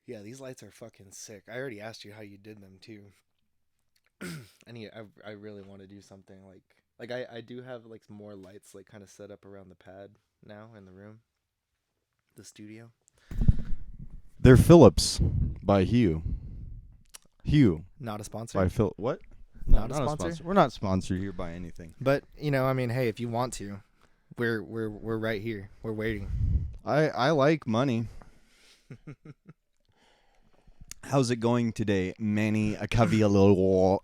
Yeah, these lights are fucking sick. I already asked you how you did them too. I really want to do something I do have like more lights like kind of set up around the pad now in the room, the studio. They're Philips by Hue. Hue Not a sponsor. by Phil. What? Not a sponsor? We're not sponsored here by anything. But I mean, hey, if you want to, we're right here. We're waiting. I like money. How's it going today, Manny Calvillo?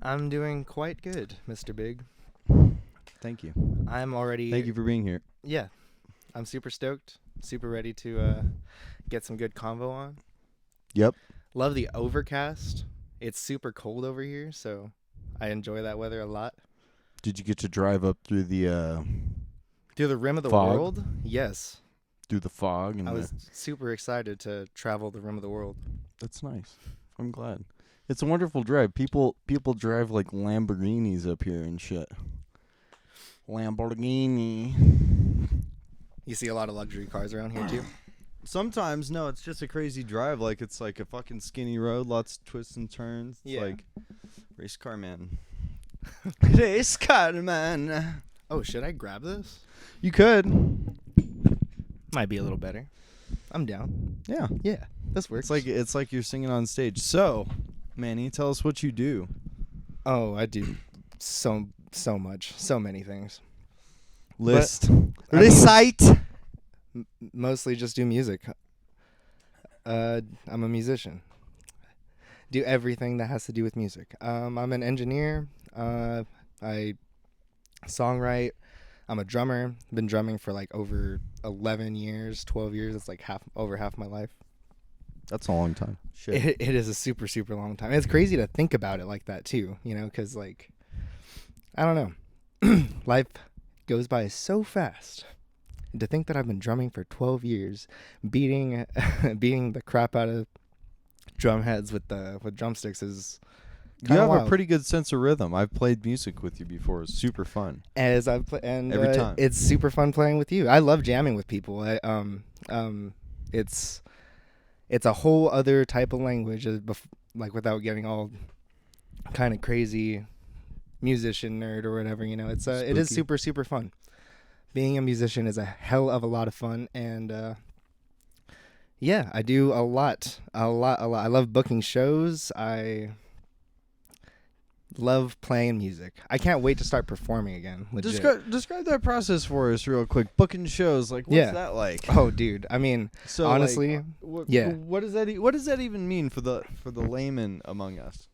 I'm doing quite good, Mr. Big. Thank you. I'm already. Thank you for being here. Yeah, I'm super stoked. Super ready to get some good convo on. Yep. Love the overcast. It's super cold over here, so I enjoy that weather a lot. Did you get to drive up through the Through the rim of the fog? world? Yes. Through the fog? And I was super excited to travel the rim of the world. That's nice. I'm glad. It's a wonderful drive. People drive like Lamborghinis up here and shit. Lamborghini. You see a lot of luxury cars around here too? Sometimes, no, it's just a crazy drive. Like, it's like a fucking skinny road, lots of twists and turns. It's like race car man. Race car man. Oh, should I grab this? You could. Might be a little better. I'm down. Yeah. Yeah, this works. It's like you're singing on stage. So, Manny, tell us what you do. Oh, I do so much. So many things. List. I mean, Recite. Mostly just do music. I'm a musician. Do everything that has to do with music. I'm an engineer. I songwrite. I'm a drummer. Been drumming for like over 11 years, 12 years. It's like over half my life. That's a long time. Shit. It is a super, super long time. It's crazy to think about it like that too, because like, I don't know. Life goes by so fast. And to think that I've been drumming for 12 years, beating the crap out of drum heads with drumsticks is You have wild. a pretty good sense of rhythm. I've played music with you before. It's super fun. As I've and Every time. it's super fun playing with you. I love jamming with people. It's a whole other type of language, like without getting all kind of crazy musician nerd or whatever. It is super, super fun. Being a musician is a hell of a lot of fun, and yeah, I do a lot. I love booking shows. I love playing music. I can't wait to start performing again. Legit. Describe that process for us real quick. Booking shows, like what's that like? Oh, dude. I mean, So honestly, yeah. What does that even mean for the layman among us?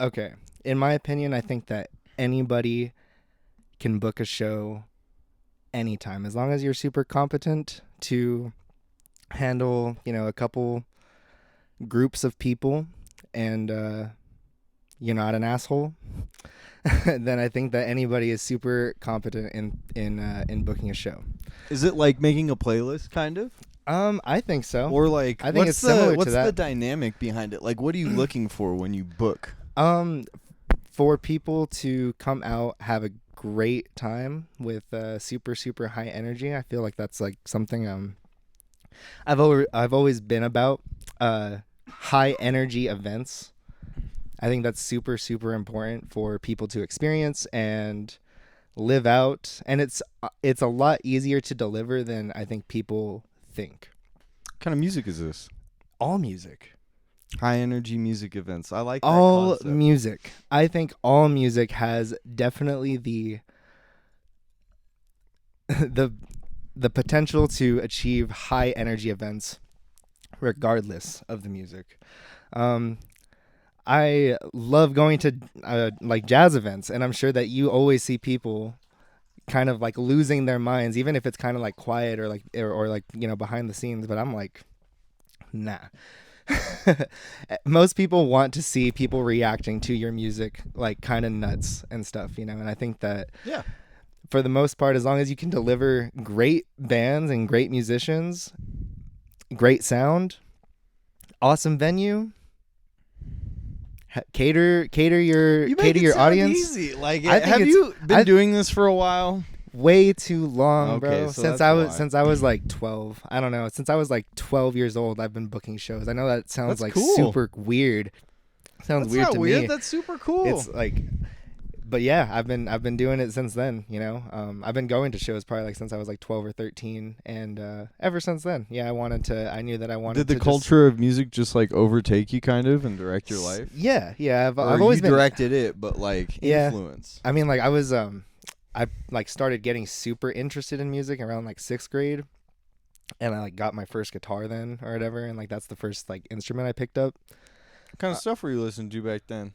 Okay. In my opinion, I think that anybody can book a show anytime as long as you're super competent to handle, a couple groups of people and you're not an asshole. Then I think that anybody is super competent in booking a show. Is it like making a playlist kind of? I think so. Or like I think it's similar to that. What's the dynamic behind it? Like what are you looking for when you book? For people to come out, have a great time with super, super high energy. I feel like that's like something I've always been about high energy events. I think that's super, super important for people to experience and live out. And it's a lot easier to deliver than I think people think. What kind of music is this? All music. High energy music events. I like that All concept. music. I think all music has definitely the potential to achieve high energy events regardless of the music. I love going to like jazz events, and I'm sure that you always see people kind of like losing their minds, even if it's kind of like quiet or like behind the scenes. But I'm like, nah. Most people want to see people reacting to your music like kind of nuts and stuff, and I think that for the most part, as long as you can deliver great bands and great musicians, great sound, awesome venue, cater your audience. Easy. Like, I think have you been doing this for a while? way too long, Okay, bro. so Since that's why. since I was like 12. I don't know. Since I was like 12 years old, I've been booking shows. I know that sounds That's like cool. super weird. Sounds That's weird not to weird. me. That's super cool. It's like, but yeah, I've been doing it since then. You know, I've been going to shows probably like since I was like 12 or 13, and ever since then, yeah, I knew that I wanted. Did the to culture of music just like overtake you kind of and direct your life? Yeah, I've Or always you been directed it, but like influence. I mean, like I was I like started getting super interested in music around like 6th grade, and I like got my first guitar then or whatever, and like that's the first like instrument I picked up. What kind of stuff were you listening to back then?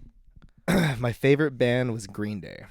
My favorite band was Green Day.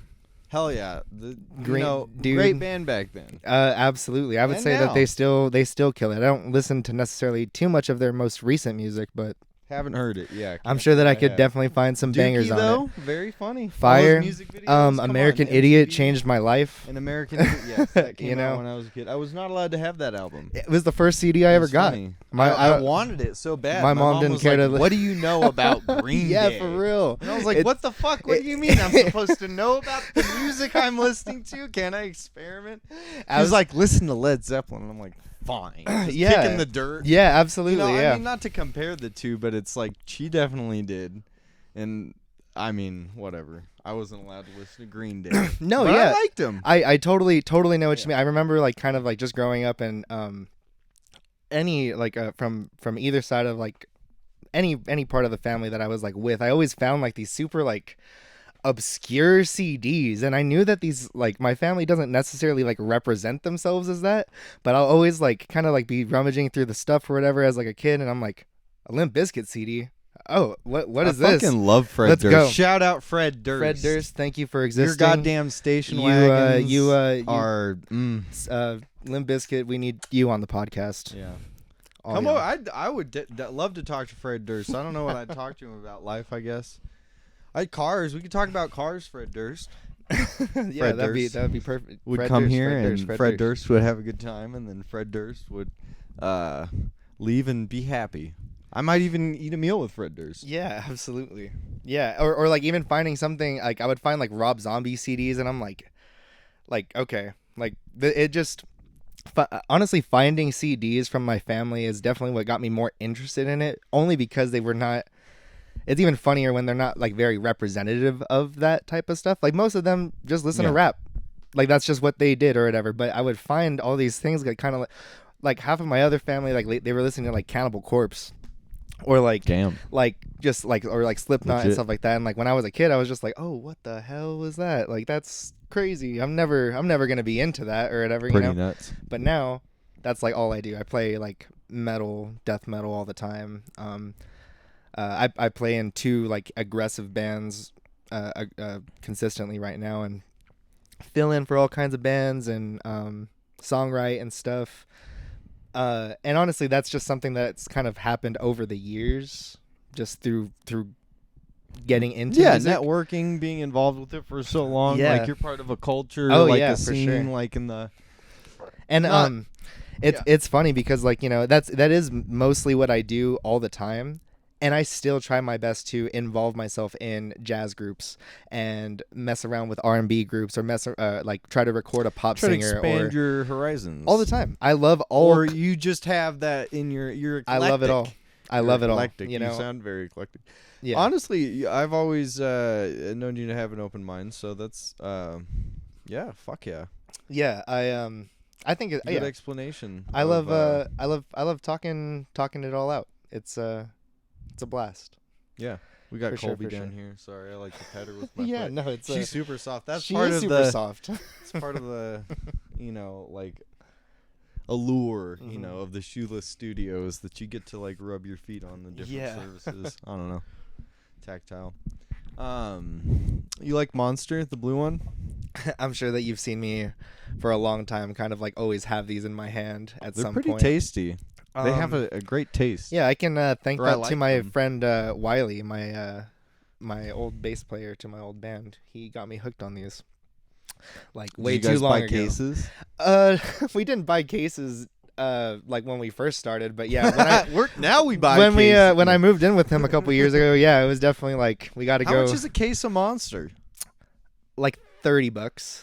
Hell yeah, Dude. great band back then. Absolutely, I would And say now. that they still kill it. I don't listen to necessarily too much of their most recent music, but Haven't heard it. Yeah, I'm sure that I could have. definitely find some bangers Dookie, on though, it. very funny. Fire, All those music videos, come American on, Idiot MTV. changed my life. An American Idiot, yes, that came You know? out when I was a kid. I was not allowed to have that album. It was the first CD I It ever was got. funny. My- I I- wanted it so bad. my mom didn't was care like, to- What do you know about Green Yeah, Day? for real. And I was like, It's- what the fuck? What do you mean? I'm supposed to know about the music I'm listening to? Can I experiment? I was like, listen to Led Zeppelin. And I'm like, fine. Just Yeah. kicking the dirt. Yeah, absolutely. You know, yeah. I mean, not to compare the two, but it's like she definitely did. And I mean, whatever. I wasn't allowed to listen to Green Day. No, but yeah. I liked them. I totally know what you mean. I remember like kind of like just growing up and any like from either side of like any part of the family that I was like with, I always found like these super like obscure CDs, and I knew that these like my family doesn't necessarily like represent themselves as that, but I'll always like kind of like be rummaging through the stuff or whatever as like a kid, and I'm like, a Limp Bizkit CD. Oh, what is this? I fucking love Fred Let's Durst. go. Shout out Fred Durst. Fred Durst, thank you for existing. Your goddamn station You, wagons you are. Limp Bizkit, we need you on the podcast. Yeah. All Come y'all. on, I would love to talk to Fred Durst. I don't know what I'd talk to him about life, I guess. Cars. We could talk about cars, Fred Durst. Yeah, Fred that'd be Durst perfect. Would Fred come Durst, here Fred and Durst, Fred Durst would have a good time, and then Fred Durst would leave and be happy. I might even eat a meal with Fred Durst. Yeah, absolutely. Yeah, or like even finding something like I would find like Rob Zombie CDs, and I'm like okay, like it just honestly finding CDs from my family is definitely what got me more interested in it. Only because they were not. It's even funnier when they're not like very representative of that type of stuff. Like most of them just listen to rap, like that's just what they did or whatever. But I would find all these things that kind of like half of my other family like they were listening to like Cannibal Corpse. Or like, Damn. like just like or like Slipknot Legit. and stuff like that. And like when I was a kid, I was just like, oh, what the hell was that? Like that's crazy. I'm never gonna be into that or whatever. Pretty you know. nuts. But now, that's like all I do. I play like metal, death metal all the time. I play in 2 like aggressive bands consistently right now, and fill in for all kinds of bands and songwrite and stuff. And honestly, that's just something that's kind of happened over the years, just through getting into music. Networking, being involved with it for so long. Yeah. Like you're part of a culture, Oh, like yeah, a for scene, sure. like in the. And Not- it's funny because like, you know, that is mostly what I do all the time. And I still try my best to involve myself in jazz groups and mess around with R&B groups or like try to record a pop Try to singer expand or your horizons all the time. I love all. Or you just have that in your. You're eclectic. I love it all. I You're love it all. eclectic. You know. sound very eclectic. Yeah. Honestly, I've always known you to have an open mind, so that's yeah, fuck yeah. Yeah. I think it, Good yeah. explanation. I of, love talking it all out. It's a blast. Yeah, we got For sure, Colby for down sure. here. Sorry, I like to pet her with my Yeah, foot. no, it's She's super soft. That's she part is of super the. soft. It's part of the, like, allure, Mhm. of the Shoeless Studios that you get to like rub your feet on the different Yeah. services. I don't know, tactile. You like Monster, the blue one? I'm sure that you've seen me for a long time kind of like always have these in my hand at They're some pretty point. tasty. They have Um, a great taste. Yeah, I can thank Or I that like to my them. friend Wiley, my old bass player to my old band. He got me hooked on these. Like way Did you guys too long buy ago. cases? We didn't buy cases like when we first started, but yeah, Now we buy when cases. when I moved in with him a couple years ago, yeah, it was definitely like we got to How go much is a case of Monster? like $30,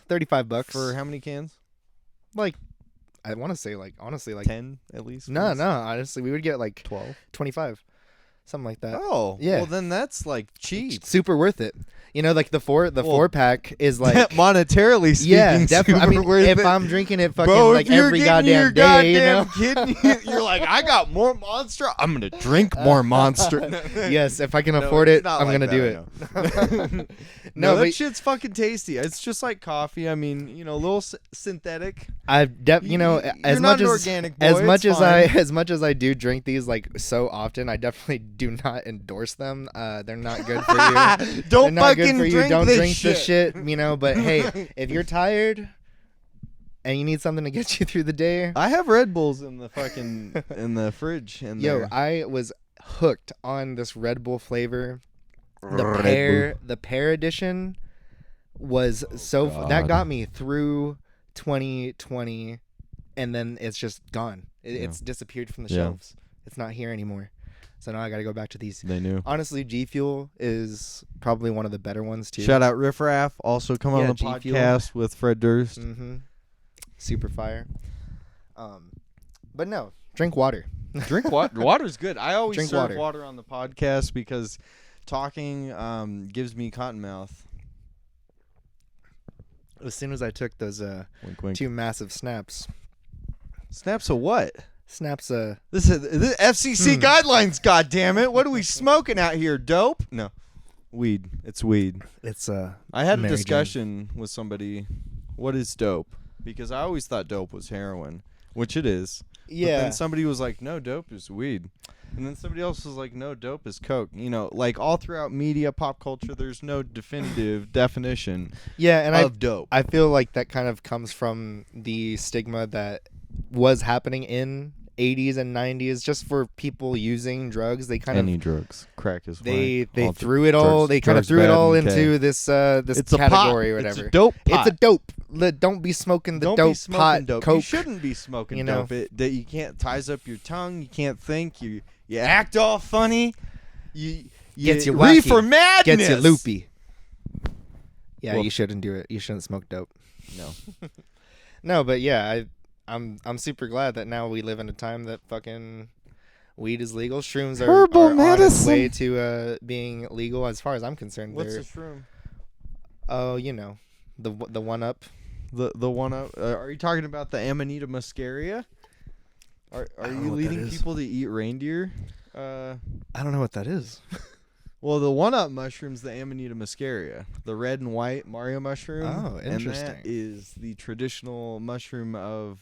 $35 For how many cans? like, I want to say like honestly like 10 at least. no, honestly we would get like 12, 25, something like that. Oh, yeah. Well, then that's like cheap. Super worth it. You know, like the 4-pack is like monetarily speaking. Yeah, definitely. I mean, worth if it. I'm drinking it fucking Bro, like every goddamn day, you know. Kidding, you're like, I got more Monster. I'm gonna drink more Monster. Yes, if I can afford it, I'm gonna do it. No, that but shit's fucking tasty. It's just like coffee. I mean, you know, a little synthetic. I've you know, as much as organic boy, as much as I do drink these like so often, I definitely do not endorse them. They're not good for you. Don't They're not fucking good for you. drink Don't this drink shit. this shit. You know, but hey, if you're tired and you need something to get you through the day, I have Red Bulls in the fucking in the fridge. I was hooked on this Red Bull flavor. The pear edition was that got me through 2020, and then it's just gone. It's disappeared from the shelves. It's not here anymore. So now I got to go back to these. They knew. Honestly, G Fuel is probably one of the better ones too. Shout out Riff Raff. Also come on the G-Fuel. podcast with Fred Durst. Mm-hmm. Super fire. But no, drink water. Drink water. Water's good. I always Drink serve water on the podcast because talking gives me cotton mouth. As soon as I took those wink, wink. 2 massive snaps. Snaps of what? Snaps This is FCC guidelines. God damn it! What are we smoking out here? Dope? No, weed. It's weed. It's I had a Mary discussion with somebody. What is dope? Because I always thought dope was heroin, which it is. Yeah. But then somebody was like, "No, dope is weed," and then somebody else was like, "No, dope is coke." You know, like all throughout media, pop culture, there's no definitive definition. Yeah, and of dope. I feel like that kind of comes from the stigma that was happening in 80s and 90s just for people using drugs. They kind Any of drugs, crack is they fine. threw it all. They kind of threw it all into this it's category a pot. or whatever. It's a dope pot. It's a dope. Don't be smoking the Don't dope be smoking pot. dope. Coke. You shouldn't be smoking You know? dope. That you can't ties up your tongue. You can't think. You act all funny. You Gets you reefer wacky. madness. Gets you loopy. Yeah, Well- you shouldn't do it. You shouldn't smoke dope. No. No, but yeah, I'm super glad that now we live in a time that fucking weed is legal. Shrooms are on its way to being legal as far as I'm concerned. What's a shroom? Oh, you know, the one up. The one up. Are you talking about the Amanita muscaria? Are you leading people to eat reindeer? I don't know what that is. Well, the one up mushroom's the Amanita muscaria, the red and white Mario mushroom. Oh, interesting. And that is the traditional mushroom of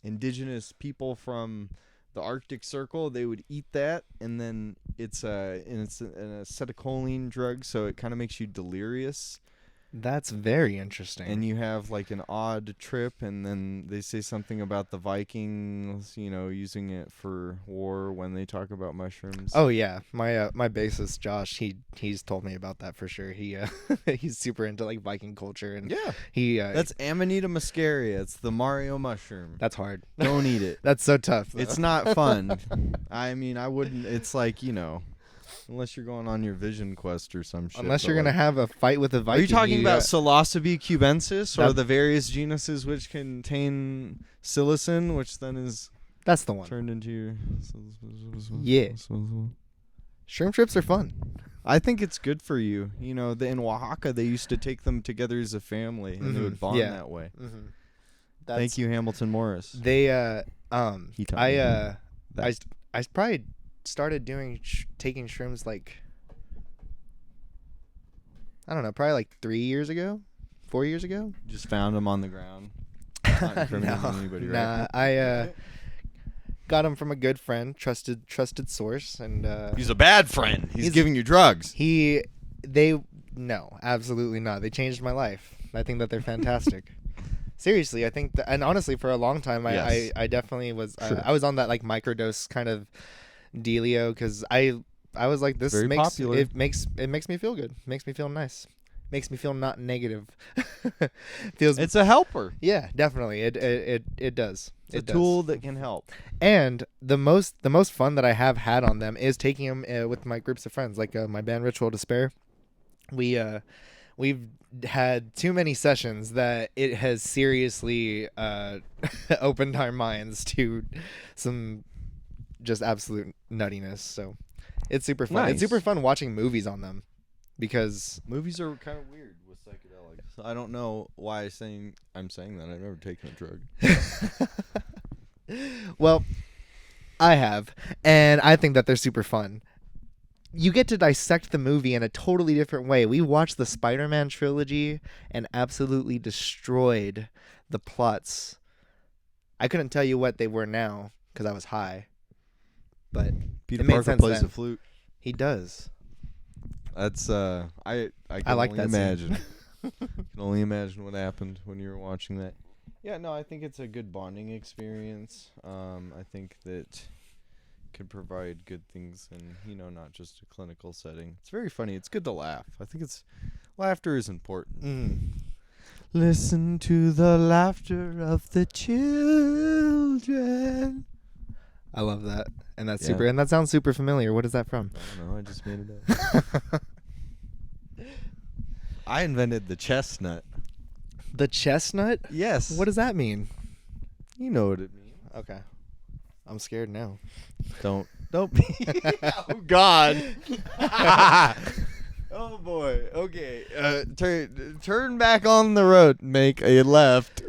indigenous people from the Arctic Circle. They would eat that, and then it's an acetylcholine drug, so it kind of makes you delirious. That's very interesting. And you have like an odd trip, and then they say something about the Vikings, you know, using it for war when they talk about mushrooms. Oh yeah, my bassist Josh, he's told me about that for sure. He he's super into like Viking culture, and yeah, he that's Amanita muscaria. It's the Mario mushroom. That's hard. Don't eat it. That's so tough. Though. It's not fun. I mean, I wouldn't. It's like, you know, unless you're going on your vision quest or some shit. Unless you're gonna have a fight with a Viking. Are you talking about Psilocybe cubensis, or the various genuses which contain psilocin, which then is that's the one turned into your yeah. Shroom trips are fun. I think it's good for you. You know, in Oaxaca they used to take them together as a family, and they would bond that way. Mm-hmm. Thank you, Hamilton Morris. They He taught me I probably started doing taking shrooms like I don't know, probably like 4 years ago. Just found them on the ground. Not incriminating anybody, right? Nah, I got them from a good friend, trusted source, and he's a bad friend. He's giving you drugs. No, absolutely not. They changed my life. I think that they're fantastic. Seriously, I think that, and honestly, for a long time, Yes. I definitely was. Sure. I was on that like microdose kind of dealio because I was like, this Very popular. It makes me feel good. Makes me feel nice. Makes me feel not negative. It's a helper. Yeah, definitely. It does. It's a tool that can help. And the most fun that I have had on them is taking them with my groups of friends, like my band Ritual Despair. We we've had too many sessions that it has seriously opened our minds to some just absolute nuttiness. So it's super fun. It's Nice. super fun watching movies on them because Movies are kind of weird with psychedelics. I don't know why I'm saying that. I've never taken a drug. well, I have, and I think that they're super fun. You get to dissect the movie in a totally different way. We watched the Spider-Man trilogy and absolutely destroyed the plots. I couldn't tell you what they were now because I was high. But Peter it made Parker sense plays then. the flute. He does. That's I can like only that scene. imagine. Can only imagine what happened when you were watching that. Yeah, no, I think it's a good bonding experience. I think that could provide good things in, not just a clinical setting. It's very funny. It's good to laugh. I think laughter is important. Listen to the laughter of the children. I love that. And that's Yeah. super. And that sounds super familiar. What is that from? I don't know. I just made it up. I invented the chestnut. The chestnut? Yes. What does that mean? You know what it means. Okay. I'm scared now. Don't be. Oh God. Oh boy. Okay. Turn back on the road. Make a left.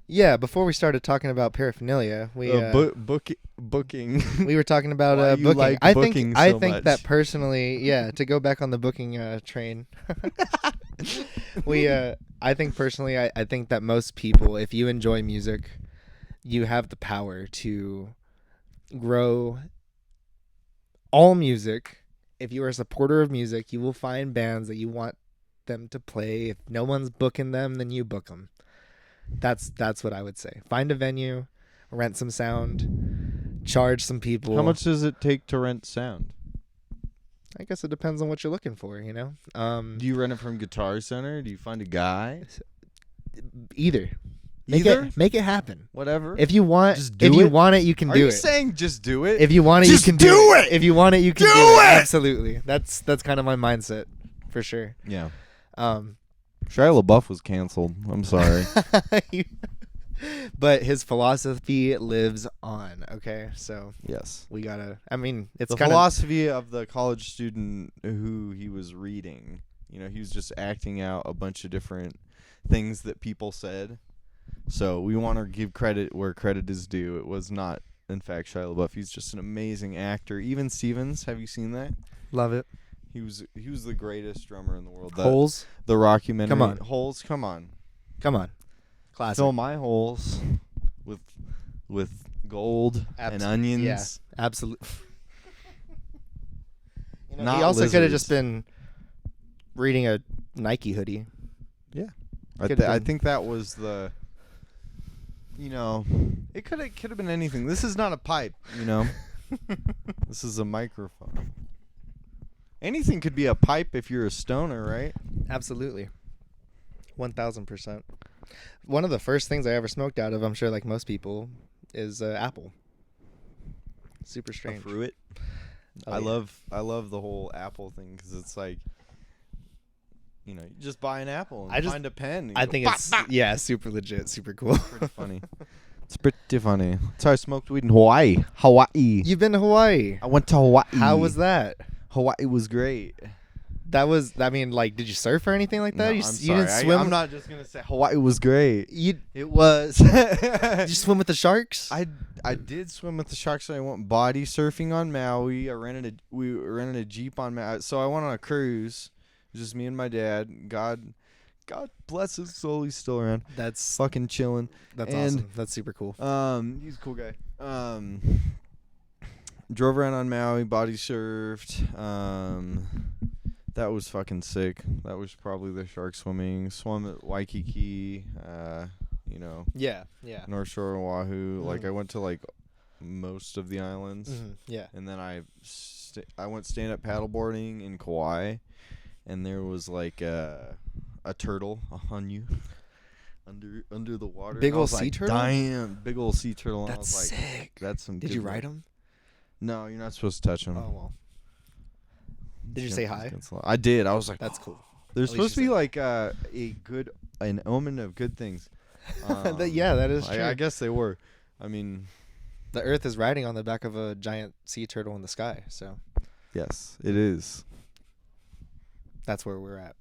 Yeah. Before we started talking about paraphernalia, we booking. we were talking about Why you booking. like I booking think so much. that personally, yeah, to go back on the booking train. I think personally, I think that most people, if you enjoy music, you have the power to grow all music. If you are a supporter of music, you will find bands that you want them to play. If no one's booking them, then you book them. That's what I would say. Find a venue, rent some sound, charge some people. How much does it take to rent sound? I guess it depends on what you're looking for, Do you rent it from Guitar Center? Do you find a guy? Either. Either? Make it happen. Whatever. If you want, Just do if you it? want it, you can Are do you it. saying just do it? If you want it, Just you can do it! it. If you want it, you can Do do it! Absolutely. That's kind of my mindset, for sure. Yeah. Um, Shia LaBeouf was canceled. I'm sorry. but his philosophy lives on. Okay, so Yes. we gotta. I mean, it's The kind of philosophy of the college student who he was reading. He was just acting out a bunch of different things that people said. So we want to give credit where credit is due. It was not, in fact, Shia LaBeouf. He's just an amazing actor. Even Stevens, have you seen that? love it. He was the greatest drummer in the world. Holes, The rockumentary. Come on. Holes, come on. classic. Fill my holes with gold and onions. Yeah, absolutely. Not he also could have lizards. just been reading a Nike hoodie. I think that was the. It could have been anything. This is not a pipe, This is a microphone. Anything could be a pipe if you're a stoner, right? Absolutely. 1000%. One of the first things I ever smoked out of, I'm sure like most people, is apple. Super strange. A fruit. Oh, I yeah. love the whole apple thing because it's like, you just buy an apple and I just- find a pen. And I go, think "Bah, it's bah." super legit, super cool. Pretty funny. It's pretty funny. That's how I smoked weed in Hawaii. You've been to Hawaii. I went to Hawaii. How was that? Hawaii was great. That was, I mean, like, did you surf or anything like that? No, you, I'm you sorry. didn't swim? I'm not just gonna say Hawaii was great. It was. Did you swim with the sharks? I did swim with the sharks. So I went body surfing on Maui. We rented a Jeep on Maui. So I went on a cruise. It was just me and my dad. God bless his soul. He's still around. That's Fucking chilling. awesome. That's super cool. He's a cool guy. Drove around on Maui, body surfed. That was fucking sick. That was probably the shark swimming. Swum at Waikiki. Yeah. North Shore and Oahu. Mhm. Like I went to like most of the islands, Yeah. and then I went stand up paddleboarding in Kauai, and there was like a turtle on you under the water. Big And I ol' was sea like, turtle? Damn, big old sea turtle. And I That's was like, sick. that's some. Did good you luck. ride him? No, you're not supposed to touch him. Oh, well. Did you say hi? I did. I was like, That's cool. They're At least supposed to she be said like an omen of good things. yeah, that is true. I guess they were. I mean, The Earth is riding on the back of a giant sea turtle in the sky, so yes, it is. that's where we're at.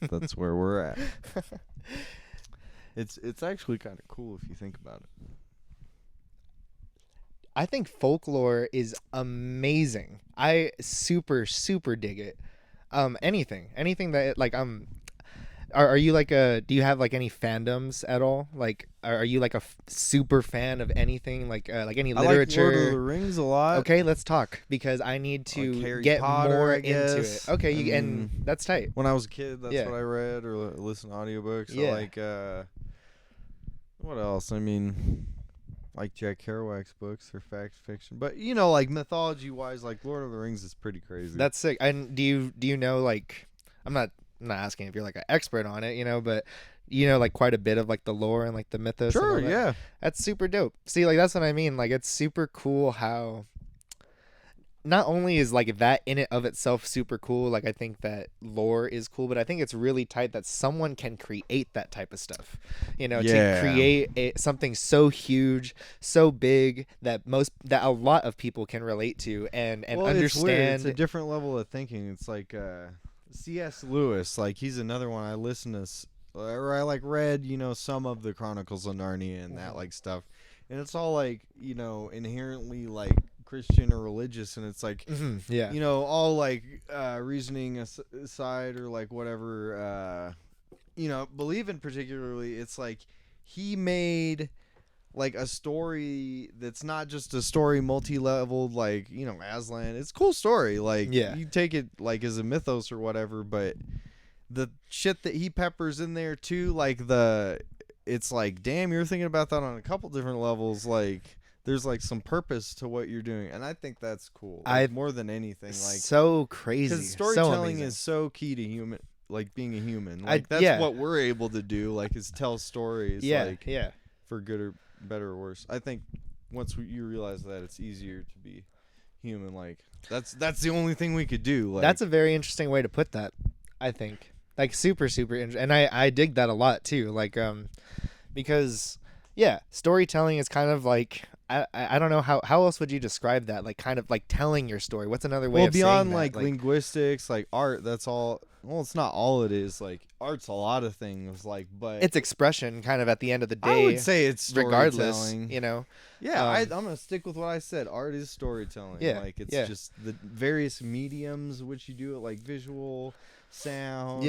That's where we're at. It's actually kind of cool if you think about it. I think folklore is amazing. I super dig it. Anything that like are you like do you have like any fandoms at all? Like are you like a super fan of anything like any I like literature? Lord of the Rings a lot. Okay, let's talk because I need to Harry get Potter, more I into guess. it. Okay, I mean, and that's tight. When I was a kid, that's Yeah. what I read or listened to audiobooks. Yeah. I like what else? I mean, like Jack Kerouac's books or fact fiction, but like mythology wise, like Lord of the Rings is pretty crazy. That's sick. And do you know like I'm not asking if you're like an expert on it, but like quite a bit of like the lore and like the mythos. Sure, and all that? yeah. That's super dope. See, like that's what I mean. Like it's super cool how not only is like that in it of itself super cool, like I think that lore is cool, but I think it's really tight that someone can create that type of stuff. Yeah. To create something so huge, so big that a lot of people can relate to and Well, it's weird. understand. It's a different level of thinking. It's like C.S. Lewis, like he's another one I listen to or I like read, some of the Chronicles of Narnia and that like stuff. And it's all like, inherently like Christian or religious, and it's like yeah, all like reasoning aside or like whatever believing particularly, it's like he made like a story that's not just a story multi-leveled like Aslan. It's a cool story, like you take it like as a mythos or whatever, but the shit that he peppers in there too, like it's like, damn, you're thinking about that on a couple different levels, like there's like some purpose to what you're doing, and I think that's cool. Like, more than anything, like so crazy. Because storytelling is so key to human, like being a human. Like that's what we're able to do. Like is tell stories. Like, for good or better or worse. I think once you realize that, it's easier to be human. Like that's the only thing we could do. Like, that's a very interesting way to put that. I think like super interesting, and I dig that a lot too. Like because storytelling is kind of like. I don't know how else would you describe that, like kind of like telling your story. What's another way of beyond saying like that? linguistics, like art, that's all. Well, it's not all it is. Like art's a lot of things, like, but it's expression kind of at the end of the day. I would say it's regardless, storytelling. I'm gonna stick with what I said. Art is storytelling. Like it's just the various mediums which you do it, like visual, sound,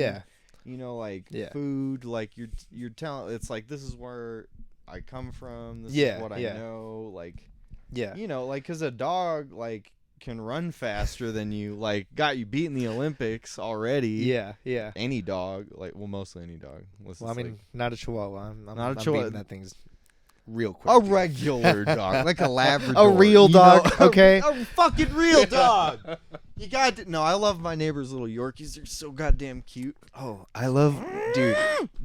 like food, like you're telling. It's like, this is where I come from, this is what I know, like like because a dog like can run faster than you, like got you beat in the Olympics already. Any dog, like, well, mostly any dog. Well, I mean, not a Chihuahua. I'm Chihuahua. beating that thing's real quick. A regular dog, like a Labrador, a real dog. Okay, a fucking real dog. You got to, no. I love my neighbor's little Yorkies. They're so goddamn cute. Oh, I love, dude.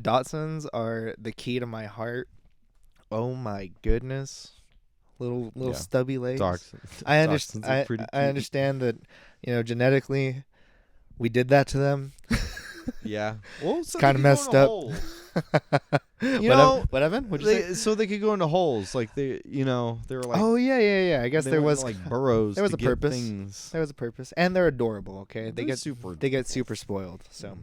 Dachshunds are the key to my heart. Oh my goodness, little stubby legs. I understand. I understand that, genetically, we did that to them. Well, so kind of messed up. Whatever. What'd you say? So they could go into holes, like they were like. Oh yeah. I guess there was like burrows. There was a purpose. Things. There was a purpose, and they're adorable. Okay, they get super spoiled. So,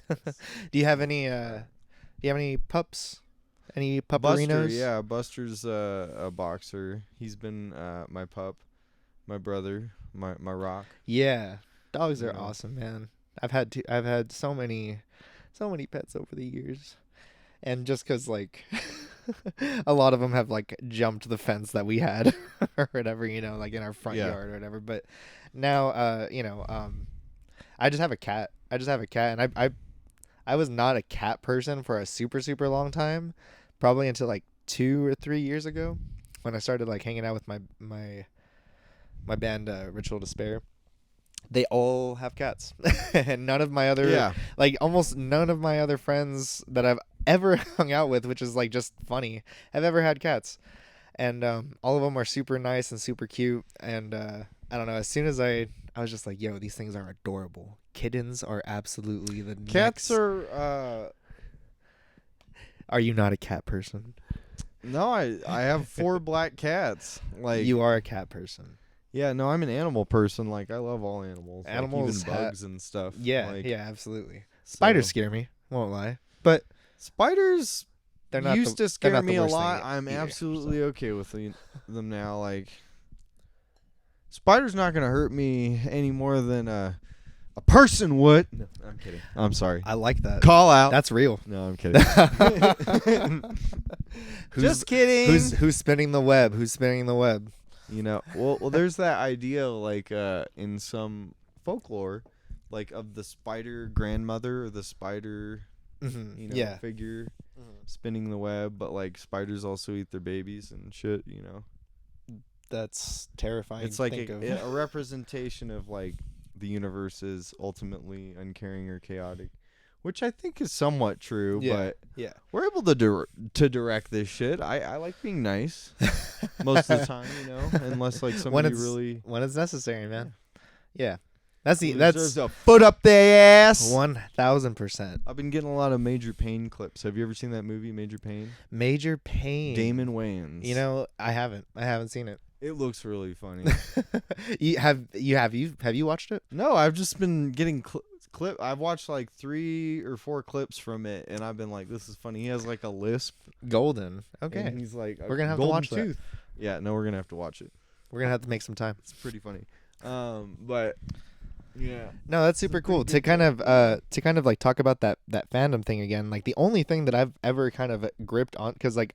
do you have any pups? Any pupperinos? Buster's a boxer. He's been my pup, my brother, my rock. Yeah, dogs are awesome, man. I've had so many pets over the years, and just because like a lot of them have like jumped the fence that we had or whatever, like in our front yard or whatever. But now, I just have a cat. And I was not a cat person for a super long time. Probably until like 2 or 3 years ago, when I started like hanging out with my band Ritual Despair. They all have cats, and none of my other almost none of my other friends that I've ever hung out with, which is like just funny, have ever had cats, and all of them are super nice and super cute. And I don't know. As soon as I I was just like, yo, these things are adorable. Kittens are absolutely the Cats next. Are you not a cat person? No, I have 4 black cats. Like, You are a cat person. yeah, no, I'm an animal person. Like, I love all animals. Animals like, even bugs and stuff. Yeah, Like, yeah, absolutely. Spiders so- scare me. Won't lie, but Spiders they're not used the, to they're scare not the me a worst lot. thing I'm either, absolutely so. okay with them now. Like, spiders not gonna hurt me any more than a person would. No, I'm kidding. I'm sorry. I like that. Call out. That's real. No, I'm kidding. Just kidding. Who's spinning the web? Who's spinning the web? You know, well, there's that idea, like, in some folklore, like, of the spider grandmother or the spider, figure spinning the web, but, like, spiders also eat their babies and shit, you know. That's terrifying. It's like a representation of, like, the universe is ultimately uncaring or chaotic, which I think is somewhat true, but we're able to direct this shit. I like being nice most of the time, you know, unless like somebody when it's necessary, man. Yeah. That's a foot up their ass. 1000%. I've been getting a lot of Major Payne clips. Have you ever seen that movie, Major Payne? Major Payne. Damon Wayans. You know, I haven't seen it. It looks really funny. Have you watched it? No, I've just been getting I've watched like 3 or 4 clips from it, and I've been like, "This is funny." He has like a lisp. Golden. Okay. And he's like, we're gonna have to watch that. Yeah, no, we're gonna have to watch it. We're gonna have to make some time. It's pretty funny. But yeah. No, that's super cool to kind of like talk about that fandom thing again. Like the only thing that I've ever kind of gripped on, because like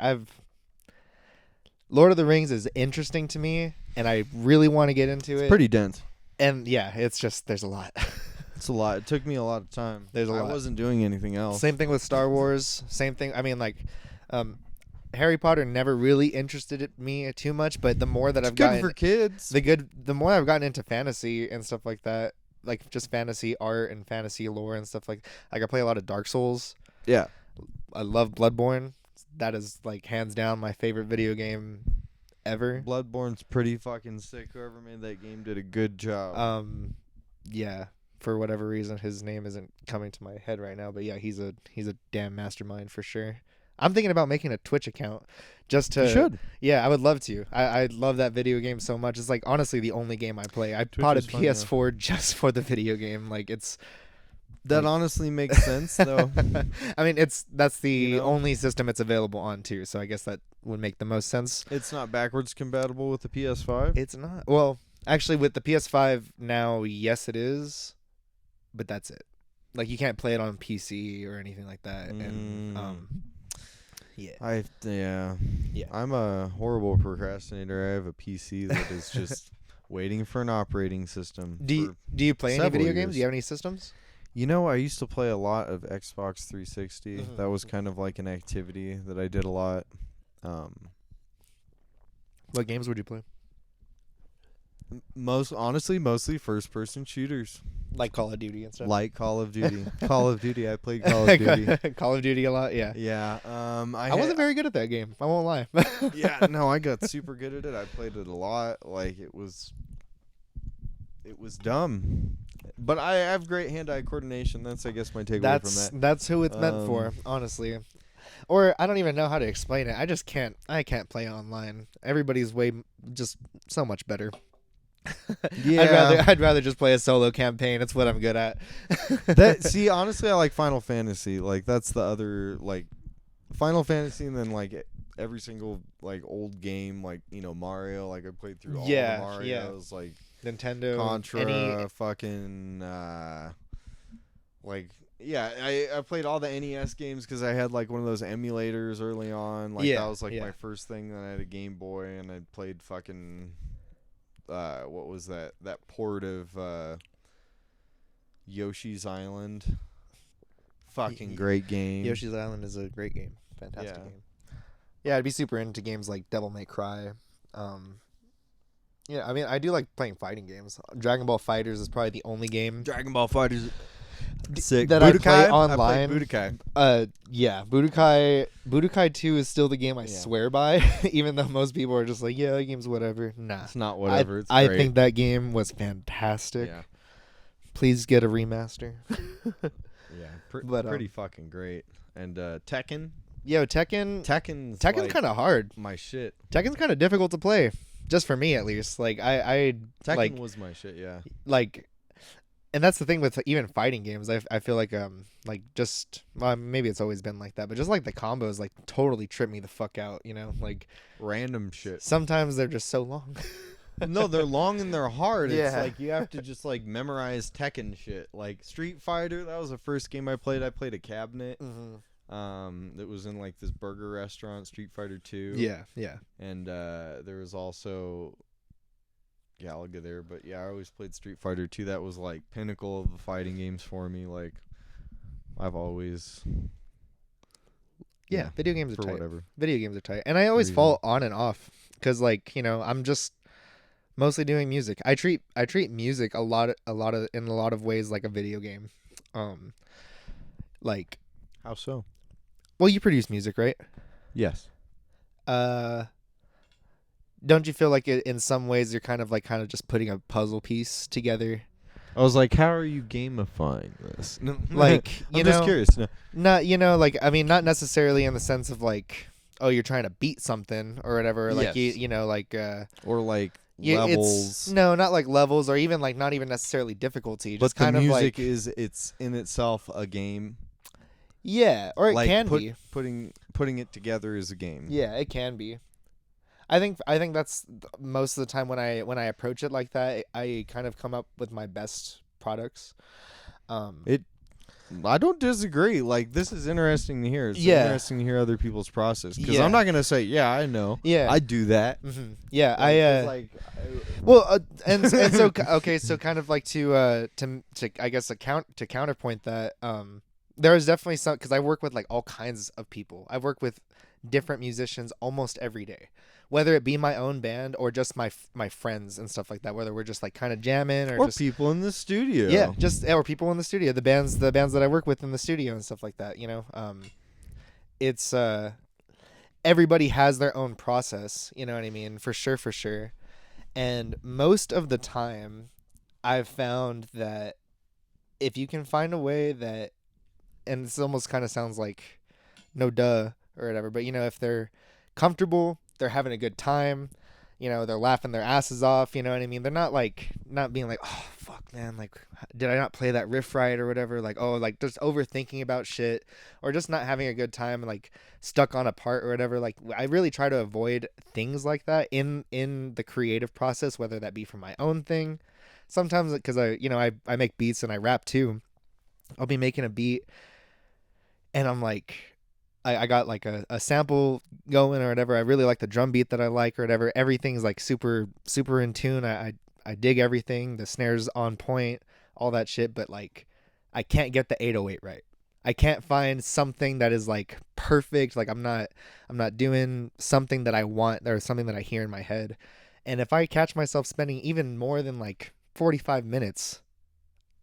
Lord of the Rings is interesting to me, and I really want to get into it. It's pretty dense. And yeah, it's just there's a lot. It's a lot. It took me a lot of time. There's a lot. I wasn't doing anything else. Same thing with Star Wars. Same thing. I mean, like, Harry Potter never really interested me too much, but the more that I've gotten for kids, the more I've gotten into fantasy and stuff like that, like just fantasy art and fantasy lore and stuff like I play a lot of Dark Souls. Yeah, I love Bloodborne. That is like hands down my favorite video game ever. Bloodborne's pretty fucking sick. Whoever made that game did a good job. Yeah. For whatever reason, his name isn't coming to my head right now, but yeah, he's a damn mastermind for sure. I'm thinking about making a Twitch account just to. You should. Yeah, I would love to. I love that video game so much. It's like honestly the only game I play. I bought a PS4 just for the video game. Like it's. That honestly makes sense, though. I mean, that's the only system it's available on too. So I guess that would make the most sense. It's not backwards compatible with the PS5. It's not. Well, actually, with the PS5 now, yes, it is. But that's it. Like you can't play it on PC or anything like that. And yeah. I'm a horrible procrastinator. I have a PC that is just waiting for an operating system. Do you play any video games? Do you have any systems? You know, I used to play a lot of Xbox 360. Mm-hmm. That was kind of like an activity that I did a lot. What games would you play? Mostly first-person shooters. Like Call of Duty and stuff? Like Call of Duty. Call of Duty. I played Call of Duty. Call of Duty a lot, yeah. Yeah. I wasn't very good at that game. I won't lie. Yeah, no, I got super good at it. I played it a lot. Like, it was dumb. But I have great hand-eye coordination. That's, I guess, my takeaway from that. That's who it's meant for, honestly. Or I don't even know how to explain it. I can't play online. Everybody's just so much better. Yeah. I'd rather just play a solo campaign. It's what I'm good at. See, honestly, I like Final Fantasy. Like that's the other like Final Fantasy, and then like every single like old game, like Mario. Like I played through all the Marios, like Nintendo, Contra, fucking like. Yeah, I played all the NES games because I had like one of those emulators early on. Like that was like my first thing. Then I had a Game Boy, and I played fucking. What was that port of Yoshi's Island? Fucking great game. Yoshi's Island is a great game. Fantastic game. Yeah, I'd be super into games like Devil May Cry. Yeah, I mean, I do like playing fighting games. Dragon Ball FighterZ is probably the only game. Dragon Ball FighterZ. Sick. that I play Budokai? online. I played Budokai. Yeah, Budokai 2 is still the game I Yeah. swear by, even though most people are just like, yeah, that game's whatever. Nah. It's not whatever. It's I great. think that game was fantastic. Yeah. Please get a remaster. Yeah. But, pretty fucking great. And Tekken. Yo, Tekken's Tekken's like kind of hard. my shit. Tekken's kind of difficult to play, just for me at least. Like I Tekken like was my shit. Yeah. like, and that's the thing with even fighting games. I feel like just maybe it's always been like that, but just like the combos like totally trip me the fuck out. You know, like Random shit. sometimes they're just so long. No, they're long and they're hard. It's Yeah. like you have to just like memorize Tekken shit. Like Street Fighter, that was the first game I played. I played a cabinet. That was in like this burger restaurant, Street Fighter 2. Yeah. And there was also Galaga there, but yeah, I always played Street Fighter 2. That was like pinnacle of the fighting games for me. Like I've always Yeah, video games are for tight. whatever. Video games are tight, and I always Reason. fall on and off because, like, I'm just mostly doing music. I treat music in a lot of ways like a video game. Like, How so? well, you produce music, right? Yes. Don't you feel like in some ways you're kind of just putting a puzzle piece together? I was like, how are you gamifying this? No, Like, I'm just curious. No. Not, like, I mean, not necessarily in the sense of like, oh, you're trying to beat something or whatever. Or like, Yes. like, Or like yeah, levels. No, not like levels or even like not even necessarily difficulty. Just But the kind of music like, it's in itself a game. yeah, or it Like can be. putting it together is a game. Yeah, it can be. I think that's most of the time when I approach it like that, I kind of come up with my best products. I don't disagree. Like, this is interesting to hear. It's Yeah. interesting to hear other people's process. Because Yeah. I'm not gonna say, yeah, I know. Yeah. I do that. Yeah, well, and so okay, so kind of like to I guess to counterpoint that, there is definitely some, because I work with like all kinds of people. I work with different musicians almost every day, whether it be my own band or just my friends and stuff like that. Whether we're just like kind of jamming or just people in the studio. yeah, or people in the studio, the bands that I work with in the studio and stuff like that. It's everybody has their own process. You know what I mean? For sure. And most of the time, I've found that if you can find a way that, and this almost kind of sounds like no duh or whatever, but if they're comfortable, they're having a good time, they're laughing their asses off, you know what I mean? They're not being like, oh fuck man, like did I not play that riff right or whatever, like, oh, like just overthinking about shit or just not having a good time and like stuck on a part or whatever. Like, I really try to avoid things like that in the creative process, whether that be for my own thing. Sometimes because I make beats and I rap too. I'll be making a beat and I'm like, I got like a sample going or whatever. I really like the drum beat that I like or whatever. Everything's like super in tune. I dig everything. The snare's on point, all that shit. But like, I can't get the 808 right. I can't find something that is like perfect. Like I'm not doing something that I want or something that I hear in my head. And if I catch myself spending even more than like 45 minutes,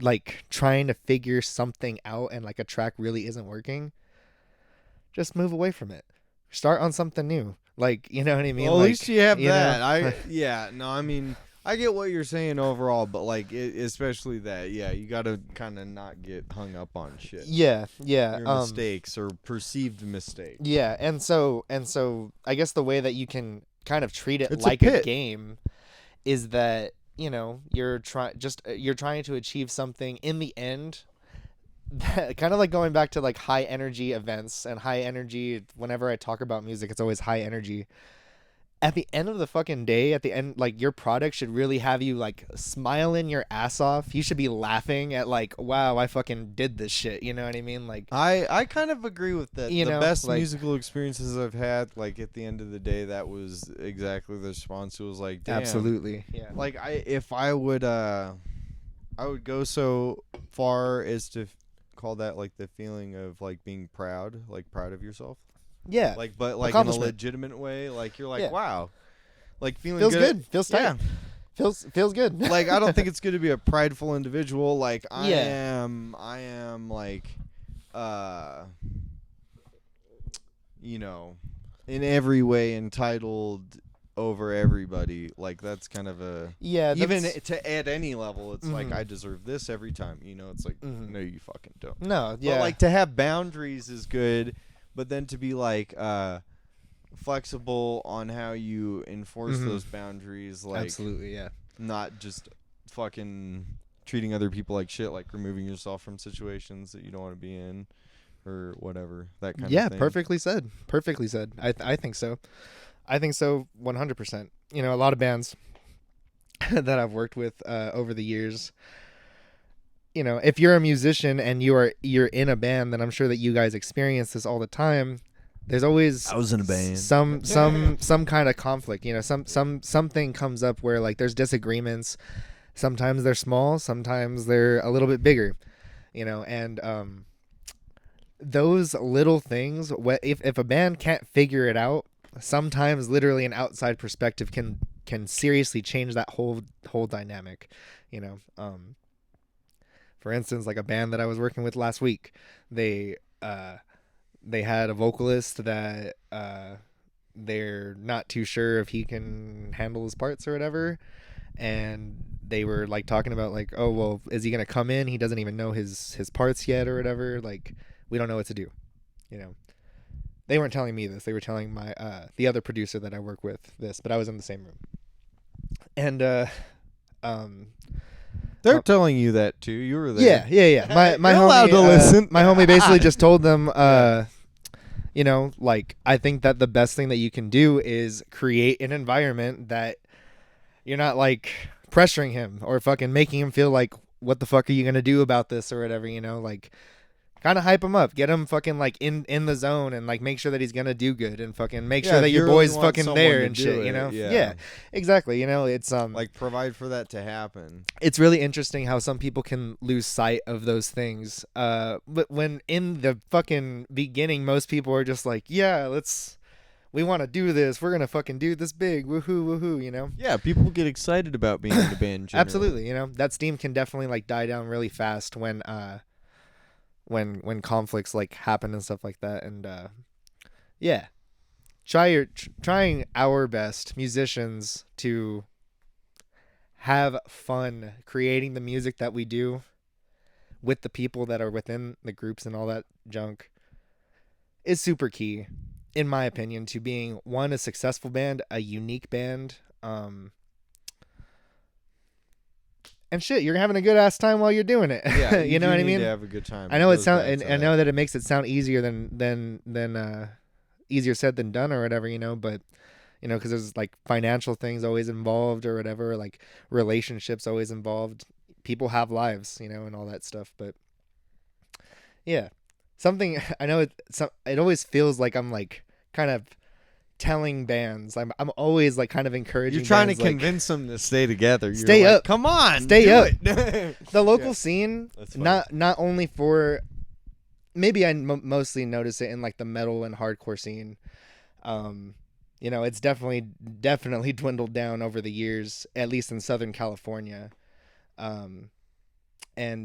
like trying to figure something out and like a track really isn't working, just move away from it. Start on something new. Like, you know what I mean? Well, at like, least you have that. know? I mean, I get what you're saying overall, but like, especially that, yeah, you gotta kind of not get hung up on shit. Yeah. Your mistakes or perceived mistakes. Yeah, and so I guess the way that you can kind of treat it It's like a a game is that, you're trying to achieve something in the end. Kind of like going back to like high energy events and high energy. Whenever I talk about music, it's always high energy. At the end of the fucking day, at the end, like your product should really have you like smiling your ass off. You should be laughing at like, wow, I fucking did this shit. You know what I mean? Like, I kind of agree with that. The best like, musical experiences I've had, like at the end of the day, that was exactly the response. It was like, damn. Absolutely, yeah. Like I would go so far as to call that like the feeling of like being proud of yourself. Yeah. Like, but like in a legitimate way. Like you're like, Yeah. wow. Like feeling feels good. Feels tight. Yeah. Feels good. Like, I don't think it's good to be a prideful individual. Like, I Yeah. am like, uh, you know, in every way entitled over everybody. Like, that's kind of a, Yeah, even that's at any level, it's like, mhm. I deserve this every time. You know, it's like, Mhm. no, you fucking don't. No, But yeah. like, to have boundaries is good, but then to be like, flexible on how you enforce Mhm. those boundaries, like, Absolutely, yeah. not just fucking treating other people like shit, like removing yourself from situations that you don't want to be in or whatever, that kind of Yeah, thing. perfectly said. Perfectly said. I think so. I think so 100%. You know, a lot of bands that I've worked with over the years, you know, if you're a musician and you're in a band, then I'm sure that you guys experience this all the time. There's always I was in a band. some kind of conflict, you know, something comes up where like there's disagreements. Sometimes they're small, sometimes they're a little bit bigger, you know, and those little things, if a band can't figure it out, sometimes literally an outside perspective can seriously change that whole dynamic, you know. For instance, like a band that I was working with last week, they uh they had a vocalist that they're not too sure if he can handle his parts or whatever, and they were like talking about like, oh well, is he gonna come in? He doesn't even know his parts yet or whatever. Like, we don't know what to do, you know. They weren't telling me this. They were telling my the other producer that I work with this, but I was in the same room. And um They're telling you that too. You were there. yeah. My You're homie allowed to listen. my homie basically just told them you know, like, I think that the best thing that you can do is create an environment that you're not like pressuring him or fucking making him feel like, what the fuck are you gonna do about this or whatever, you know, like, kind of hype him up, get him fucking like in the zone, and like make sure that he's gonna do good, and fucking make Yeah, sure if that you your really boy's want fucking someone there to and do shit, you it, know. yeah. Exactly, you know. It's Like, provide for that to happen. it's really interesting how some people can lose sight of those things, but when in the fucking beginning most people are just like, yeah, we want to do this, we're gonna fucking do this big, woohoo, you know. Yeah, people get excited about being in a band generally. Absolutely, you know, that steam can definitely like die down really fast when conflicts like happen and stuff like that. And yeah, trying our best musicians to have fun creating the music that we do with the people that are within the groups and all that junk is super key, in my opinion, to being one, a successful band, a unique band, and shit, you're having a good ass time while you're doing it. Yeah, you know what I need mean? to have a good time. I know it goes sounds, back and to I know that. that it makes it sound easier than easier said than done or whatever, you know, but you know, because there's like financial things always involved or whatever, like relationships always involved. People have lives, you know, and all that stuff. But yeah, something I know it always feels like I'm like kind of telling bands. I'm always like kind of encouraging. You're trying to bands, like, convince them to stay together. Stay You're like, up. Come on, Stay do up. it. The local Yeah. scene, That's funny. not only for, maybe I mostly notice it in like the metal and hardcore scene. You know, it's definitely dwindled down over the years, at least in Southern California. And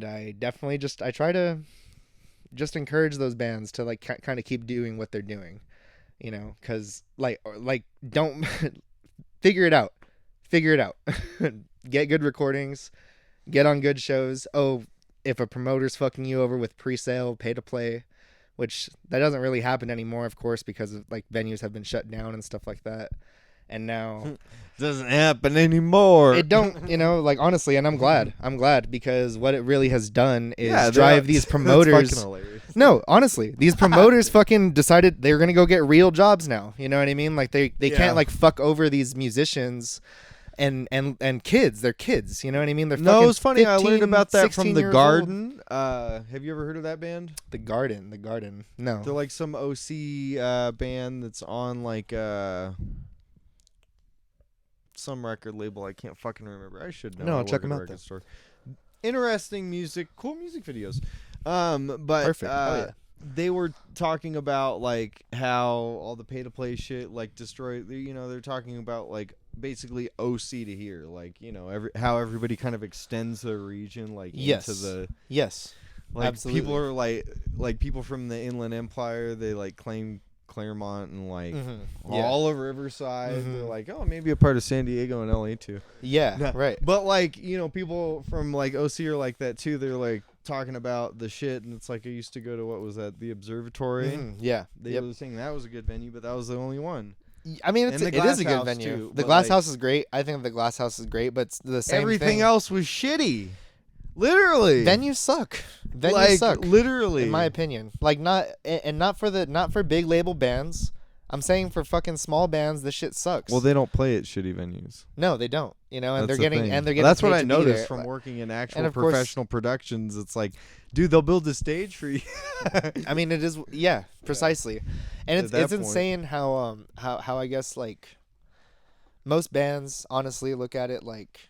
I definitely I try to just encourage those bands to like kind of keep doing what they're doing, you know, because like don't figure it out, get good recordings, get on good shows. Oh, if a promoter's fucking you over with pre-sale, pay to play, which that doesn't really happen anymore, of course, because of like venues have been shut down and stuff like that. And now Doesn't happen anymore. it don't, you know, like, honestly, and I'm glad because what it really has done is they drive are- these that's promoters. fucking hilarious. No, honestly, these promoters fucking decided they're gonna go get real jobs now. You know what I mean? Like they Yeah. can't like fuck over these musicians and kids. They're kids. You know what I mean? They're No, fucking it was funny. I 15, learned about that from 16 The years Garden. Have you ever heard of that band? old. The Garden. No. They're like some OC band that's on like some record label. I can't fucking remember. I should know. No, I I'll check work at them a out record then. store. Interesting music, cool music videos. But Perfect. Oh, yeah. they were talking about like how all the pay to play shit like destroy. You know, they're talking about like basically OC to here, like you know how everybody kind of extends their region like into Yes. the Yes. like Absolutely. people are like people from the Inland Empire. They like claim Claremont and like Yeah. all of Riverside. They're like, oh, maybe a part of San Diego and LA too. Yeah. No, Right. but like you know, people from like OC are like that too. They're like talking about the shit, and it's like I used to go to what was that, the Observatory. Yeah. They were saying that was a good venue, but that was the only one. I mean, And the it is Glass a good House, venue. too, The but, Glass like, House is great. I think the Glass House is great, but it's the same everything thing. else was shitty. Literally, Venues suck. Venues like suck. literally, In my opinion, like not for big label bands. I'm saying for fucking small bands, this shit sucks. Well, they don't play at shitty venues. No, they don't. You know, and That's they're the getting thing. and they're getting. That's what paid I to be noticed there. from working in actual And of course- professional productions. It's like, dude, they'll build a stage for you. I mean, it is. Yeah, precisely. And At it's that point. insane how I guess like most bands honestly look at it like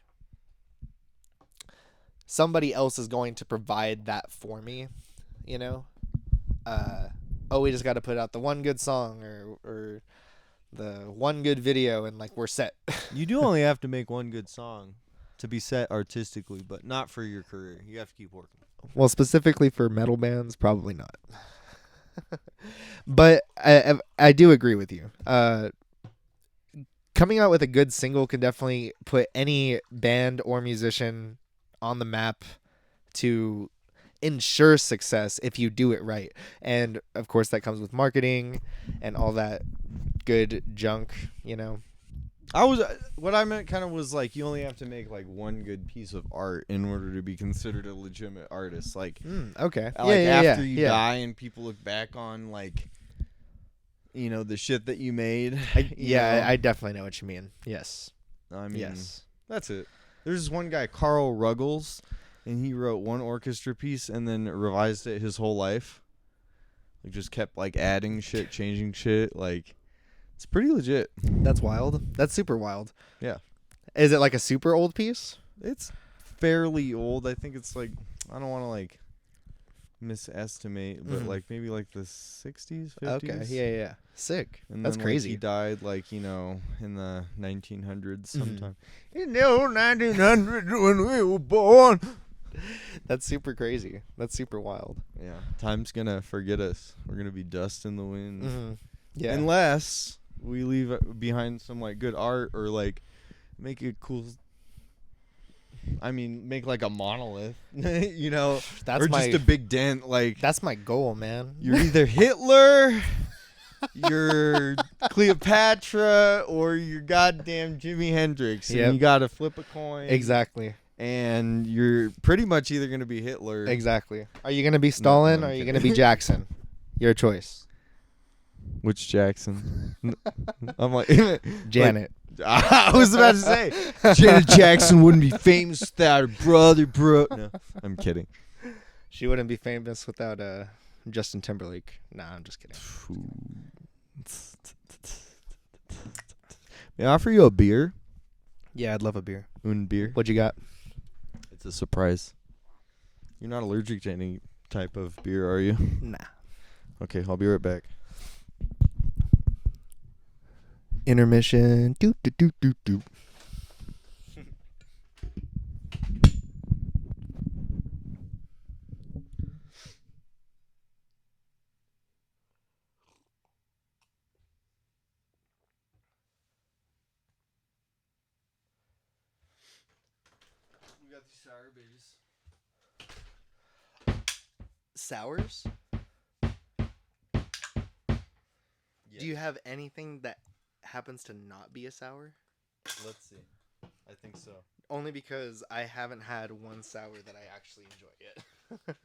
somebody else is going to provide that for me, you know. Oh, we just got to put out the one good song or the one good video and like we're set. You do only have to make one good song to be set artistically, but not for your career. You have to keep working. Well, specifically for metal bands, probably not. But I do agree with you. Coming out with a good single can definitely put any band or musician on the map to ensure success if you do it right. And of course that comes with marketing and all that good junk, you know. What I meant kind of was like you only have to make like one good piece of art in order to be considered a legitimate artist. Like, Okay. like yeah, after you yeah. die and people look back on like, you know, the shit that you made. I definitely know what you mean. Yes. I mean, Yes. that's it. There's this one guy, Carl Ruggles, and he wrote one orchestra piece and then revised it his whole life. Like, just kept like adding shit, changing shit. Like, it's pretty legit. That's wild. That's super wild. Yeah. Is it like a super old piece? It's fairly old. I think it's like, I don't want to like misestimate, but like maybe like the 60s, 50s. Okay. Yeah. Sick. And That's then, crazy. Like, he died like, you know, in the 1900s Mm-hmm. sometime. In the old 1900s when we were born. That's super crazy. That's super wild. Yeah. Time's gonna forget us. We're gonna be dust in the wind. Yeah. Unless we leave behind some like good art or like make it cool. I mean, make like a monolith, you know, That's or my just a big dent. Like, that's my goal, man. you're either Hitler, you're Cleopatra, or you're goddamn Jimi Hendrix. And Yep. you gotta flip a coin. Exactly. And you're pretty much either gonna be Hitler. Exactly. Are you gonna be Stalin No, or I'm are you kidding. gonna be Jackson? Your choice. Which Jackson? I'm like Janet. I was about to say Janet Jackson wouldn't be famous without her brother, bro. No, I'm kidding. She wouldn't be famous without Justin Timberlake. Nah, I'm just kidding. May I offer you a beer? Yeah, I'd love a beer. Un beer. What you got? It's a surprise. You're not allergic to any type of beer, are you? Nah. Okay, I'll be right back. Intermission. Doot doot doot doot doot. We got these sour babies. Sours? Do you have anything that happens to not be a sour? Let's see. I think so. Only because I haven't had one sour that I actually enjoy yet.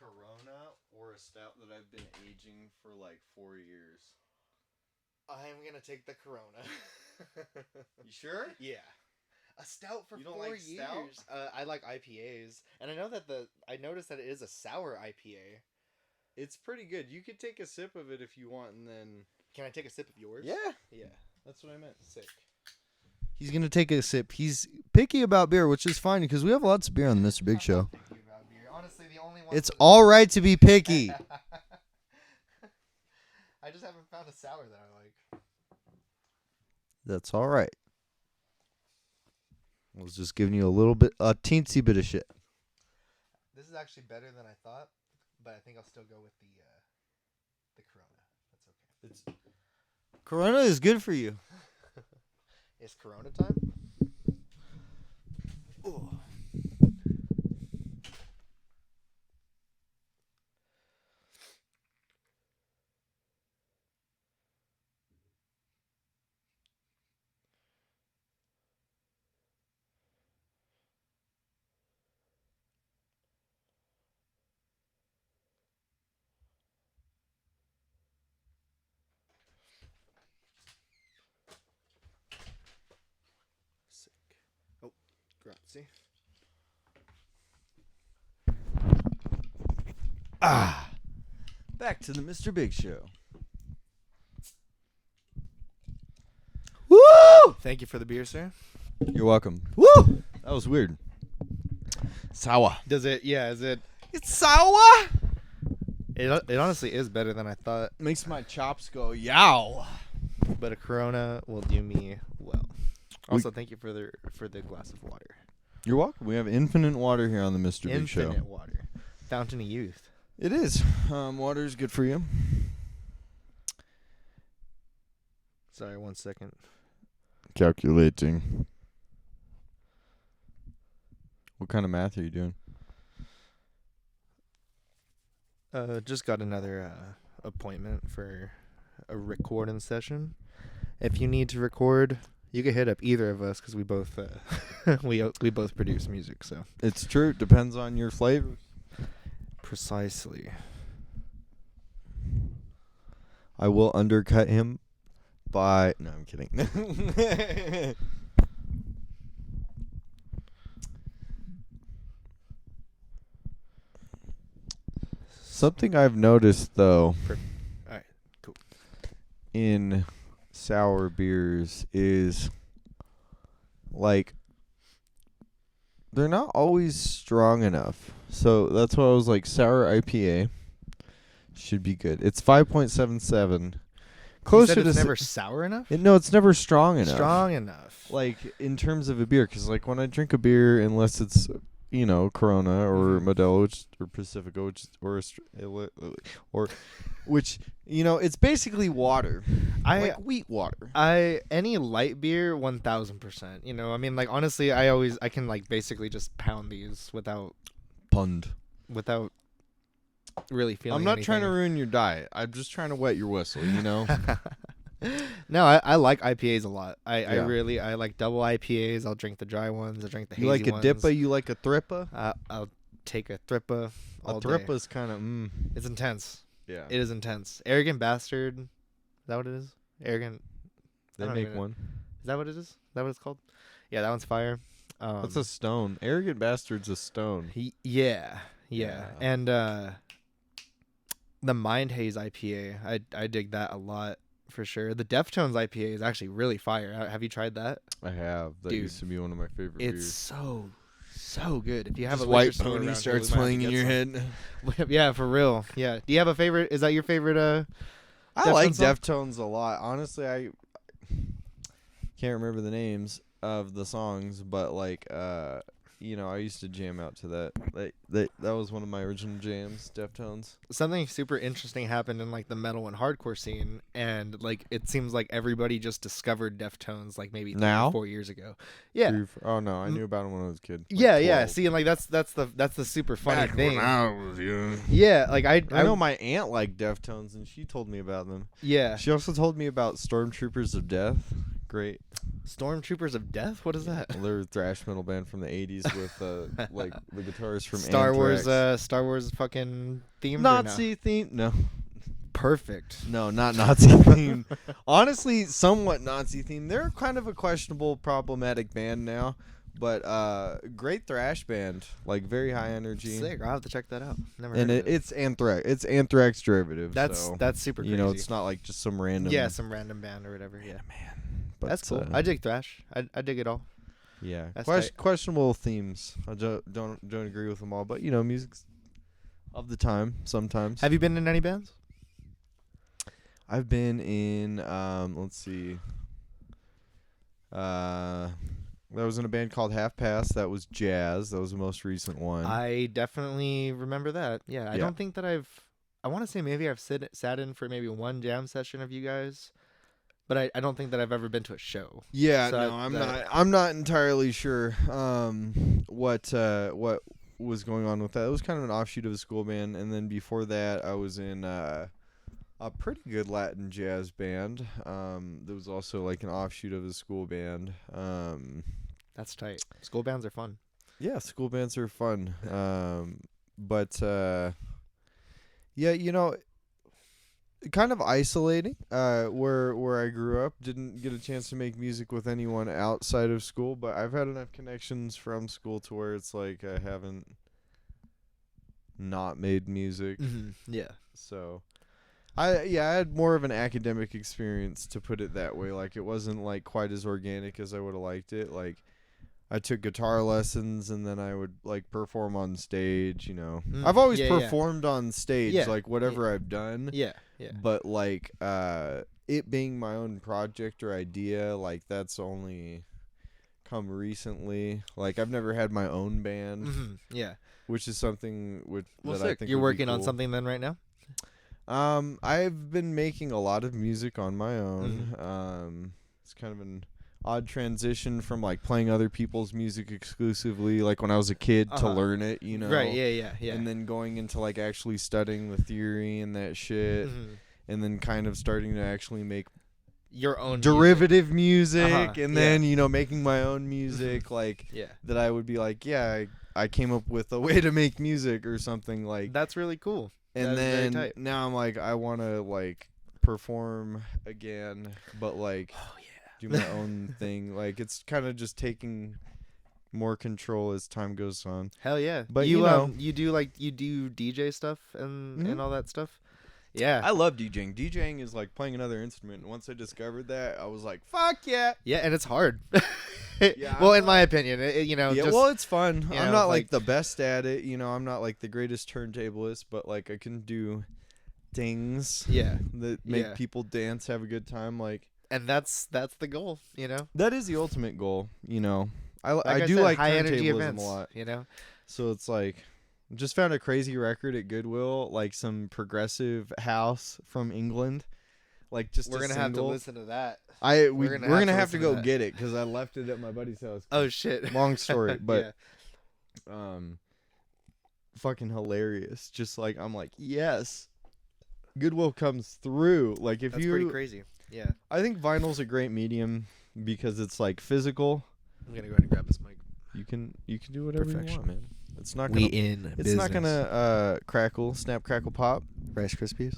Corona or a stout that I've been aging for like 4 years? I'm gonna take the Corona. You sure? Yeah. A stout for You don't 4 like stout? years. I like IPAs, and I know that I noticed that it is a sour IPA. It's pretty good. You could take a sip of it if you want, and then... Can I take a sip of yours? Yeah, Yeah. that's what I meant. Sick. He's gonna take a sip. He's picky about beer, which is fine because we have lots of beer on the Mr. Big Show. Honestly, the only one. It's all right to be picky. I just haven't found a sour that I like. That's all right. I was just giving you a teensy bit of shit. This is actually better than I thought, but I think I'll still go with the Corona. That's okay. Corona is good for you. It's Corona time. Ooh. Sick. Oh, grazie. Back to the Mr. Big Show. Woo! Thank you for the beer, sir. You're welcome. Woo! That was weird. Sour. Does it? Yeah. Is it? It's sour. It honestly is better than I thought. Makes my chops go yow. But a Corona will do me well. Also, thank you for the glass of water. You're welcome. We have infinite water here on the Mr. Big Show. Infinite water. Fountain of youth. It is. Water is good for you. Sorry, 1 second. Calculating. What kind of math are you doing? Just got another appointment for a recording session. If you need to record, you can hit up either of us because we both we both produce music. So It's true. It depends on your flavor. precisely. I will undercut him by... No, I'm kidding. Something I've noticed, though, Alright, cool. in sour beers is, like, they're not always strong enough. So that's why I was like, sour IPA should be good. It's 5.77. Closer You said it's to never sour enough. no, it's never strong enough. Strong enough. Like, in terms of a beer, because, like, when I drink a beer, unless it's, you know, Corona or Modelo, or Pacifico, which, you know, it's basically water. Like wheat water. Any light beer, 1000%. You know, I mean, like, honestly, I can like basically just pound these without really feeling. I'm not trying to anything. ruin your diet. I'm just trying to wet your whistle, you know? No, I like IPAs a lot. I Yeah. like double IPAs. I'll drink the dry ones. I'll drink the hazy You like a ones. dippa? You like a thripa? I'll take a Thrippa all A day. thripa's kind of, It's intense. yeah. It is intense. Arrogant Bastard. Is that what it is? Arrogant. They I don't make even know. one. Is that what it is? Is that what it's called? Yeah, that one's fire. That's a stone. Arrogant Bastard's a stone. Yeah. Yeah. And the Mind Haze IPA, I dig that a lot for sure. The Deftones IPA is actually really fire. Have you tried that? I have. That Dude, used to be one of my favorite It's beers. so good. If you have Just a liquor White store Pony around starts here, we might playing have in to your get head. some. Yeah, for real. Yeah. Do you have a favorite? Is that your favorite? I like Deftones song? Deftones a lot. Honestly, I can't remember the names of the songs, but like, you know, I used to jam out to that. That was one of my original jams, Deftones. Something super interesting happened in like the metal and hardcore scene, and like it seems like everybody just discovered Deftones like maybe 3 Now? or 4 years ago. Yeah. Oh no, I knew about them when I was a kid. Like Yeah, yeah. 12. See, and like that's the super funny Back thing. when I was young. Yeah, like I know my aunt liked Deftones, and she told me about them. Yeah. She also told me about Stormtroopers of Death. great. Stormtroopers of Death? What is that? Well, they're a thrash metal band from the 80s with like the guitarist from Star Anthrax. Star Wars fucking themed Nazi theme? No. Perfect. No, not Nazi themed. Honestly, somewhat Nazi themed. They're kind of a questionable, problematic band now, but great thrash band, like very high energy. Sick. I'll have to check that out. Never And heard of it. it's Anthrax. It's Anthrax derivative. That's so, super crazy. you know, it's not like just some random. Yeah, some random band or whatever. Yeah, man. But, that's cool. I dig thrash. I dig it all. Yeah, That's tight. questionable themes. I don't agree with them all, but you know, music's of the time sometimes. Have you been in any bands? I've been in let's see. I was in a band called Half Past. That was jazz. That was the most recent one. I definitely remember that. Yeah, I Yeah. don't think that I want to say maybe I've sat in for maybe one jam session of you guys, but I don't think that I've ever been to a show. Yeah, So no, I'm not entirely sure what was going on with that. It was kind of an offshoot of a school band, and then before that I was in a pretty good Latin jazz band. There was also like an offshoot of a school band. That's tight. School bands are fun. Yeah, school bands are fun. But yeah, you know, kind of isolating. Where I grew up, didn't get a chance to make music with anyone outside of school, but I've had enough connections from school to where it's like I haven't not made music. Yeah. So I had more of an academic experience, to put it that way. Like, it wasn't like quite as organic as I would have liked it. Like, I took guitar lessons and then I would like perform on stage, you know. I've always performed on stage, like whatever I've done. Yeah. But like it being my own project or idea, like that's only come recently. Like, I've never had my own band. Yeah. Which is something that sick. I think you're would be working on cool. something then right now? I've been making a lot of music on my own. It's kind of an odd transition from like playing other people's music exclusively, like when I was a kid, to learn it, you know. Right, yeah. And then going into like actually studying the theory and that shit, and then kind of starting to actually make your own derivative music, and then, you know, making my own music, like that I would be like, I came up with a way to make music or something like. That's really cool. And then now I'm like, I want to like perform again, but like do my own thing. Like, it's kind of just taking more control as time goes on. Hell yeah. But you know, you do DJ stuff and all that stuff? Yeah. I love DJing. DJing is like playing another instrument. And once I discovered that, I was like, fuck yeah. Yeah, and it's hard. Yeah. Well, in my opinion, you know. Yeah, just, well, it's fun. I'm know, not like the best at it. You know, I'm not like the greatest turntablist, but like I can do things that make people dance, have a good time. Like, and that's the goal, you know. that is the ultimate goal, you know. I do said, like high energy turntablism events, a lot, you know. So it's like, just found a crazy record at Goodwill, like some progressive house from England, like just we're gonna have to listen to that. We're gonna have to go get it because I left it at my buddy's house. Oh shit! Long story, but fucking hilarious. Just like, I'm like, yes, Goodwill comes through. Like, if that's pretty crazy. Yeah, I think vinyl's a great medium because it's like physical. I'm gonna go ahead and grab this mic. You can do whatever you want, man. It's not We gonna. in It's business. not gonna snap, crackle, pop. Rice Krispies.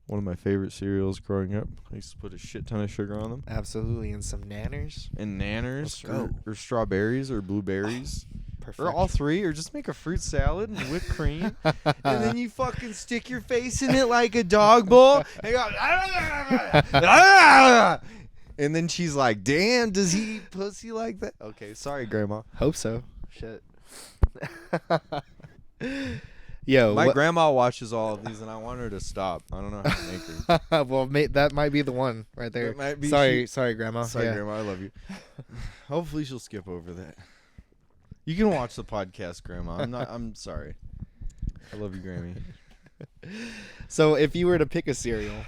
One of my favorite cereals growing up. I used to put a shit ton of sugar on them. Absolutely, and some nanners. And nanners, Let's go. or strawberries, or blueberries. Perfect. Or all three, or just make a fruit salad and whipped cream, and then you fucking stick your face in it like a dog bowl, and go, and then she's like, "Damn, does he eat pussy like that?" Okay, sorry, Grandma. Hope so. Shit. Yo, My grandma watches all of these, and I want her to stop. I don't know how to make her. well, that might be the one right there. That might be sorry, Grandma. Sorry, Grandma, I love you. Hopefully, she'll skip over that. You can watch the podcast, Grandma. I'm sorry. I love you, Grammy. So, if you were to pick a cereal,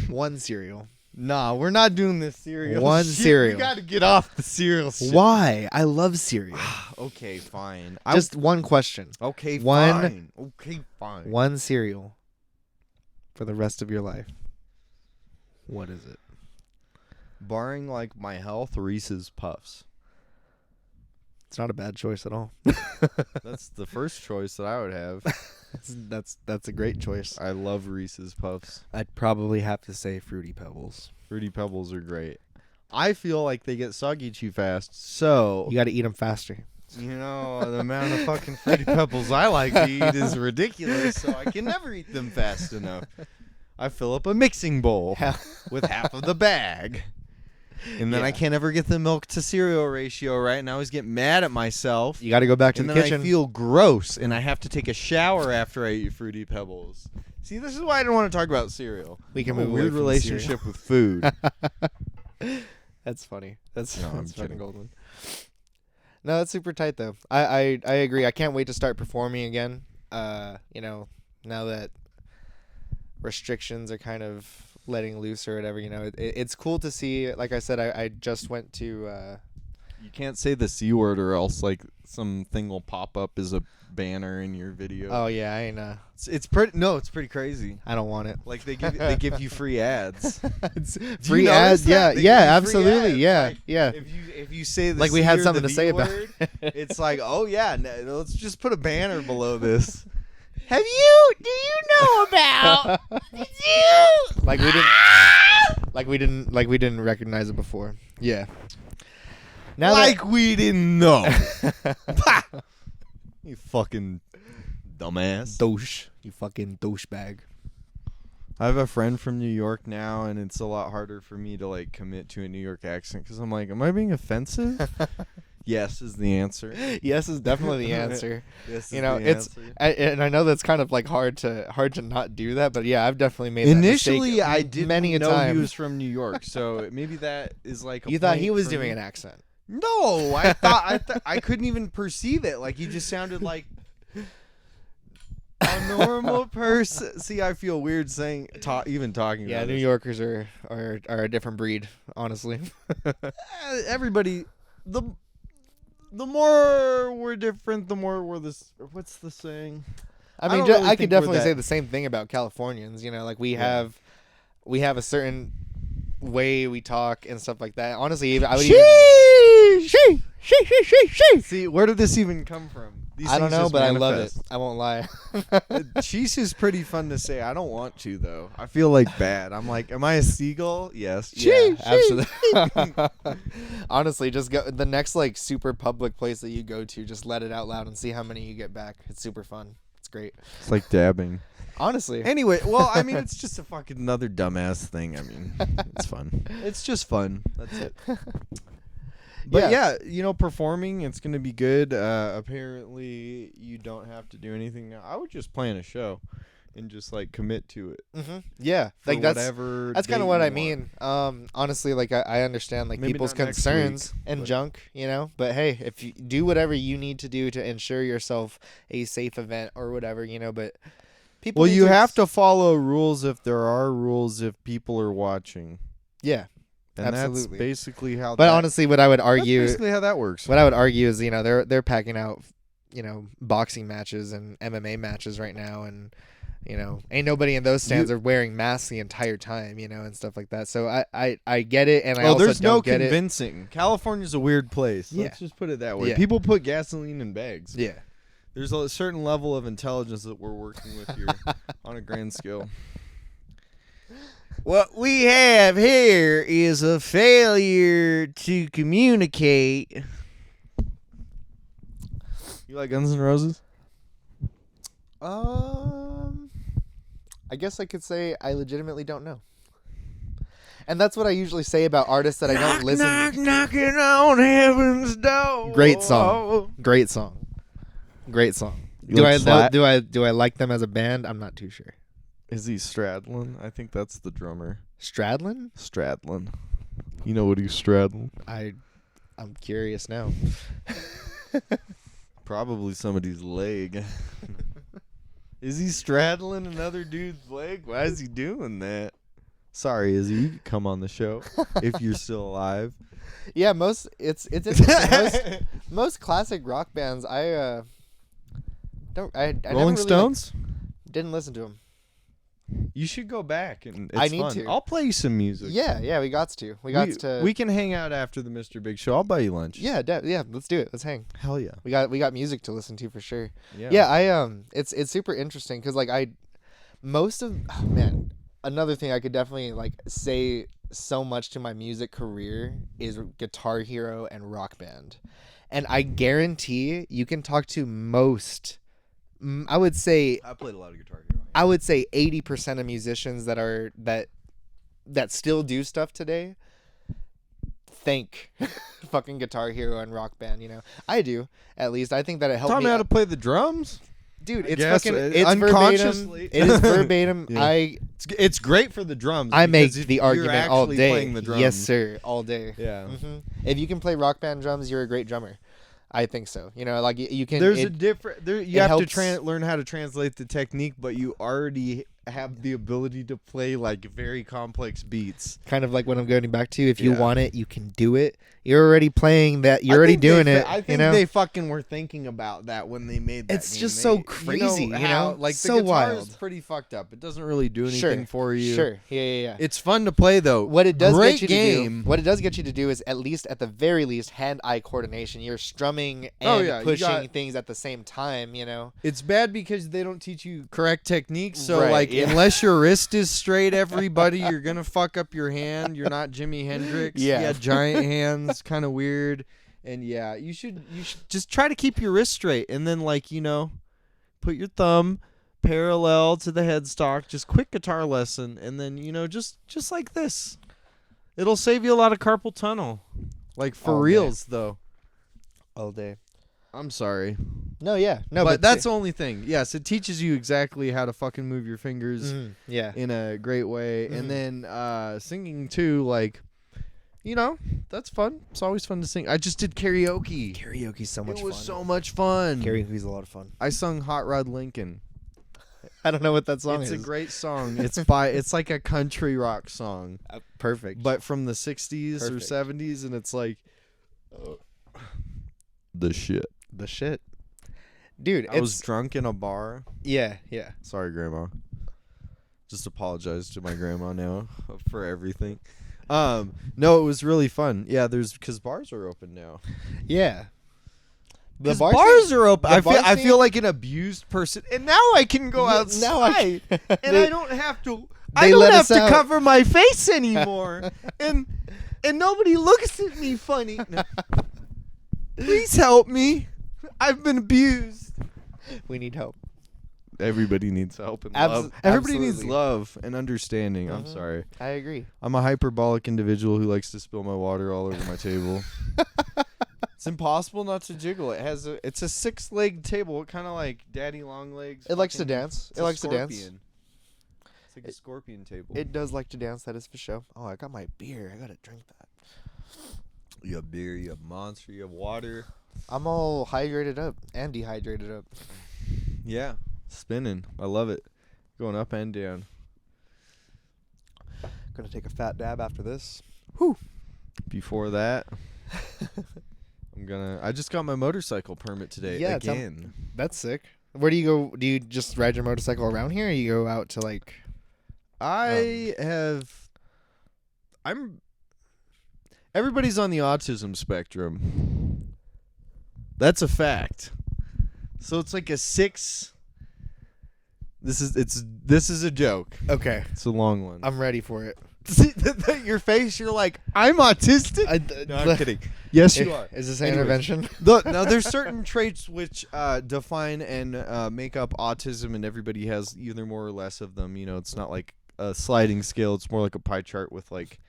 one cereal. Nah, we're not doing this cereal. One shit. cereal. We got to get off the cereal shit. Why? I love cereal. Okay, fine. Just one question. Okay, one- fine. Okay, fine. One cereal for the rest of your life. What is it? Barring like my health, Reese's Puffs. It's not a bad choice at all. That's the first choice that I would have. That's a great choice. I love Reese's Puffs. I'd probably have to say Fruity Pebbles. Fruity Pebbles are great. I feel like they get soggy too fast, so You got to eat them faster. you know the amount of fucking Fruity Pebbles I like to eat is ridiculous. So I can never eat them fast enough. I fill up a mixing bowl with half of the bag. And then I can't ever get the milk to cereal ratio right, and I always get mad at myself. You got to go back to And the then kitchen. I feel gross, and I have to take a shower after I eat Fruity Pebbles. See, this is why I don't want to talk about cereal. We can I have move a away weird from the cereal. relationship with food. That's funny. That's, No, I'm that's fucking kidding. golden. No, that's super tight though. I agree. I can't wait to start performing again. You know, now that restrictions are kind of letting loose or whatever, you know, it's cool to see. Like I said, I just went to You can't say the C word or else like something will pop up as a banner in your video. oh yeah, I ain't It's pretty crazy. I don't want it. Like they give you free ads. It's you free notice ads. that? Yeah, They yeah, give you free absolutely. ads. Yeah, Like, yeah. If you say the Like we C had or something the to say V about word, it. it's like, oh yeah, let's just put a banner below this. Do you know about? Did you? like we didn't recognize it before. Yeah. Now Like we didn't know. You fucking dumbass. douche, you fucking douchebag. I have a friend from New York now, and it's a lot harder for me to like commit to a New York accent because I'm like, am I being offensive? Yes is the answer. Yes is definitely the answer. Yes, You know, it's and I know that's kind of like hard to not do that, but yeah, I've definitely made initially that I mistake didn't many a know time. he was from New York, so maybe that is like. You thought he was doing an accent. No, I thought I couldn't even perceive it. Like he just sounded like a normal person. See, I feel weird saying even talking. Yeah, about New this. Yorkers are a different breed, honestly. Everybody, the more we're different, the more we're this. What's the saying? I mean, don't really I think could we're definitely that- say the same thing about Californians. You know, like we Yeah. have a certain way we talk and stuff like that. Honestly, I would See, where did this even come from? These I don't things know, just but I love it. manifest. I won't lie. Sheesh is pretty fun to say. I don't want to though. I feel like bad. I'm like, am I a seagull? Yes. Yeah, absolutely. Honestly, just go the next like super public place that you go to. Just let it out loud and see how many you get back. It's super fun. It's great. It's like dabbing. Honestly. Anyway, well, I mean, it's just a fucking another dumbass thing. I mean, it's fun. It's just fun. That's it. But yeah, you know, performing, it's going to be good. Apparently, you don't have to do anything now. I would just plan a show and just, like, commit to it. Yeah, For like that's whatever kind date of what you I want. mean. Honestly, like I understand like Maybe people's not next concerns week, and but- junk, you know. But hey, if you do whatever you need to do to ensure yourself a safe event or whatever, you know. But people, Well, need you have ex- to follow rules if there are rules if people are watching. yeah. And Absolutely. that's basically how But that, honestly, what I would that's argue, basically how that works. what I would argue is, you know, they're packing out, you know, boxing matches and MMA matches right now, and you know, ain't nobody in those stands are wearing masks the entire time, you know, and stuff like that. So I get it, and I also there's don't no get it. convincing. California's a weird place. Yeah. Let's just put it that way. Yeah. People put gasoline in bags. Yeah. There's a certain level of intelligence that we're working with here on a grand scale. What we have here is a failure to communicate. You like Guns N' Roses? I guess I could say I legitimately don't know. And that's what I usually say about artists that I don't listen. Knocking on heaven's door. Great song. Great song. Great song. You like Slat? Do I like them as a band? I'm not too sure. Is he Stradlin? I think that's the drummer. Stradlin? Stradlin. You know what he's straddling? I'm curious now. Probably somebody's leg. Is he straddling another dude's leg? Why is he doing that? Sorry, Izzy, you can come on the show if you're still alive. Yeah, it's interesting. most classic rock bands I Rolling never really, Stones? didn't listen to them. You should go back, and it's I need fun. to. I'll play you some music. Yeah, we got to. We can hang out after the Mr. Big Show. I'll buy you lunch. Yeah, let's do it. Let's hang. Hell yeah. We got music to listen to for sure. Yeah. Yeah, it's super interesting cuz like another thing I could definitely like say so much to my music career is Guitar Hero and Rock Band. And I guarantee you can talk to most I would say I played a lot of Guitar Hero. I would say 80% of musicians that still do stuff today thank fucking Guitar Hero and Rock Band, you know. I do, at least. I think that it helped Taught me me how to play the drums. Dude, I it's guess, fucking it's unconsciously. verbatim. It is verbatim. Yeah. It's great for the drums. I make because if the you're argument all actually day. playing the drums. Yes, sir, all day. Yeah. If you can play Rock Band drums, you're a great drummer. I think so. You know, like you can. There's a different. You have helps. to learn how to translate the technique, but you already have the ability to play like very complex beats. Kind of like what I'm going back to. If you Yeah. want it, you can do it. You're already playing that. You're already doing it. I think you know? they fucking were thinking about that when they made that. It's game. just so They- crazy, you how, know? like So the guitar wild. is pretty fucked up. It doesn't really do anything for you. Sure. Yeah. It's fun to play though. What it does Great get you game. to do, what it does get you to do is at least at the very least hand-eye coordination. You're strumming Oh, and yeah, you pushing got- things at the same time. You know. It's bad because they don't teach you correct techniques. So Right, like yeah. unless your wrist is straight, everybody, you're gonna fuck up your hand. You're not Jimi Hendrix. Yeah. He had giant hands, kind of weird. And yeah, you should just try to keep your wrist straight, and then like put your thumb parallel to the headstock. Just quick guitar lesson, and then just like this, it'll save you a lot of carpal tunnel. Like for All day. reals though. All day. I'm sorry. No, yeah, no, but that's the only thing. Yes, it teaches you exactly how to fucking move your fingers yeah. in a great way. Mhm. And then singing too, like, that's fun. It's always fun to sing. I just did karaoke. Karaoke's so much It was fun. so much fun. Karaoke's a lot of fun. I sung Hot Rod Lincoln. I don't know what that song It's is. a great song. It's like a country rock song, Perfect. but from the 60s or Perfect. 70s, and it's like the shit. The shit. Dude, I was drunk in a bar. yeah. Sorry, Grandma. Just apologize to my grandma now for everything. No, it was really fun. Yeah, because bars are open now. Yeah. The Because bar bars scene- are open. the I feel bar I scene- feel like an abused person, and now I can go Yeah, outside, now I can- and They- I don't have to. they I don't let have us to out. cover my face anymore, and nobody looks at me funny. No. Please help me. I've been abused. We need help. Everybody needs help and Abs- love. Everybody needs absolutely. love and understanding. I'm Mhm. sorry. I agree. I'm a hyperbolic individual who likes to spill my water all over my table. It's impossible not to jiggle. It's a 6-legged table, kind of like Daddy Longlegs. It likes to fucking- dance. it's It a likes to dance. scorpion. It's like a scorpion table. It does like to dance. That is for sure. Oh, I got my beer. I gotta drink that. You have beer, you have Monster, you have water. I'm all hydrated up and dehydrated up. Yeah, spinning. I love it. Going up and down. Gonna take a fat dab after this. Before that, I just got my motorcycle permit today Yeah, again. That's sick. Where do you go? Do you just ride your motorcycle around here, or you go out to like? Everybody's on the autism spectrum. That's a fact. So it's like a 6. This is a joke. Okay, It's a long one. I'm ready for it. Your face, you're like, I'm autistic. No, I'm kidding. Yes, you are. Is this an Anyways. intervention? Now, there's certain traits which define and make up autism, and everybody has either more or less of them. It's not like a sliding scale. It's more like a pie chart with like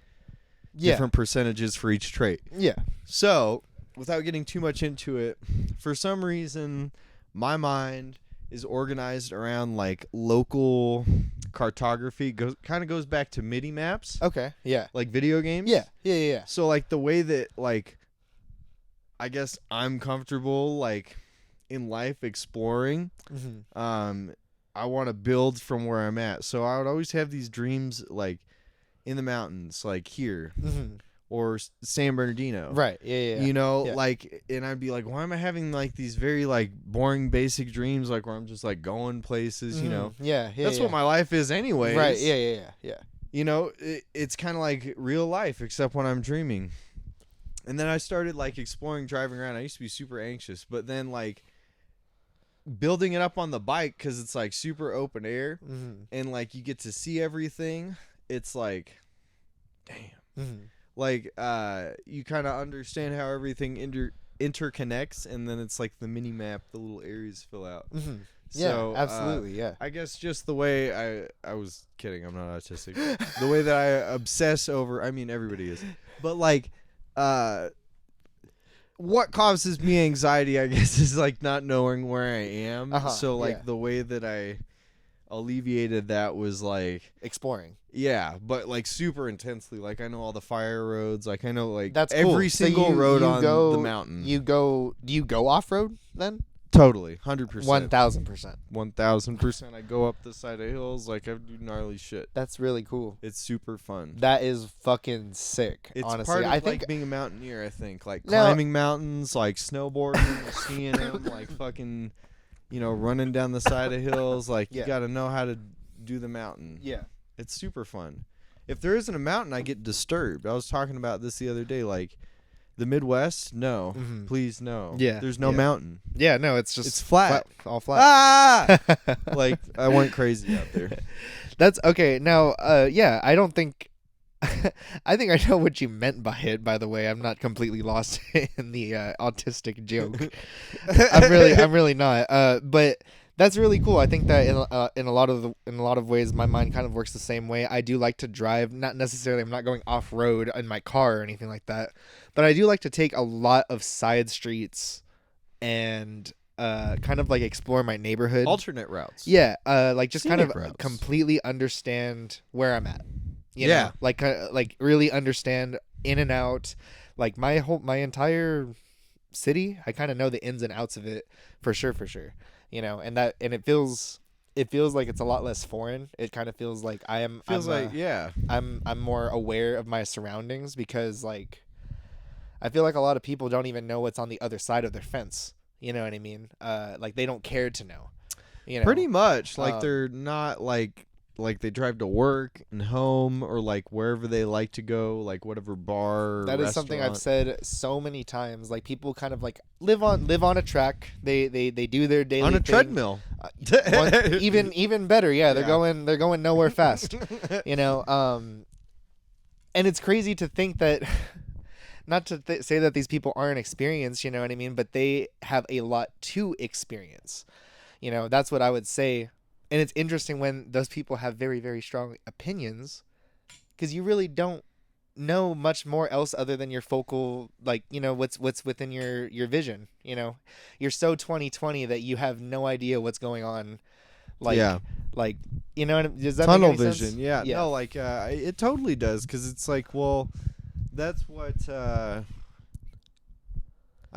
different percentages for each trait. Yeah. So, without getting too much into it, for some reason, my mind is organized around like local cartography. Kind of goes back to MIDI maps, Okay. Yeah. like video games. Yeah. So like the way that like I guess I'm comfortable like in life exploring, Mm-hmm. I want to build from where I'm at. So I would always have these dreams like in the mountains, like here, Mm-hmm. or San Bernardino. Right. Yeah. You know, Yeah. like, and I'd be like, why am I having like these very like boring basic dreams, like where I'm just like going places, you know? Yeah. That's what my life is anyways. Right. Yeah. You know, it's kind of like real life, except when I'm dreaming. And then I started like exploring driving around. I used to be super anxious, but then like building it up on the bike because it's like super open air and like you get to see everything. It's like, damn. Like you kind of understand how everything interconnects, and then it's like the mini map, the little areas fill out. So, yeah, absolutely. Yeah. I guess just the way I was kidding. I'm not autistic. The way that I obsess over. I mean, everybody is, but like, what causes me anxiety, I guess, is like not knowing where I am. So like the way that I alleviated that was like exploring. Yeah, but like super intensely. Like I know all the fire roads. Like I know like That's every cool. single road on the mountain. Do you go off road then? Totally, 100%. 1,000%. 1,000%. I go up the side of hills. Like I do gnarly shit. That's really cool. It's super fun. That is fucking sick. It's honestly, part of I think like being a mountaineer. I think like climbing mountains, like snowboarding, skiing them, like fucking, you know, running down the side of hills. Like you got to know how to do the mountain. Yeah, it's super fun. If there isn't a mountain, I get disturbed. I was talking about this the other day. Like the Midwest, no, please no. Yeah, there's no mountain. Yeah, no, it's flat, all flat. Ah, like I went crazy out there. That's okay. Now, yeah, I don't think. I think I know what you meant by it. By the way, I'm not completely lost in the autistic joke. I'm really not. But that's really cool. I think that in a lot of ways, my mind kind of works the same way. I do like to drive. Not necessarily. I'm not going off road in my car or anything like that. But I do like to take a lot of side streets and kind of like explore my neighborhood. Alternate routes. Yeah. Like just Scenic kind of routes. completely understand where I'm at. You know? Like really understand in and out, like my entire city. I kind of know the ins and outs of it for sure. You know, and it feels like it's a lot less foreign. It kind of feels like I'm more aware of my surroundings because like I feel like a lot of people don't even know what's on the other side of their fence. You know what I mean? Like they don't care to know. You know, pretty much. Like they're not like they drive to work and home or like wherever they like to go, like whatever bar or that is something I've said so many times. Like people kind of like live on a track. They do their daily on a thing. treadmill. Even better. Yeah, they're going nowhere fast. You know, and it's crazy to think that not to say that these people aren't experienced, you know what I mean, but they have a lot to experience. You know, that's what I would say. And it's interesting when those people have very, very strong opinions because you really don't know much more else other than your focal, like, you know, what's within your vision. You know, you're so 2020 that you have no idea what's going on. Like, you know, does that tunnel make any vision? sense? Yeah. No, like it totally does because it's like, well, that's what I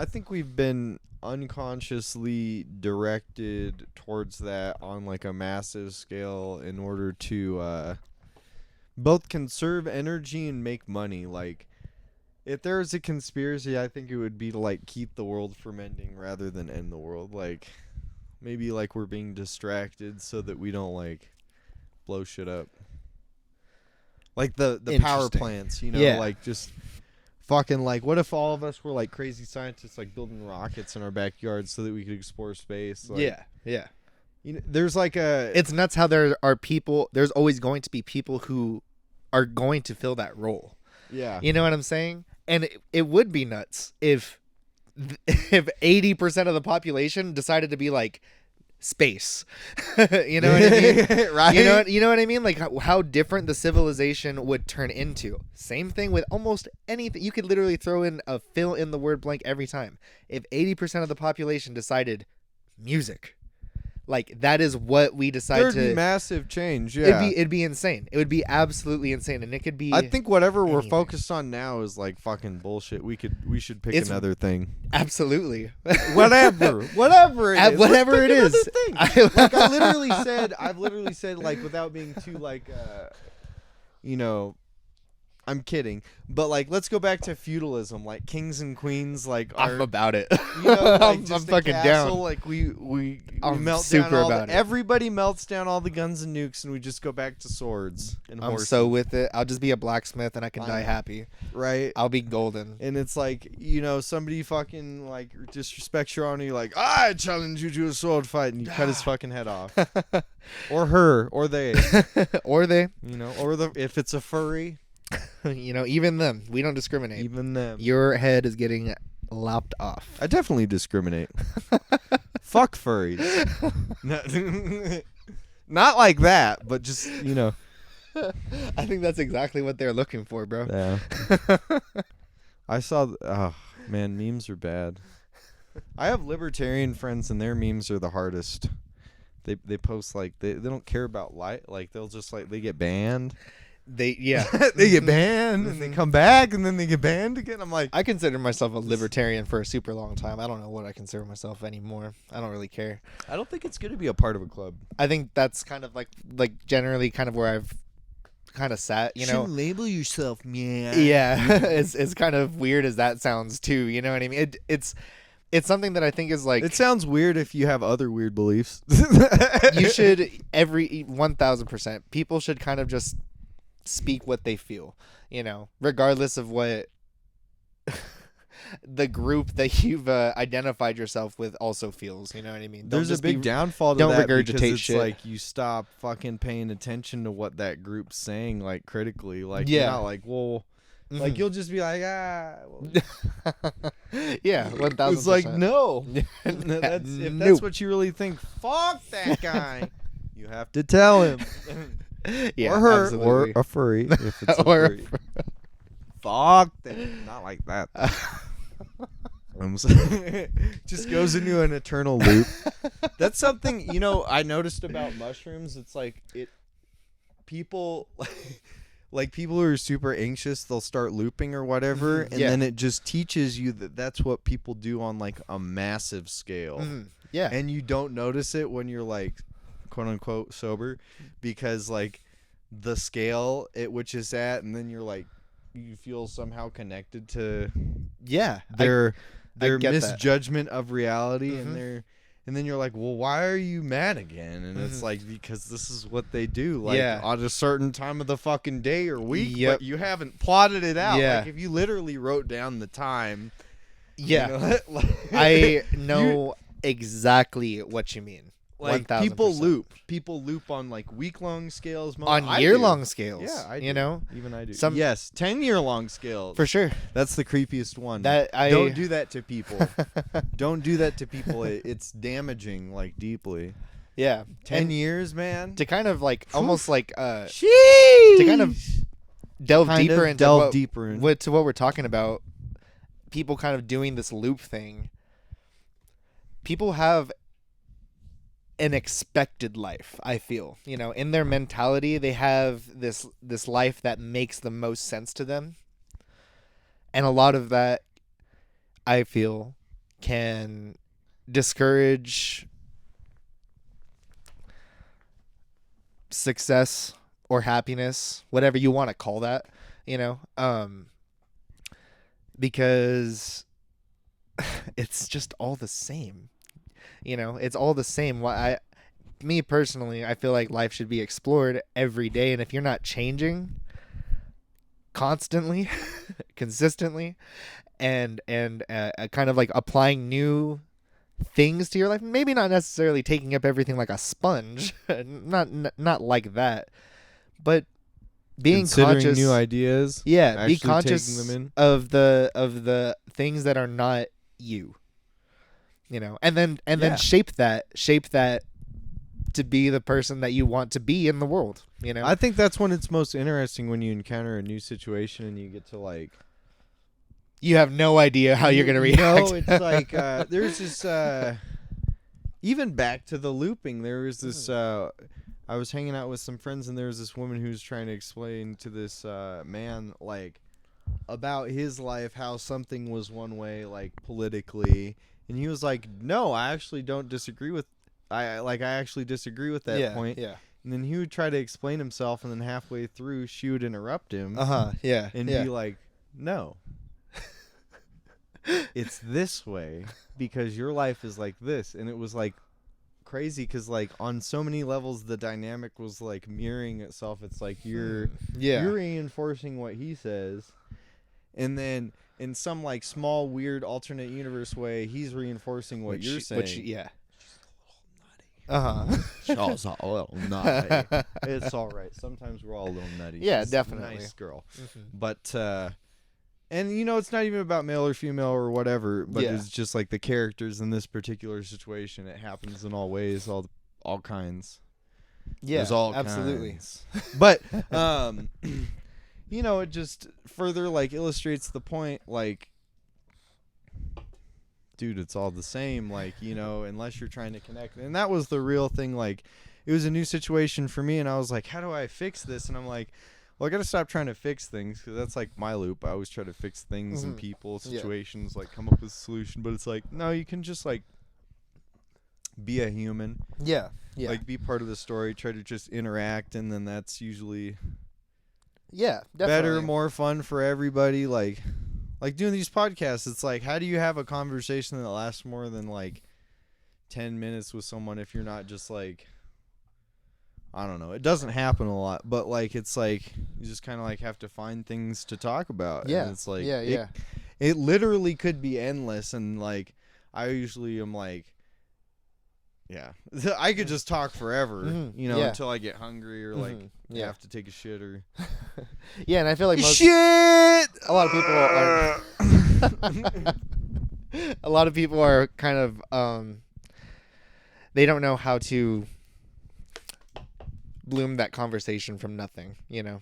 think we've been unconsciously directed towards that on like a massive scale in order to both conserve energy and make money. Like if there was a conspiracy, I think it would be to like keep the world from ending rather than end the world. Like maybe like we're being distracted so that we don't like blow shit up, like the power plants, you know. Like just fucking like, what if all of us were like crazy scientists, like building rockets in our backyard so that we could explore space? Like, yeah. You know, there's like it's nuts how there are people. There's always going to be people who are going to fill that role. Yeah. You know what I'm saying? And it would be nuts if 80% of the population decided to be like space. You know what I mean? Right? You know what I mean? Like how different the civilization would turn into. Same thing with almost anything. You could literally throw in a fill in the word blank every time. If 80% of the population decided music, like that is what we decide There'd be massive change. Yeah. It'd be insane. It would be absolutely insane, and it could be. I think whatever we're focused on now is like fucking bullshit. We should pick another thing. Absolutely. Whatever it is. Whatever it is. Like I've literally said like without being too like you know, I'm kidding. But like, let's go back to feudalism. Like kings and queens, like I'm about it. you know, like I'm just a fucking castle, down. Like we I'm melt super down all about it. everybody melts down all the guns and nukes, and we just go back to swords and I'm horses. so with it. I'll just be a blacksmith and I can I die know. happy. right. I'll be golden. And it's like, you know, somebody fucking like disrespects your honor. You're like, I challenge you to a sword fight, and you cut his fucking head off, or her, or they, Or they, you know, or if it's a furry, you know, even them. We don't discriminate. even them. Your head is getting lopped off. I definitely discriminate. Fuck furries. No, not like that, but just, you know. I think that's exactly what they're looking for, bro. Yeah. I saw. Oh man, memes are bad. I have libertarian friends, and their memes are the hardest. They post like they don't care about light. Like they'll just like they get banned. They They get banned, and they come back, and then they get banned again. I'm like, I consider myself a libertarian for a super long time. I don't know what I consider myself anymore. I don't really care. I don't think it's good to be a part of a club. I think that's kind of like generally kind of where I've kind of sat, you know. label yourself, man. Yeah, it's kind of weird as that sounds too. You know what I mean? It's something that I think is like It sounds weird if you have other weird beliefs. you should 1000%. People should kind of just speak what they feel, you know, regardless of what the group that you've identified yourself with also feels. You know what I mean? Don't There's a just big be- downfall to don't that regurgitate because it's shit. like you stop fucking paying attention to what that group's saying, like critically. Like Yeah. you're not like, well, like Mhm. you'll just be like, well. Yeah, 1000%. It's like no. If that's Nope. what you really think, fuck that guy. You have to tell him. Yeah, or her, absolutely. or a furry. If it's a Or a furry. Fuck them. Not like that. I'm sorry. Just goes into an eternal loop. That's something, you know, I noticed about mushrooms. It's like people like people who are super anxious, they'll start looping or whatever, and Yeah. then it just teaches you that that's what people do on like a massive scale. Mhm. Yeah. And you don't notice it when you're like quote unquote sober, because like the scale at which it's at, and then you're like you feel somehow connected to Yeah. their get that. misjudgment of reality, Mhm. and then you're like, well, why are you mad again? And it's Mhm. like, because this is what they do, like Yeah. on a certain time of the fucking day or week, Yep. but you haven't plotted it out. Yeah. Like if you literally wrote down the time, Yeah. you know, like, I know exactly what you mean. like 1000%. people loop on like week-long scales, On I do. year-long scales. Yeah, I do. You know, Even I do. Some- Yes, 10-year-long scales. for sure. That's the creepiest one. That I Don't do that to people. Don't do that to people. It's damaging, like deeply. Yeah. 10 And years, man. to kind of like almost like Sheesh. to kind of delve deeper into what we're talking about. People kind of doing this loop thing. People have an expected life, I feel. You know, in their mentality, they have this life that makes the most sense to them. And a lot of that, I feel, can discourage success or happiness, whatever you want to call that, you know, because it's just all the same. You know, it's all the same. Me personally, I feel like life should be explored every day, and if you're not changing constantly, consistently, and kind of like applying new things to your life, maybe not necessarily taking up everything like a sponge, not like that, but being Considering conscious, new ideas. yeah, be actually conscious taking them in. of the things that are not you. You know, and then Yeah. shape that to be the person that you want to be in the world. You know, I think that's when it's most interesting, when you encounter a new situation and you get to like. you have no idea how you're gonna react. No, it's like there's this. Even back to the looping, there was this. I was hanging out with some friends, and there was this woman who was trying to explain to this man like about his life how something was one way, like politically, and he was like, "No, I actually don't disagree with. I actually disagree with that point." Yeah. And then he would try to explain himself, and then halfway through, she would interrupt him Yeah. and yeah. be like, "No, it's this way because your life is like this." And it was like crazy because like on so many levels, the dynamic was like mirroring itself. It's like you're reinforcing what he says, and then in some like small weird alternate universe way, he's reinforcing what you're saying. Yeah. Shaw's a little nutty. It's all right. Sometimes we're all a little nutty. Yeah, She's a definitely. nice girl. Mm-hmm. But and you know, it's not even about male or female or whatever, but Yeah. it's just like the characters in this particular situation. It happens in all ways, all kinds. Yeah, There's all absolutely. kinds. But you know, it just further like illustrates the point, like, dude, it's all the same, like, you know, unless you're trying to connect. And that was the real thing. Like, it was a new situation for me, and I was like, how do I fix this? And I'm like, well, I gotta stop trying to fix things, because that's like my loop. I always try to fix things and people, situations, like come up with a solution. But it's like, no, you can just like be a human, Yeah. like be part of the story, try to just interact, and then that's usually Yeah, definitely. better, more fun for everybody. Like doing these podcasts, it's like, how do you have a conversation that lasts more than like 10 minutes with someone if you're not just like, I don't know. It doesn't happen a lot, but like it's like you just kind of like have to find things to talk about. Yeah. And it's like Yeah. it literally could be endless, and like I usually am like, yeah, I could just talk forever, you know, Yeah. until I get hungry or like Yeah. have to take a shit or Yeah, and I feel like shit. a lot of people are a lot of people are kind of they don't know how to bloom that conversation from nothing, you know.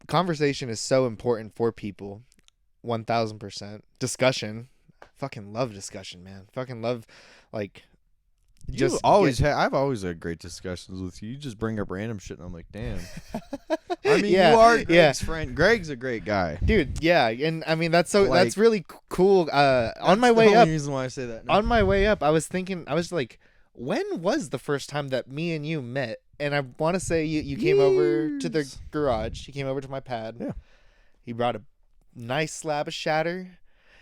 Conversation is so important for people. 1000%. Discussion. Fucking love discussion, man. Fucking love, like, Just I've always had great discussions with you. You just bring up random shit, and I'm like, damn. I mean, Yeah, you are yeah. Greg's friend. Greg's a great guy. Dude, yeah, and I mean that's Like, really cool. On my That's way the up, only reason why I say that. on my way up, I was like, when was the first time that me and you met? And I want to say you came over to the Years. garage. You came over to my pad. Yeah. He brought a nice slab of shatter.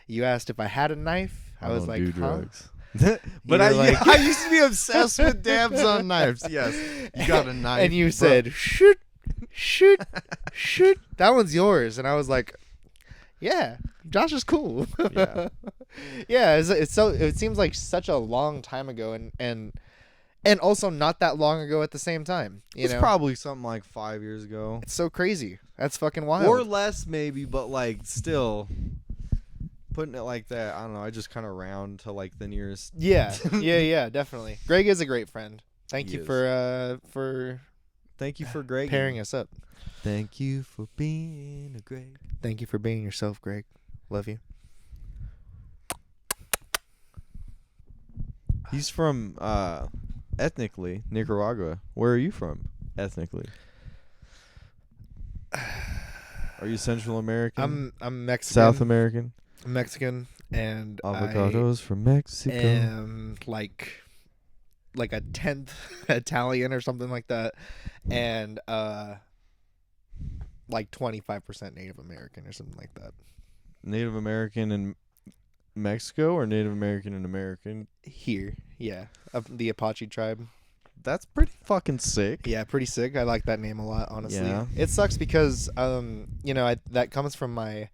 You asked if I had a knife. I was don't like, do huh? drugs. But You're like- I used to be obsessed with dabs on knives. Yes, you got a knife, And you bro. said, shoot, shoot, shoot. That one's yours. And I was like, yeah, Josh is cool. Yeah. Yeah, it seems like such a long time ago, and also not that long ago at the same time. You It's know, probably something like 5 years ago, it's so crazy. That's fucking wild. or less maybe, but like still. Putting it like that, I don't know. I just kind of round to like the nearest. yeah, yeah, definitely. Greg is a great friend. Thank He you is. for Thank you for Greg pairing us up. Thank you for being a Greg. Thank you for being yourself, Greg. Love you. He's from ethnically Nicaragua. Where are you from ethnically? Are you Central American? I'm Mexican. South American? Mexican, and Avocados from Mexico. I am like a 10th Italian or something like that, and like 25% Native American or something like that. Native American in Mexico or Native American in American? Here, yeah, of the Apache tribe. That's pretty fucking sick. Yeah, pretty sick. I like that name a lot, honestly. Yeah. It sucks because you know, that comes from my.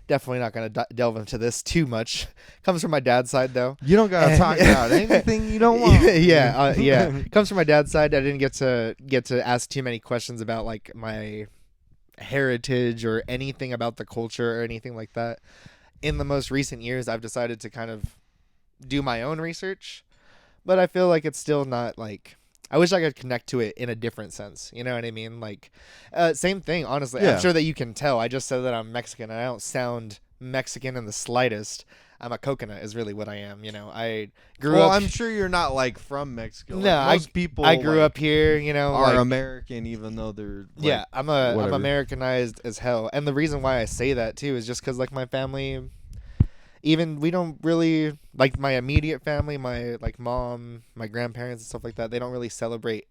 Definitely not going to delve into this too much. Comes from my dad's side, though. You don't gotta talk about anything you don't want. yeah. Comes from my dad's side. I didn't get to ask too many questions about like my heritage or anything about the culture or anything like that. In the most recent years, I've decided to kind of do my own research, but I feel like it's still not like. I wish I could connect to it in a different sense. You know what I mean? Like, same thing, honestly. Yeah. I'm sure that you can tell. I just said that I'm Mexican, and I don't sound Mexican in the slightest. I'm a coconut is really what I am. You know, I grew Well, up. I'm sure you're not like from Mexico. No, Like, most people I grew like, up here. You know, are like, American, even though they're like, yeah, I'm whatever. Americanized as hell. And the reason why I say that too is just because like my family, even we don't really like my immediate family, my like mom, my grandparents and stuff like that. They don't really celebrate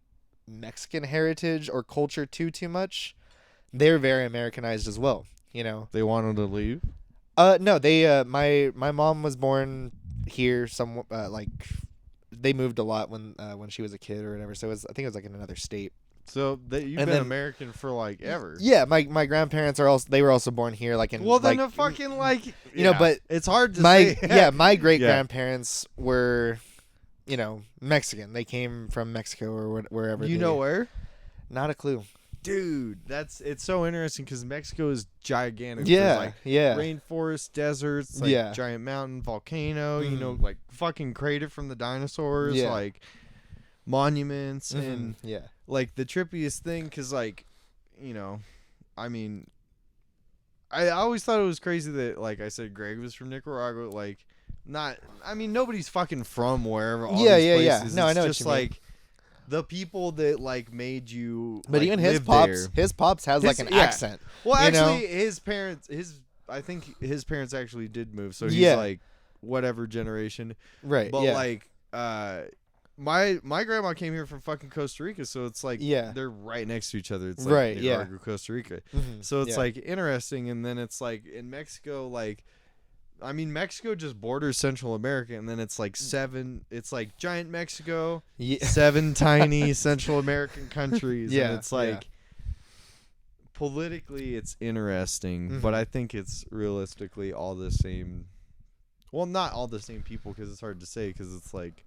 Mexican heritage or culture too much. They're very Americanized as well. You know. They wanted to leave. No, they my mom was born here. Some like they moved a lot when she was a kid or whatever. So I think it was like in another state. So you've And been then- American for like ever. Yeah, my grandparents are also they were also born here. Like in Well, then like, a fucking like you know, yeah. but it's hard to my say. my great grandparents were, you know, Mexican. They came from Mexico or wherever. You they- know where? Not a clue. Dude, it's so interesting because Mexico is gigantic. Yeah, There's, like yeah. rainforest, deserts, like Yeah. giant mountain, volcano. You know, Mhm. like fucking crater from the dinosaurs. Yeah. Like monuments and Yeah. like the trippiest thing because like, you know, I mean, I always thought it was crazy that like I said Greg was from Nicaragua. Like, not. I mean, nobody's fucking from wherever. All Yeah, these yeah, yeah. places. No, I It's know what just you mean. like. The people that like made you, But like, even his live pops, there. his pops has like His- an yeah. accent. Well, you know? actually, I think his parents actually did move, so he's Yeah. like whatever generation. Right. But yeah. like, my grandma came here from fucking Costa Rica, so it's like Yeah. they're right next to each other. It's like Right, yeah. Nicaragua, Costa Rica. Mhm, So it's yeah. like interesting, and then it's like in Mexico, like. I mean, Mexico just borders Central America, and then it's like it's like giant Mexico, Yeah. 7 tiny Central American countries. Yeah, And it's like politically it's interesting, Mhm. but I think it's realistically all the same. Well, not all the same people because it's hard to say because it's like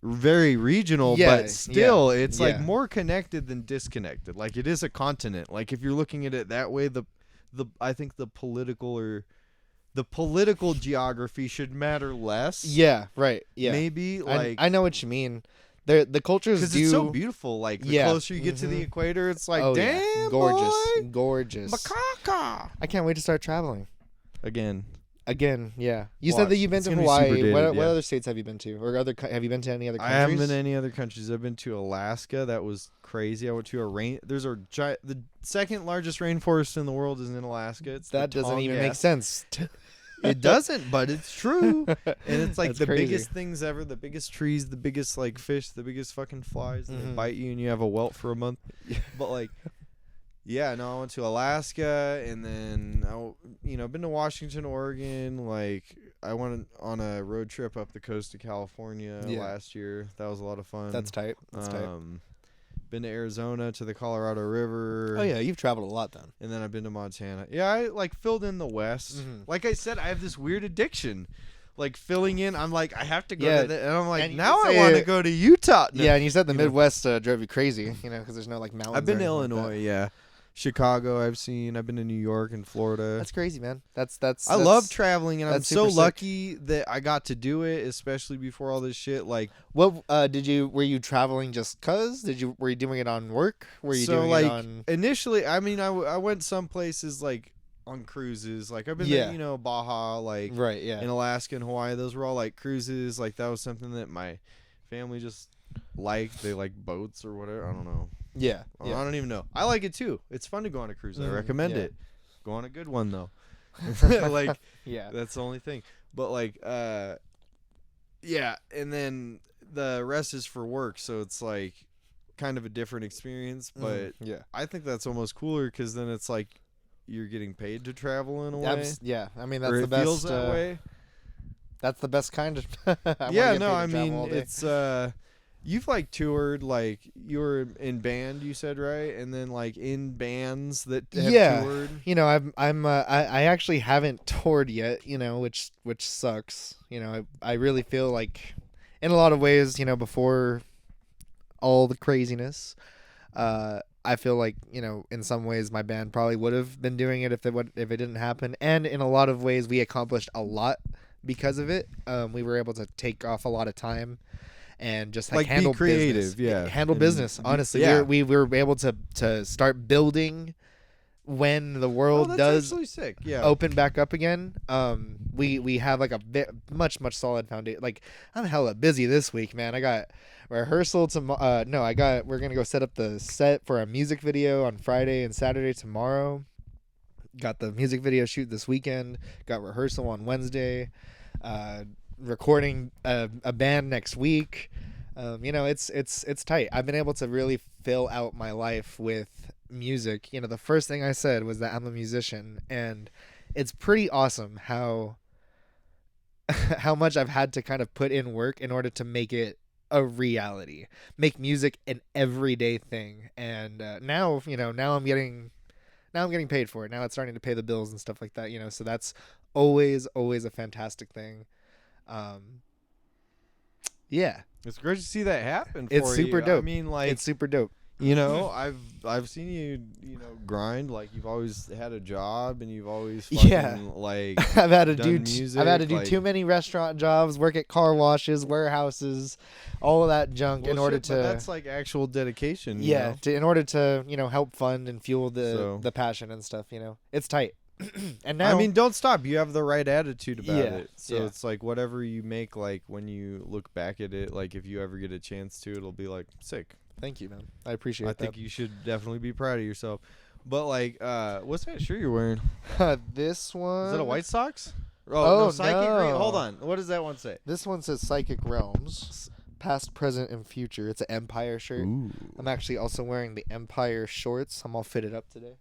very regional, Yeah, but still it's like yeah. more connected than disconnected. Like it is a continent. Like if you're looking at it that way, I think the political geography should matter less. Yeah. Right. Yeah. Maybe like I know what you mean. The cultures because do. it's so beautiful. Like the Yeah. closer you get to the Mhm. equator, it's like Oh, yeah. damn, Gorgeous. boy, Gorgeous. macaca. I can't wait to start traveling Again, again. Yeah. You Watch. said that you've been It's to gonna be super Hawaii. dated, What yeah. other states have you been to, or have you been to any other I countries? haven't been to any other countries. I've been to Alaska. That was crazy. I went to the second largest rainforest in the world is in Alaska. It's That the doesn't even make Tongass. sense. It doesn't, but it's true. And it's like That's the crazy. biggest things ever, the biggest trees, the biggest like fish, the biggest fucking flies, and they Mhm. bite you and you have a welt for a month. But like, yeah, no, I went to Alaska and then been to Washington, Oregon. Like I went on a road trip up the coast of California Yeah. last year. That was a lot of fun. That's tight. That's tight. Been to Arizona to the Colorado River. Oh yeah, you've traveled a lot then. And then I've been to Montana. Yeah, I like filled in the West. Mhm. Like I said, I have this weird addiction. Like filling in, I'm like, I have to go Yeah, to that. And I'm like, and you now could I want to say- go to Utah. No, Yeah, and you said the you know. Midwest drove you crazy, because there's no like mountains. I've been or to anything like Illinois, that. yeah. Chicago, I've seen. I've been to New York and Florida. That's crazy, man. That's. I love traveling, and I'm that's so super sick. lucky that I got to do it, especially before all this shit. Like, What were you traveling just cause? Were you doing it on work? Were you so doing like it on? initially, I mean, I went some places like on cruises. Like I've been Yeah. to, Baja, like Right. Yeah. in Alaska and Hawaii. Those were all like cruises. Like that was something that my family just liked. They like boats or whatever. I don't know. Yeah. I Yeah. don't even know. I like it too. It's fun to go on a cruise. I Mhm, recommend yeah. it. Go on a good one though. Like Yeah. that's the only thing. But like yeah, and then the rest is for work, so it's like kind of a different experience, but Mhm, yeah. I think that's almost cooler cuz then it's like you're getting paid to travel in a way. Yeah. I mean, that's or the it best. feels that way. That's the best kind of. Yeah, no, I mean it's you've like toured, like you were in band, you said, right? And then like in bands that have Yeah. toured. I actually haven't toured yet, which sucks. I really feel like in a lot of ways, before all the craziness, I feel like, in some ways my band probably would have been doing it if it didn't happen. And in a lot of ways we accomplished a lot because of it. We were able to take off a lot of time and just Like, be handle creative, business. yeah. Handle And business. be- Honestly, yeah. we were able to start building when the Oh, world that's does actually sick. Yeah. open back up again. We have like a much solid foundation. Like I'm hella busy this week, man. I got rehearsal tomorrow. We're gonna go set up the set for a music video on Friday and Saturday tomorrow. got the music video shoot this weekend. Got rehearsal on Wednesday. Recording a band next week. It's tight. I've been able to really fill out my life with music. The first thing I said was that I'm a musician, and it's pretty awesome how much I've had to kind of put in work in order to make it a reality, make music an everyday thing. And now I'm getting paid for it. Now it's starting to pay the bills and stuff like that. So that's always a fantastic thing. Yeah, It's great to see that happen for it's super you. dope. I mean, like, it's super dope. I've seen you, grind. Like, you've always had a job, and you've always Yeah. like I've had to done do music, I've had to do like- too many restaurant jobs, work at car washes, warehouses, all of that junk Well, in order shit, to but that's like actual dedication. you know? in order to help fund and fuel So- the passion and stuff. It's tight. And now I mean, don't stop. You have the right attitude about Yeah, it. So yeah. it's like whatever you make, like when you look back at it, like if you ever get a chance to, it'll be like sick. thank you, man. I appreciate I that. think you should definitely be proud of yourself. But like, what's that shirt you're wearing? This one Is that a White Sox? Oh, no, Psychic Green. no. Hold on. What does that one say? This one says Psychic Realms, past, present, and future. It's an Empire shirt. Ooh. I'm actually also wearing the Empire shorts. I'm all fitted up today.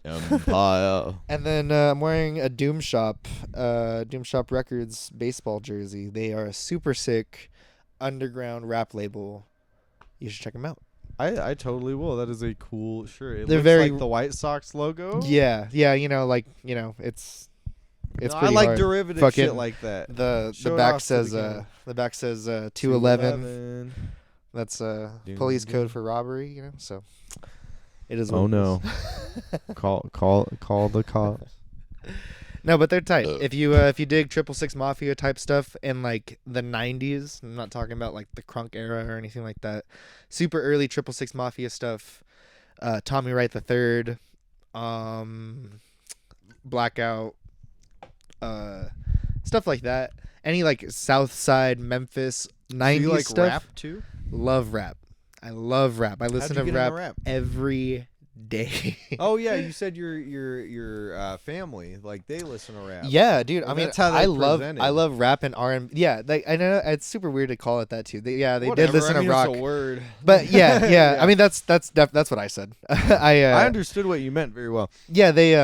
Empire. And then I'm wearing a Doom Shop Records baseball jersey. They are a super sick underground rap label. You should check them out. I totally will. That is a cool shirt. It They're looks very- like the White Sox logo. Yeah, it's No, I pretty like hard. derivative Fucking shit like that. The Show it back off to says the camera. 211. That's Doom, police doom. code for robbery. So it is. Oh what it no! is. call the cops. No, but they're tight. If you dig 666 Mafia type stuff in like the 90s, I'm not talking about like the crunk era or anything like that. Super early 666 Mafia stuff. Tommy Wright the Third, Blackout, stuff like that. Any like South Side Memphis 90s Do you like stuff. rap too? Love rap. I love rap. I listen How'd you to get into rap every day. Oh yeah, you said your family, like, they listen to rap. Yeah, dude. Well, I mean, that's how they I love presented. rap and R&B. Yeah, like, I know it's super weird to call it that too. They Whatever, did listen I mean, to rock, It's a word. but yeah. I mean, that's what I said. I understood what you meant very well. Yeah, they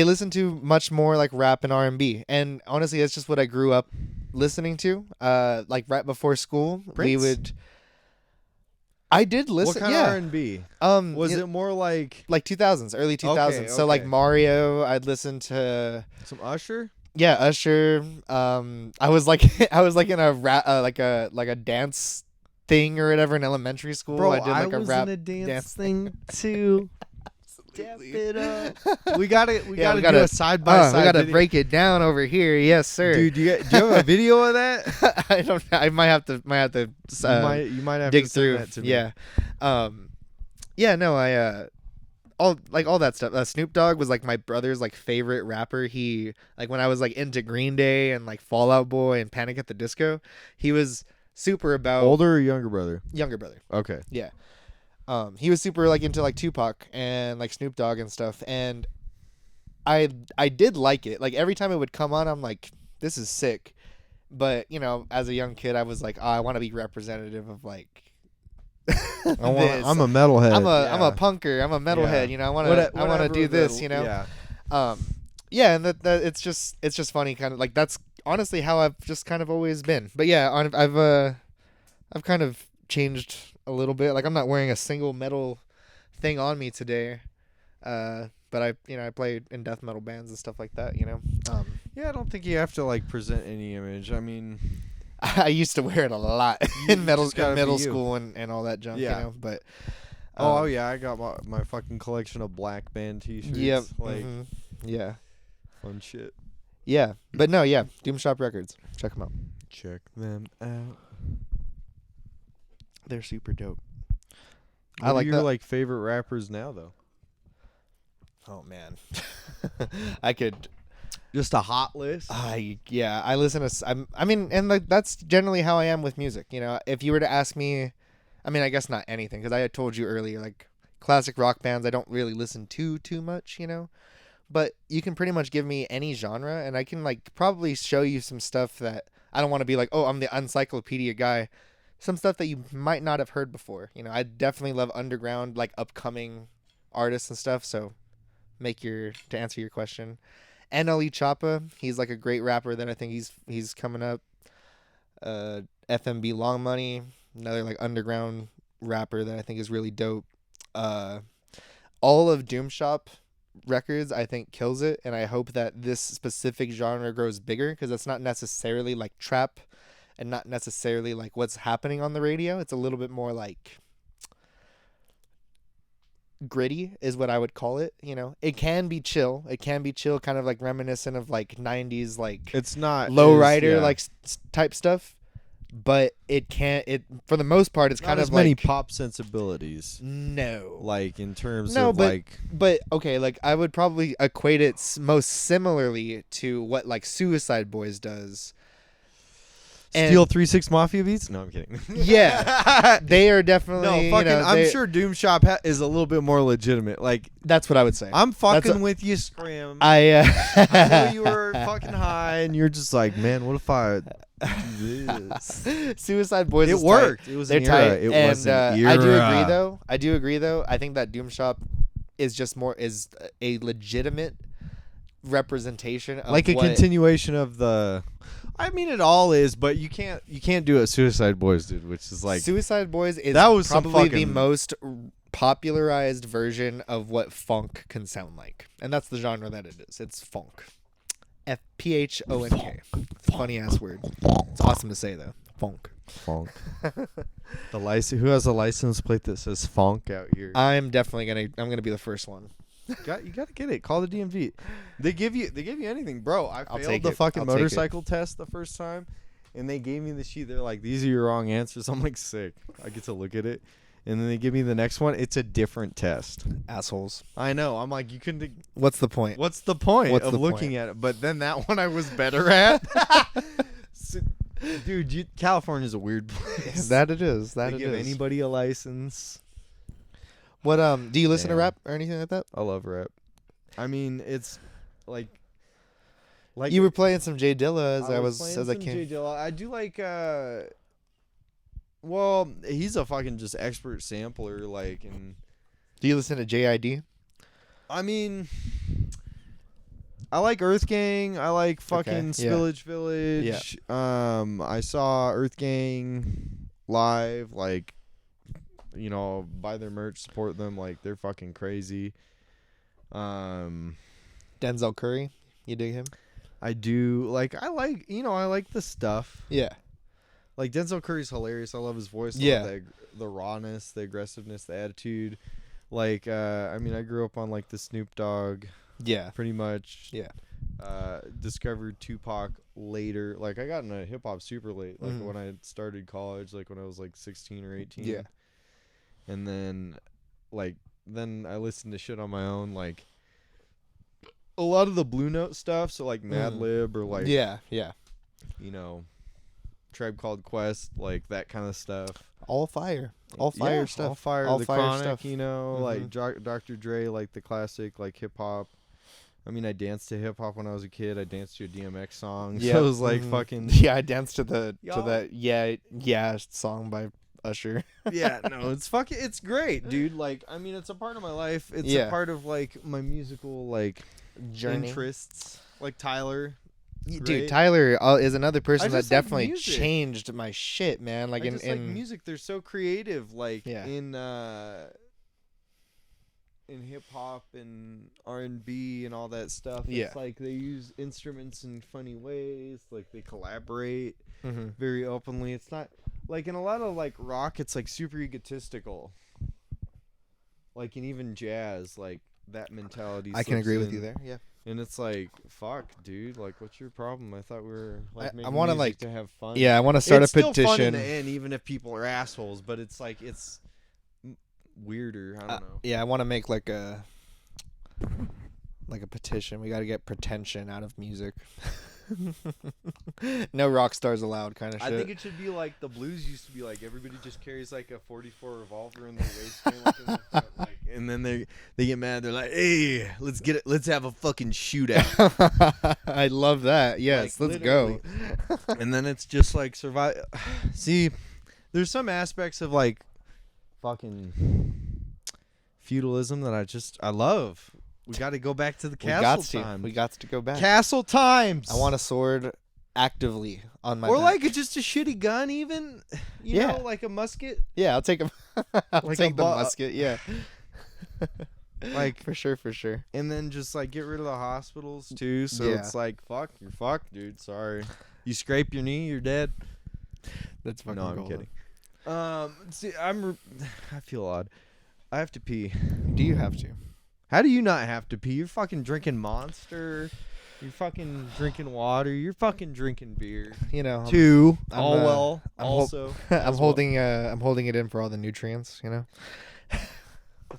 listen to much more like rap and R&B, and honestly, that's just what I grew up listening to. Like right before school, Prince? I did listen. What kind yeah. of R&B? Was Was it more like 2000s, early 2000s? So like okay. Mario, I'd listen to. some Usher? Yeah, Usher. I was like in a rap, like a dance thing or whatever in elementary school. Bro, I did like a was rap in a dance dance thing too. Dap it up. We gotta do gotta- a side by side. we gotta video. break it down over here. Yes, sir. Dude, do you have a video of that? I don't know. I might have to. You might have dig to send through. that to me. Yeah. No. I all that stuff. Snoop Dogg was like my brother's like favorite rapper. He like when I was like into Green Day and like Fall Out Boy and Panic at the Disco, he was super about Older or younger brother? younger brother. Okay. Yeah. He was super like into like Tupac and like Snoop Dogg and stuff, and I did like it. Like every time it would come on, I'm like, this is sick. But as a young kid, I was like, I want to be representative of like. I'm a metalhead. I'm a punker. I'm a metalhead. Yeah. I want to do this. Yeah. Yeah, and that it's just funny, kind of like that's honestly how I've just kind of always been. But yeah, I've kind of changed a little bit. Like I'm not wearing a single metal thing on me today, but I play in death metal bands and stuff like that. Yeah, I don't think you have to like present any image. I mean, I used to wear it a lot in just gotta be middle you. school and all that junk. Yeah. But oh yeah, I got my fucking collection of black band T-shirts. yep, Like yeah, fun shit. yeah. But no, yeah, Doom Shop Records. Check them out. Check them out. They're super dope. What I are like your that. like favorite rappers now though? Oh man, I could. Just a hot list. I listen to. I mean, and like that's generally how I am with music. If you were to ask me, I mean, I guess not anything because I had told you earlier, like classic rock bands I don't really listen to too much, you know. But you can pretty much give me any genre, and I can like probably show you some stuff that I don't want to be like, oh, I'm the encyclopedia guy. Some stuff that you might not have heard before. You know, I definitely love underground, like upcoming artists and stuff. So, to answer your question, NLE Choppa, he's like a great rapper that I think he's coming up. FMB Long Money, another like underground rapper that I think is really dope. All of Doom Shop Records I think kills it, and I hope that this specific genre grows bigger, because it's not necessarily like trap and not necessarily like what's happening on the radio. It's a little bit more like gritty is what I would call it. You know, it can be chill, kind of like reminiscent of like 90s like It's not lowrider yeah. like type stuff, but it for the most part it's Not kind as of many like pop sensibilities. no, Like in terms No, of like but okay, like I would probably equate it most similarly to what like Suicide Boys does. And- Steel 3-6 Mafia beats. No, I'm kidding. Yeah, they are definitely. No, you fucking. know, I'm sure Doom Shop is a little bit more legitimate. Like that's what I would say. I'm fucking That's with you, Scram. I I know you were fucking high, and you're just like, man, what if I do this? Suicide Boys. It is worked. tight. It was They're an era. tight, It and was an I do era. agree though. I think that Doom Shop is just more is a legitimate representation of Like a what, continuation of the. I mean, it all is, but you can't do it. Suicide Boys, dude, which is like Suicide Boys is that was some probably the fucking- most popularized version of what funk can sound like, and that's the genre that it is. It's funk. FPHONK. It's a funny ass word. It's awesome to say though. Funk. funk. The license. Who has a license plate that says funk out here? I'm gonna be the first one. You gotta get it. Call the DMV. They give you anything, bro. I I'll failed take the it. fucking I'll take it. motorcycle test the first time, and they gave me the sheet. They're like, "These are your wrong answers." I'm like, sick. I get to look at it, and then they give me the next one. It's a different test. Assholes. I know. I'm like, you couldn't. What's the point? What's the point What's of the looking point? at it? But then that one I was better at. So, dude, California's a weird place. That it is. They give anybody a license. What do you listen to Yeah. rap or anything like that? I love rap. I mean, it's like You were playing some Jay Dilla as I playing some came. Jay Dilla. I do like well, he's a fucking just expert sampler, like, and Do you listen to JID? I mean, I like Earth Gang. I like fucking yeah. Spillage Village. I saw Earth Gang live, like, you know, buy their merch, support them, like they're fucking crazy. Denzel Curry. You dig him? I do like I like the stuff. Yeah. Like Denzel Curry's hilarious. I love his voice. I love Yeah. the rawness, the aggressiveness, the attitude. Like I mean, I grew up on like the Snoop Dogg, Yeah. pretty much. Yeah. Discovered Tupac later. Like I got into hip hop super late. Like Mhm. when I started college, like when I was like 16 or 18. Yeah. And then then I listened to shit on my own, like a lot of the Blue Note stuff, so like Madlib or like Yeah. Yeah. you know, Tribe Called Quest, like that kind of stuff. All fire. All fire Yeah, stuff. All fire. All the fire Chronic, stuff. you know, like Mhm. Dr. Dre, like the classic, like hip hop. I mean, I danced to hip hop when I was a kid. I danced to a DMX song. Yeah. So it was like Mhm. fucking. Yeah, I danced to Y'all- that yeah song by Usher. Yeah, no, it's great, dude. Like, I mean, it's a part of my life. It's Yeah. a part of like my musical like Journey. interests. Like Tyler. Dude, great. Tyler is another person that just like definitely music. changed my shit, man. Like I in just like music. They're so creative. Like Yeah. in hip hop and R&B and all that stuff. Yeah. It's like they use instruments in funny ways. Like they collaborate Mhm. very openly. It's not like in a lot of like rock. It's like super egotistical. Like in even jazz, like that mentality. I can slips agree with in. you there. Yeah. And it's like, fuck, dude. Like, what's your problem? I thought we were like I making wanna, music like- to have fun. Yeah, I want to start It's a still petition. fun in the end, even if people are assholes. But it's like it's weirder. I don't know. Yeah, I want to make like a petition. We got to get pretension out of music. No rock stars allowed kind of I shit. think it should be like the blues used to be like everybody just carries like a 44 revolver in their waistband, like, in the front, like, and then they get mad. They're like, "Hey, let's get it. Let's have a fucking shootout." I love that. Yes, Like, let's go. And then it's just like survive. See, there's some aspects of like fucking feudalism that I love. We got to go back to the castle times. We got to go back. Castle times. I want a sword actively on my or back. like just a shitty gun, even. You Yeah. know, like a musket. Yeah, I'll take a I'll Like take a the bu- musket. Yeah. Like, for sure. and then just like get rid of the hospitals too. So Yeah. it's like, fuck, you're fucked, dude. Sorry. You scrape your knee, you're dead. That's fucking No, I'm gold. kidding. See, I feel odd. I have to pee. Do you have to? How do you not have to pee? You're fucking drinking Monster. You're fucking drinking water. You're fucking drinking beer. You know, Two. I'm, All uh, well. I'm hol- Also. I'm as holding I'm holding it in for all the nutrients, you know? well.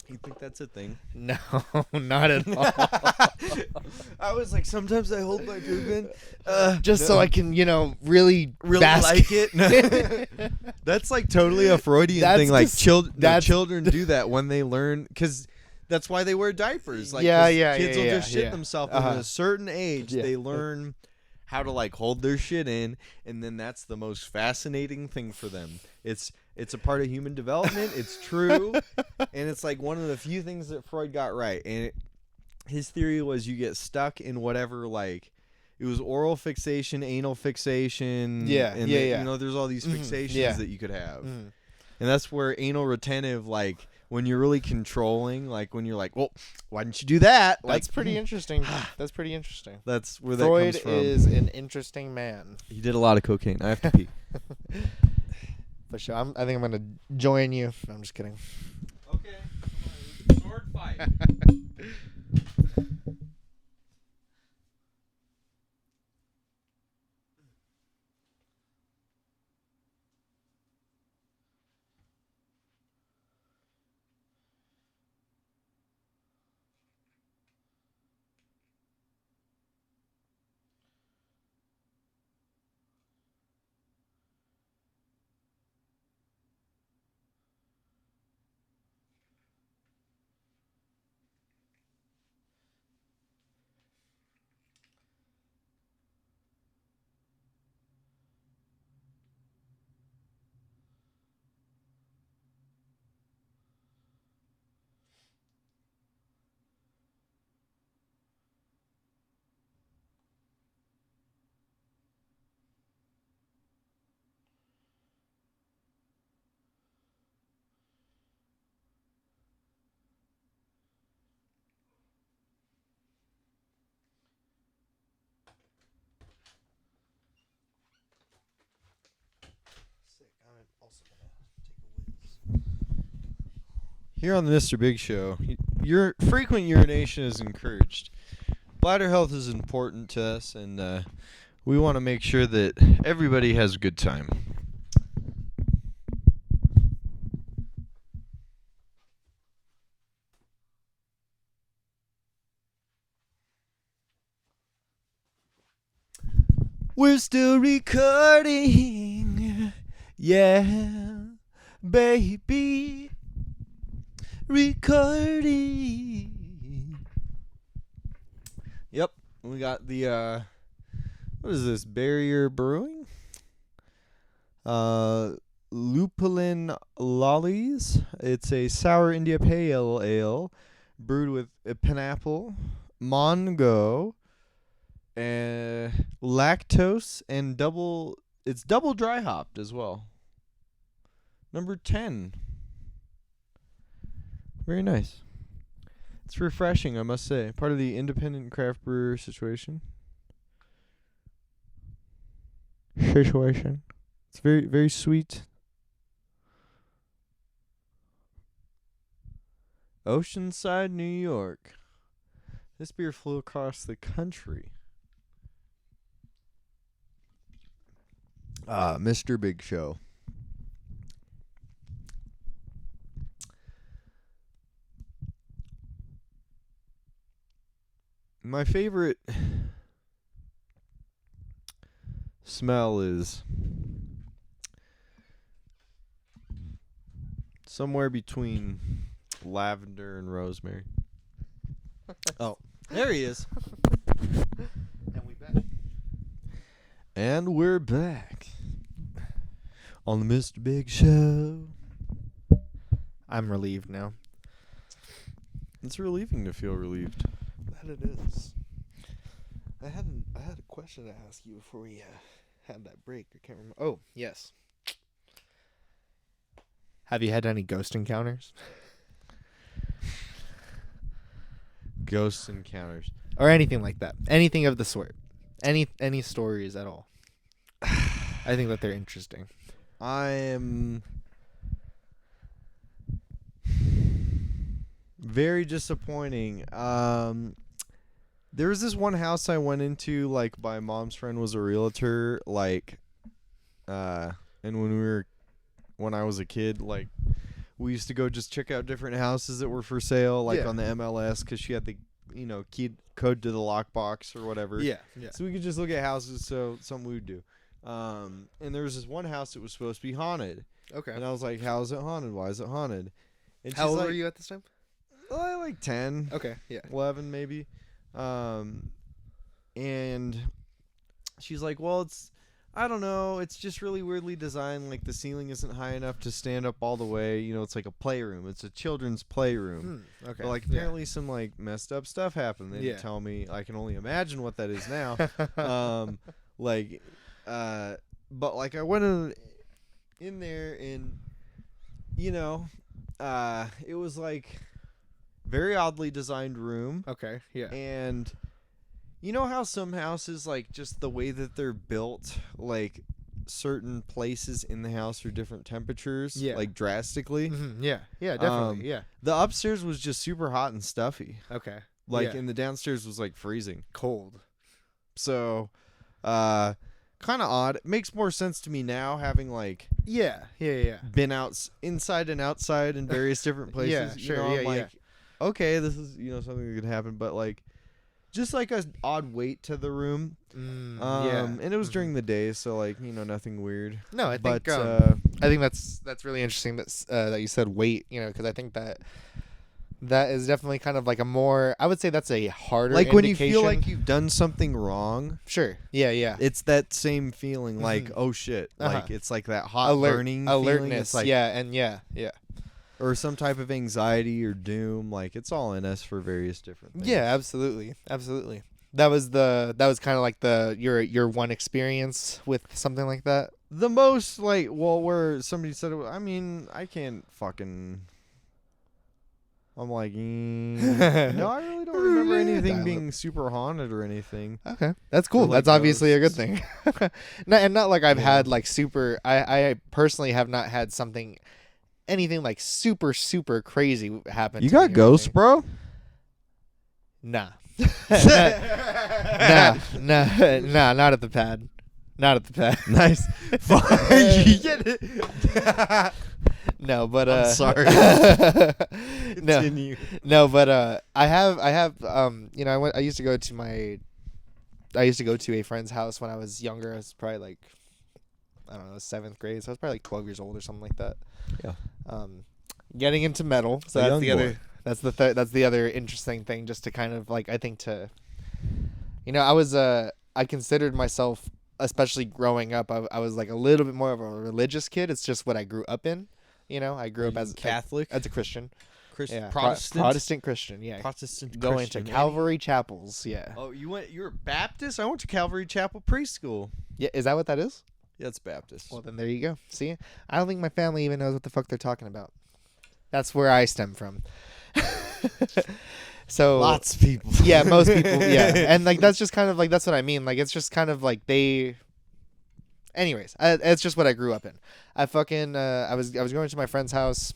You think that's a thing? No, not at all. I was like, sometimes I hold my poop in. Just so I can, really bask. like it. That's like totally a Freudian That's thing. Like just- children do that when they learn, because that's why they wear diapers. Like, Yeah, 'cause yeah, kids yeah, will yeah, just shit yeah. themselves. Uh-huh. And at a certain age, Yeah. they learn how to like hold their shit in, and then that's the most fascinating thing for them. It's a part of human development. It's true, and it's like one of the few things that Freud got right. And his theory was you get stuck in whatever, like, it was oral fixation, anal fixation. Yeah, and yeah, then, yeah. You know, there's all these fixations yeah. that you could have, Mhm. and that's where anal retentive, like when you're really controlling, like when you're like, well, why didn't you do that? Like, That's pretty interesting. That's pretty interesting. That's where that Freud comes from. is an interesting man. He did a lot of cocaine. I have to pee. For sure. I think I'm going to join you. No, I'm just kidding. Okay, sword fight. Here on the Mr. Big Show, your frequent urination is encouraged. Bladder health is important to us, and we want to make sure that everybody has a good time. We're still recording, yeah, baby. Recording. Yep, we got the what is this? Barrier Brewing. Lupulin Lollies. It's a sour India Pale Ale brewed with pineapple, mango, and lactose, and it's double dry hopped as well. Number 10. Very nice. It's refreshing, I must say. Part of the independent craft brewer situation. It's very, very sweet. Oceanside, New York. This beer flew across the country. Mr. Big Show. My favorite smell is somewhere between lavender and rosemary. Oh, there he is. And we're back on the Mr. Big Show. I'm relieved now. It's relieving to feel relieved. That it is. I had a question to ask you before we had that break. I can't remember. Oh, yes. Have you had any ghost encounters? Ghost encounters. Or anything like that? Anything of the sort? Any stories at all? I think that they're interesting. I am very disappointing. There was this one house I went into, like, my mom's friend was a realtor, like, and when I was a kid, like, we used to go just check out different houses that were for sale, like, Yeah. on the MLS, because she had the, key code to the lockbox or whatever. Yeah. So we could just look at houses, so something we would do. And there was this one house that was supposed to be haunted. Okay. And I was like, how is it haunted? Why is it haunted? And How she's old like, were you at this time? Like 10, Okay. Yeah. 11 maybe. And she's like, well, I don't know. It's just really weirdly designed. Like, the ceiling isn't high enough to stand up all the way. It's like a playroom. It's a children's playroom. Okay. But, like, apparently some, like, messed up stuff happened. They didn't tell me. I can only imagine what that is now. But, like, I went in there and, it was, like, very oddly designed room. Okay. Yeah. And you know how some houses, like, just the way that they're built, like, certain places in the house are different temperatures, like, drastically. Mm-hmm. Yeah. Yeah. Definitely. Yeah. The upstairs was just super hot and stuffy. Okay. Like, Yeah. and the downstairs was, like, freezing. Cold. So, kind of odd. It makes more sense to me now, having, like, Yeah. been inside and outside in various different places. Yeah, sure, I'm yeah, like, okay, this is, something that could happen, but, like, just, like, a odd weight to the room. And it was during the day, so, like, nothing weird. No, I think But, I think that's really interesting that you said weight, because I think that is definitely kind of like a more, I would say that's a harder like, when you indication. feel like you've done something wrong, Sure. Yeah. it's that same feeling, like, oh, shit. Uh-huh. Like, it's like that hot burning feeling. alertness. It's like, Yeah. or some type of anxiety or doom. Like, it's all in us for various different things. Yeah, absolutely. That was kind of like your one experience with something like that. The most, like, where somebody said, I can't fucking. I'm like, no, I really don't remember anything being super haunted or anything. Okay, that's cool. Or, like, That's obviously a good ghosts. thing. not like I've had like super. I personally have not had anything like super crazy happen. You to me got or ghosts, anything. bro? Nah. Nah, not at the pad. Not at the pad. Nice. You get it. No, but I'm sorry. Continue. No, but I have I used to go to a friend's house when I was younger. I was probably like, I don't know, 7th grade, so I was probably like 12 years old or something like that. Yeah. Getting into metal, so A that's young the boy. other that's the other interesting thing, just to kind of like, I think I considered myself, especially growing up, I was like a little bit more of a religious kid. It's just what I grew up in. I grew up as Catholic, as a Christian. Christian, Yeah, Protestant, Protestant Christian. Yeah, Protestant going Christian. to Calvary chapels. Yeah. Oh, you're a Baptist? I went to Calvary Chapel preschool. Yeah, is that what that is? Yeah, it's Baptist. Well, then there you go. See, I don't think my family even knows what the fuck they're talking about. That's where I stem from. So Lots of people. Yeah, most people. Yeah, and like that's just kind of like, that's what I mean. Like, it's just kind of like they. Anyways, it's just what I grew up in. I was going to my friend's house,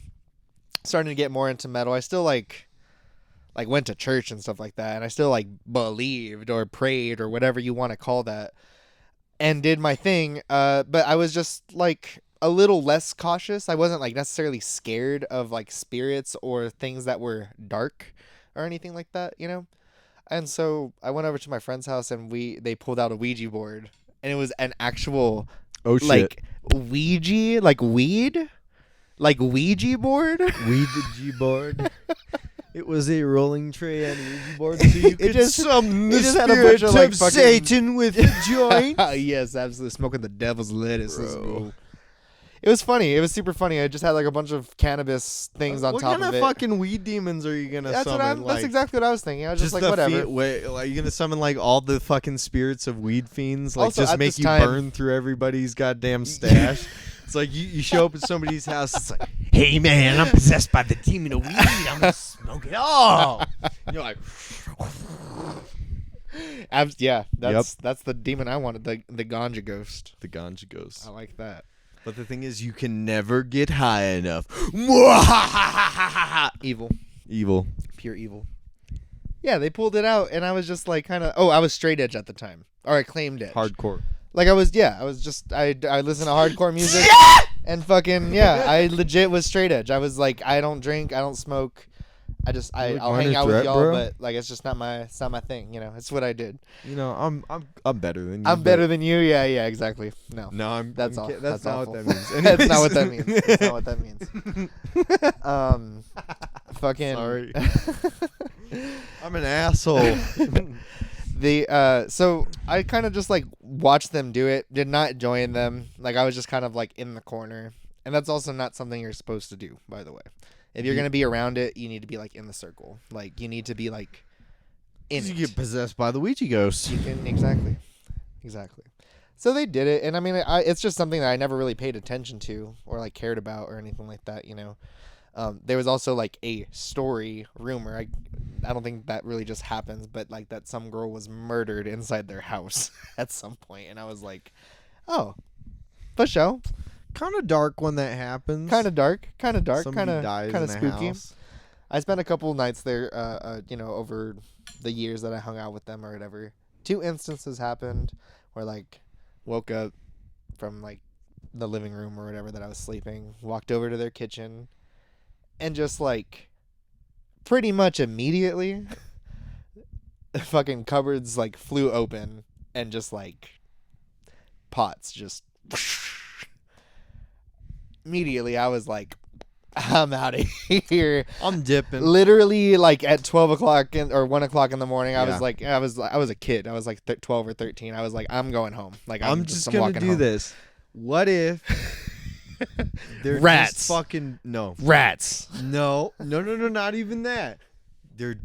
starting to get more into metal. I still like went to church and stuff like that, and I still like believed or prayed or whatever you want to call that, and did my thing. But I was just like a little less cautious. I wasn't like necessarily scared of like spirits or things that were dark or anything like that, And so I went over to my friend's house, and they pulled out a Ouija board. and it was an actual Oh shit. like Ouija, like Ouija board. Ouija board. It was a rolling tray and Ouija board, so you could summon the it just had a spirit bunch of, like, of fucking- Satan with a joint. Yes, absolutely, smoking the devil's lettuce. Let's Bro. go. It was funny. It was super funny. I just had like a bunch of cannabis things on what top kind of of it. fucking weed demons are you gonna That's summon? that's exactly what I was thinking. I was just like, the whatever. are you gonna summon like all the fucking spirits of weed fiends? Like Also, just at make this you time- burn through everybody's goddamn stash? It's like you show up at somebody's house. It's like, hey man, I'm possessed by the demon of weed. I'm gonna smoke it all. And you're like, Yeah, that's the demon I wanted. The ganja ghost. the ganja ghost. I like that. But the thing is, you can never get high enough. Evil, Evil. pure evil. Yeah, they pulled it out, and I was just like, kind of. Oh, I was straight edge at the time, or I claimed edge. Hardcore. Like I was just I listened to hardcore music and fucking I legit was straight edge. I was like, I don't drink, I don't smoke. I'll hang out with y'all, but like it's just not my thing, you know. It's what I did. You know, I'm better than you. I'm but- better than you. Yeah, exactly. No. No, That's I'm all. That's That's not awful. what that means. That's not what that Anyways. means. That's not what that means. Fucking Sorry. I'm an asshole. So I kind of just like watched them do it, did not join them. Like I was just kind of like in the corner. And that's also not something you're supposed to do, by the way. If you're going to be around it, you need to be like in the circle. Like you need to be like in You it. get possessed by the Ouija ghost. You can exactly. So they did it, and I mean it's just something that I never really paid attention to or like cared about or anything like that, you know. There was also like a story rumor. I don't think that really just happens, but like that some girl was murdered inside their house at some point, and I was like, "Oh, for sure." Kind of dark when that happens. Kind of dark, kind of Somebody dies in a spooky. house. I spent a couple nights there, you know, over the years that I hung out with them or whatever. 2 instances happened where like woke up from like the living room or whatever that I was sleeping, walked over to their kitchen, and just like pretty much immediately the fucking cupboards like flew open and just like pots just immediately I was like, I'm out of here. I'm dipping. Literally like at 12 o'clock or 1 o'clock in the morning, I Yeah. was like, I was a kid. I was like 12 or 13. I was like, I'm going home. Like I'm just gonna walking do home. this. What if they're Rats. just fucking no, Rats. no, not even that. They're.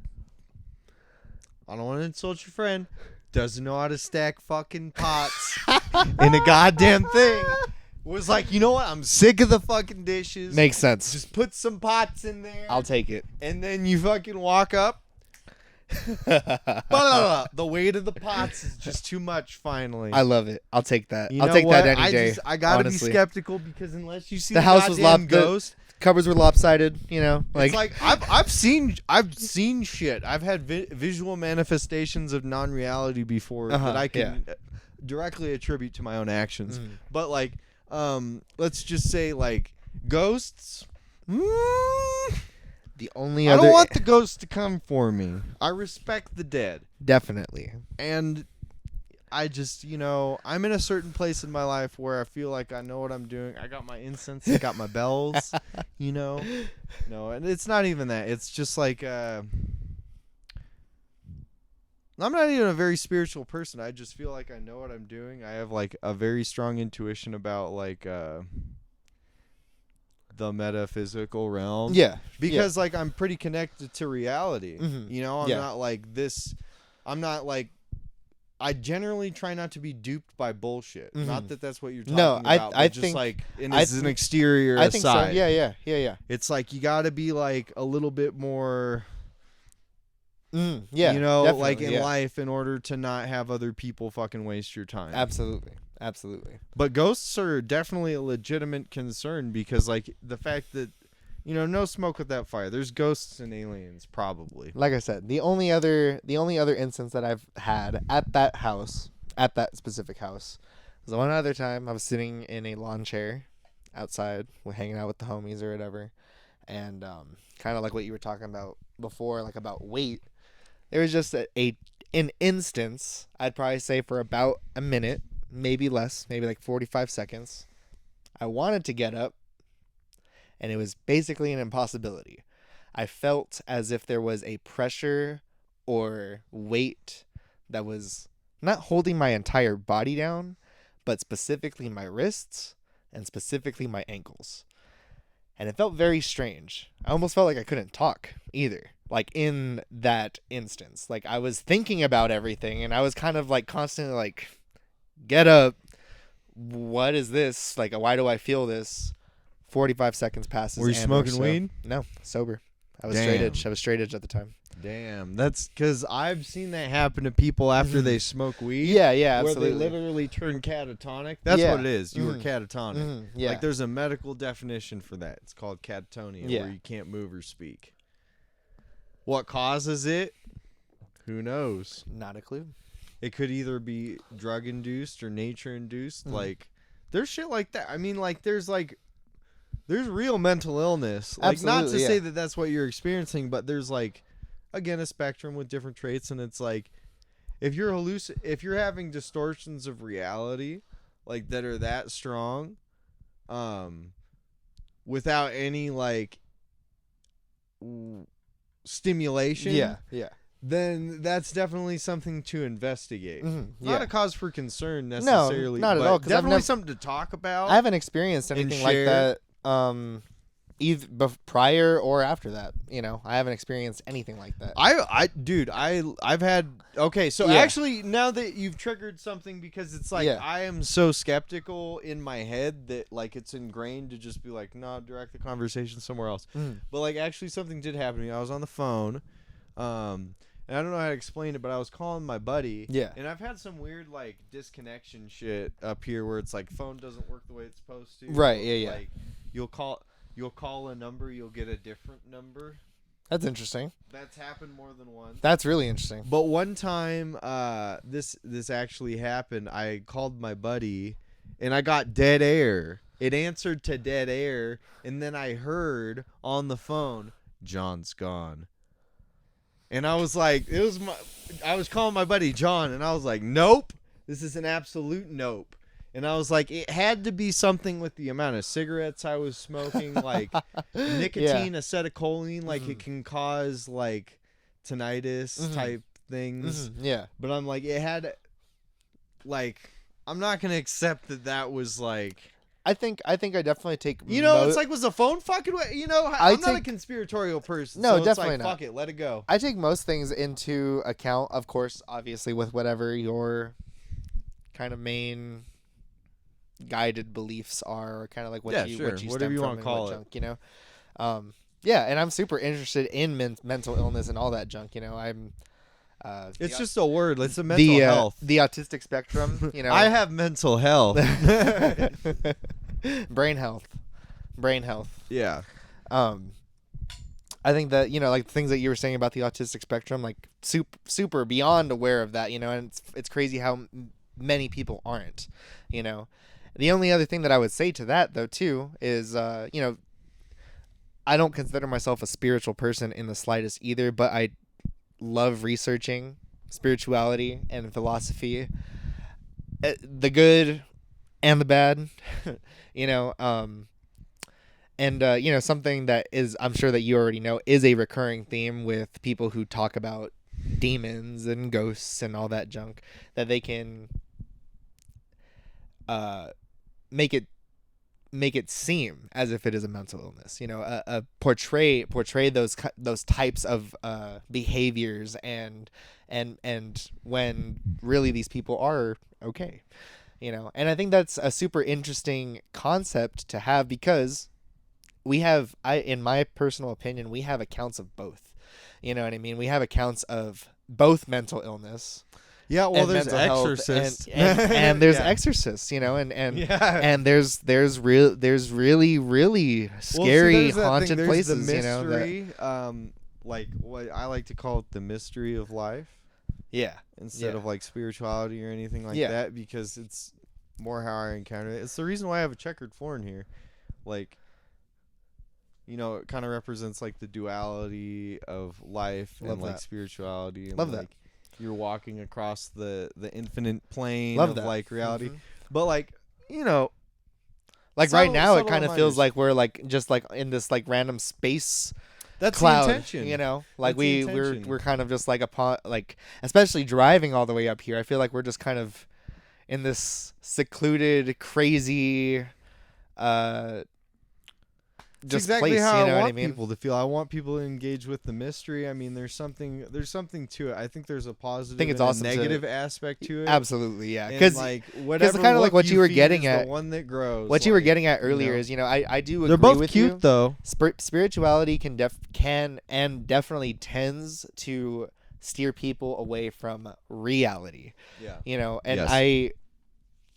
I don't want to insult your friend. Doesn't know how to stack fucking pots in a goddamn thing. Was like, you know what? I'm sick of the fucking dishes. Makes sense. Just put some pots in there. I'll take it. And then you fucking walk up. The weight of the pots is just too much. Finally, I love it. I'll take that. You I'll know take what? that any day. I gotta honestly. be skeptical because unless you see The the house was goddamn locked- ghost, Cupboards were lopsided, you know. Like, it's like I've seen shit. I've had visual manifestations of non-reality before that I can directly attribute to my own actions. Mhm. But like, let's just say like ghosts. the only I other don't want the ghosts to come for me. I respect the dead. definitely. And I just, you know, I'm in a certain place in my life where I feel like I know what I'm doing. I got my incense, I got my bells, you know. No, and it's not even that. It's just like I'm not even a very spiritual person. I just feel like I know what I'm doing. I have like a very strong intuition about like the metaphysical realm. Yeah. Because like I'm pretty connected to reality. Mhm. You know, I'm Yeah. not like this. I'm not like. I generally try not to be duped by bullshit. Mhm. Not that that's what you're talking No, about. I but just think- like I as an think- exterior I think so. aside. Yeah. It's like you got to be like a little bit more. Yeah. You know, like definitely, in yeah. life, in order to not have other people fucking waste your time. Absolutely. But ghosts are definitely a legitimate concern because, like, the fact that, you know, no smoke without fire. There's ghosts and aliens, probably. Like I said, the only other instance that I've had at that house, at that specific house, was one other time I was sitting in a lawn chair outside, hanging out with the homies or whatever, and kind of like what you were talking about before, like about weight. There was just an instance, I'd probably say for about a minute, maybe less, maybe like 45 seconds. I wanted to get up, and it was basically an impossibility. I felt as if there was a pressure or weight that was not holding my entire body down, but specifically my wrists and specifically my ankles. And it felt very strange. I almost felt like I couldn't talk either. Like in that instance, like I was thinking about everything and I was kind of like constantly like, get up. What is this? Like, why do I feel this? 45 seconds passes. Were you and smoking so. weed? No, sober. I was Damn. straight edge. I was straight edge at the time. Damn, that's because I've seen that happen to people after they smoke weed. Yeah, Where absolutely. they literally turn catatonic. That's Yeah. what it is. You were catatonic. Yeah. Like there's a medical definition for that. It's called catatonia, Yeah. where you can't move or speak. What causes it? Who knows? Not a clue. It could either be drug induced or nature induced. Like there's shit like that. I mean, like there's real mental illness. Like not to Absolutely, say yeah. that that's what you're experiencing, but there's like again a spectrum with different traits, and it's like if you're having distortions of reality like that are that strong, without any like stimulation, Yeah. then that's definitely something to investigate. Not Yeah. a cause for concern necessarily. not at but all, 'cause I've definitely never- something to talk about. I haven't experienced anything like share. that. Either prior or after that. You know, I haven't experienced anything like that. I've had okay. So Yeah. actually, now that you've triggered something, because it's like Yeah. I am so skeptical in my head that like it's ingrained to just be like, no, direct the conversation somewhere else. But like actually, something did happen to me. I was on the phone, and I don't know how to explain it, but I was calling my buddy. Yeah. And I've had some weird like disconnection shit up here where it's like phone doesn't work the way it's supposed to. Right, yeah. Like you'll call a number, you'll get a different number. That's interesting. That's happened more than once. That's really interesting. But one time, this actually happened. I called my buddy, and I got dead air. It answered to dead air, and then I heard on the phone, "John's gone." And I was like, I was calling my buddy John, and I was like, "Nope, this is an absolute nope." And I was like, it had to be something with the amount of cigarettes I was smoking, like nicotine, acetylcholine, like it can cause like tinnitus type things. Yeah. But I'm like, it had, like, I'm not gonna accept that was like. I think I definitely take. It's like, was the phone fucking with? I'm not a conspiratorial person. No, so it's definitely like, not. Fuck it, let it go. I take most things into account, of course, obviously with whatever your kind of main guided beliefs are, or kind of like what you sure. what you Whatever stem you from wanna and call what it. junk, you know. Yeah, and I'm super interested in mental illness and all that junk. You know, I'm. It's just a word. It's a mental health. The autistic spectrum. You know, I have mental health. brain health. Yeah. I think that, you know, like things that you were saying about the autistic spectrum, like super beyond aware of that, you know, and it's crazy how many people aren't, you know. The only other thing that I would say to that though too is, you know, I don't consider myself a spiritual person in the slightest either, but I love researching spirituality and philosophy, the good and the bad, you know, and you know, something that is, I'm sure that you already know, is a recurring theme with people who talk about demons and ghosts and all that junk, that they can make it seem as if it is a mental illness, you know, portray those types of behaviors and when really these people are okay, you know. And I think that's a super interesting concept to have, because in my personal opinion, we have accounts of both, you know what I mean? We have accounts of both mental illness. Yeah, well, And there's mental health, exorcists, and there's Yeah. exorcists, you know, and Yeah. and there's really scary there's that haunted thing, there's places, the you know. That, mystery, like what I like to call it, the mystery of life, yeah, instead Yeah. of like spirituality or anything like Yeah. that, because it's more how I encounter it. It's the reason why I have a checkered floor in here, like. You know, it kind of represents like the duality of life Love and like that. spirituality. And Love that. like, you're walking across the infinite plane Love of that. like reality. Mhm. But like, you know, Like subtle- right now, it subtle kind of feels reminders. like we're like just like in this like random space That's cloud, the intention. you know, like That's the we're intention. kind of just like upon like, especially driving all the way up here. I feel like we're just kind of in this secluded, crazy, uh, It's just exactly place. how You know I what I want mean? people to feel. I want people to engage with the mystery. I mean, there's something to it. I think there's a positive think it's and awesome a to- negative aspect to it. Absolutely, yeah. And Because like whatever kinda like what you were feed getting is at- the one that grows. what you were like, getting at you earlier know? is, you know, I do agree They're both with cute you. though. Spirituality can and definitely tends to steer people away from reality. Yeah. You know, and Yes. I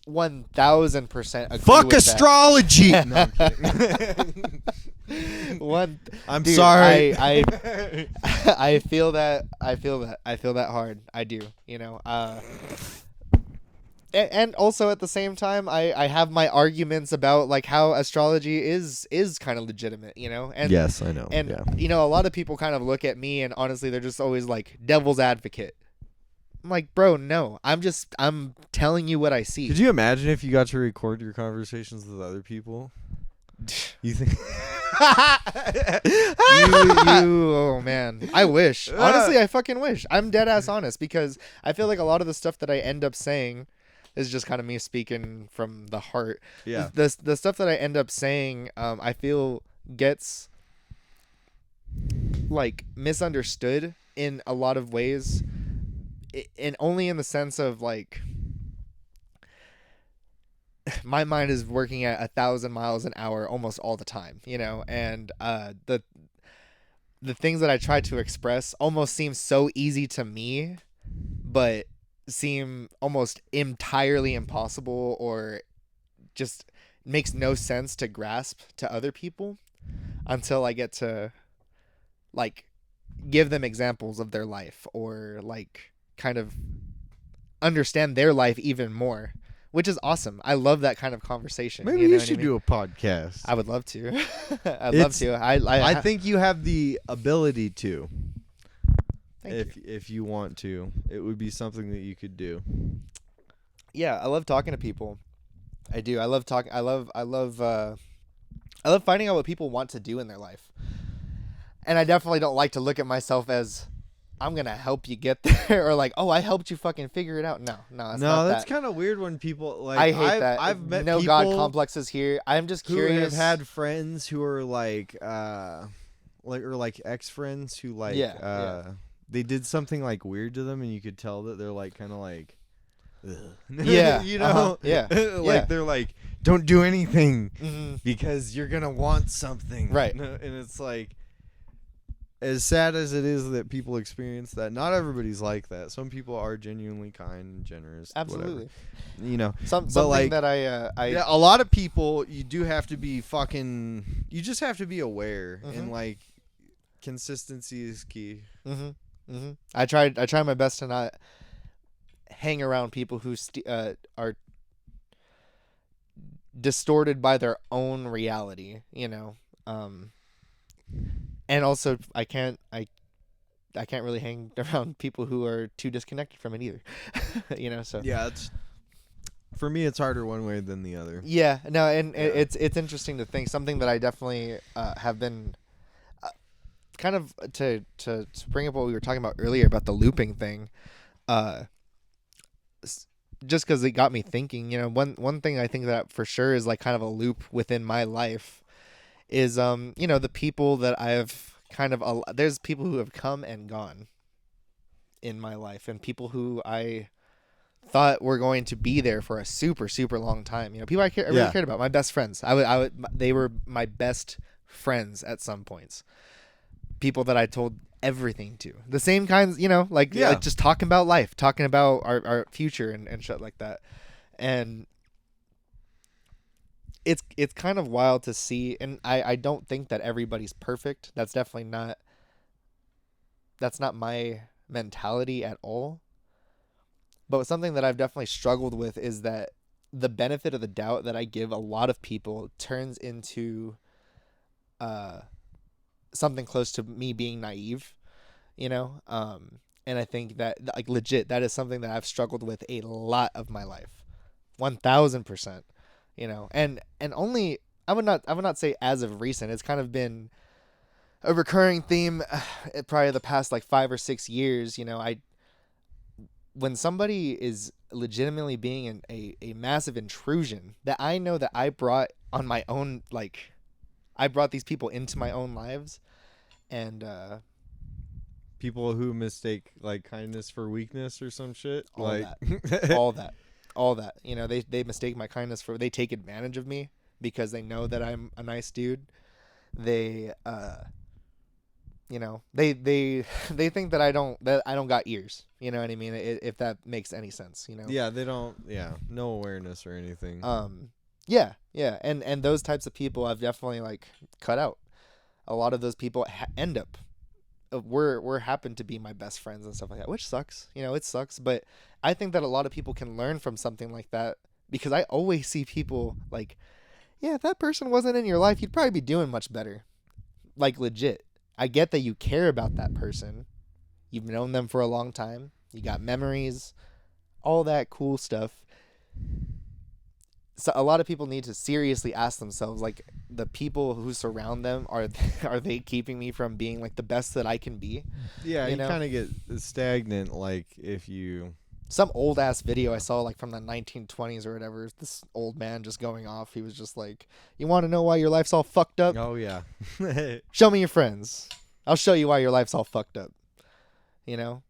1000% agree Fuck with astrology. No, I'm kidding. that. One, I'm dude, sorry. I feel that. I feel that hard. I do. You know. And also at the same time, I have my arguments about like how astrology is kind of legitimate. You know. And yes, I know. and yeah. you know, a lot of people kind of look at me and honestly, they're just always like devil's advocate. I'm like, bro, no. I'm telling you what I see. Could you imagine if you got to record your conversations with other people? You think? Oh man, I wish. Honestly, I fucking wish. I'm dead ass honest because I feel like a lot of the stuff that I end up saying is just kind of me speaking from the heart. Yeah. The stuff that I end up saying, I feel gets like misunderstood in a lot of ways, and only in the sense of like my mind is working at 1,000 miles an hour almost all the time, you know, and the things that I try to express almost seem so easy to me, but seem almost entirely impossible or just makes no sense to grasp to other people until I get to like give them examples of their life or like kind of understand their life even more, which is awesome. I love that kind of conversation. Maybe you know you what I should mean? do a podcast. I would love to. I'd love It's- to. I think you have the ability to. Thank you. If you want to, it would be something that you could do. Yeah, I love talking to people. I do. I love talking. I love finding out what people want to do in their life. And I definitely don't like to look at myself as I'm gonna help you get there or like, oh, I helped you fucking figure it out. No, that's not That's that. kind of weird when people like. I hate that. I've met no people God complexes here. I'm just who curious. have had friends who are like ex friends who like Yeah. they did something like weird to them and you could tell that they're like kind of like ugh. Yeah, you know yeah, like yeah. they're like don't do anything Mhm. because you're gonna want something, Right. and it's like as sad as it is that people experience that, not everybody's like that. Some people are genuinely kind and generous, Absolutely. whatever. You know, Something like, that I yeah, a lot of people, you do have to be you just have to be aware, and Mhm. like consistency is key. I try my best to not hang around people who are distorted by their own reality, you know. And also I can't really hang around people who are too disconnected from it either. You know, so Yeah, for me it's harder one way than the other. yeah, no, and Yeah. it's interesting to think something that I definitely have been kind of to bring up what we were talking about earlier about the looping thing. Just because it got me thinking, you know, one thing I think that for sure is like kind of a loop within my life is you know, the people that I've kind of there's people who have come and gone in my life and people who I thought were going to be there for a super long time. You know, people I really Yeah. cared about. My best friends. They were my best friends at some points. People that I told everything to. The same kinds, you know, like just talking about life, talking about our future and shit like that. And it's kind of wild to see, and I don't think that everybody's perfect. That's not my mentality at all. But something that I've definitely struggled with is that the benefit of the doubt that I give a lot of people turns into something close to me being naive, you know? And I think that, like, legit, that is something that I've struggled with a lot of my life. 1000%. You know, and only I would not say as of recent. It's kind of been a recurring theme probably the past like 5 or 6 years. You know, when somebody is legitimately being a massive intrusion that I know that I brought on my own, like, I brought these people into my own lives, and People who mistake like kindness for weakness or some shit. all like that, all that, you know, they mistake my kindness for, they take advantage of me because they know that I'm a nice dude. They you know, they they think that I don't got ears, you know what I mean, if that makes any sense, you know. Yeah, they don't. Yeah, no awareness or anything. Yeah, and those types of people I've definitely, like, cut out. A lot of those people end up we're happen to be my best friends and stuff like that, which sucks, you know, it sucks, but I think that a lot of people can learn from something like that, because I always see people like, yeah, if that person wasn't in your life, you'd probably be doing much better. Like, legit, I get that you care about that person, you've known them for a long time, you got memories, all that cool stuff. So a lot of people need to seriously ask themselves, like, the people who surround them, are they keeping me from being, like, the best that I can be? Yeah, you you know? kind of get stagnant. Like if you. Some old ass video I saw, like, from the 1920s or whatever, this old man just going off. He was just like, you want to know why your life's all fucked up? Oh yeah. Show me your friends, I'll show you why your life's all fucked up, you know.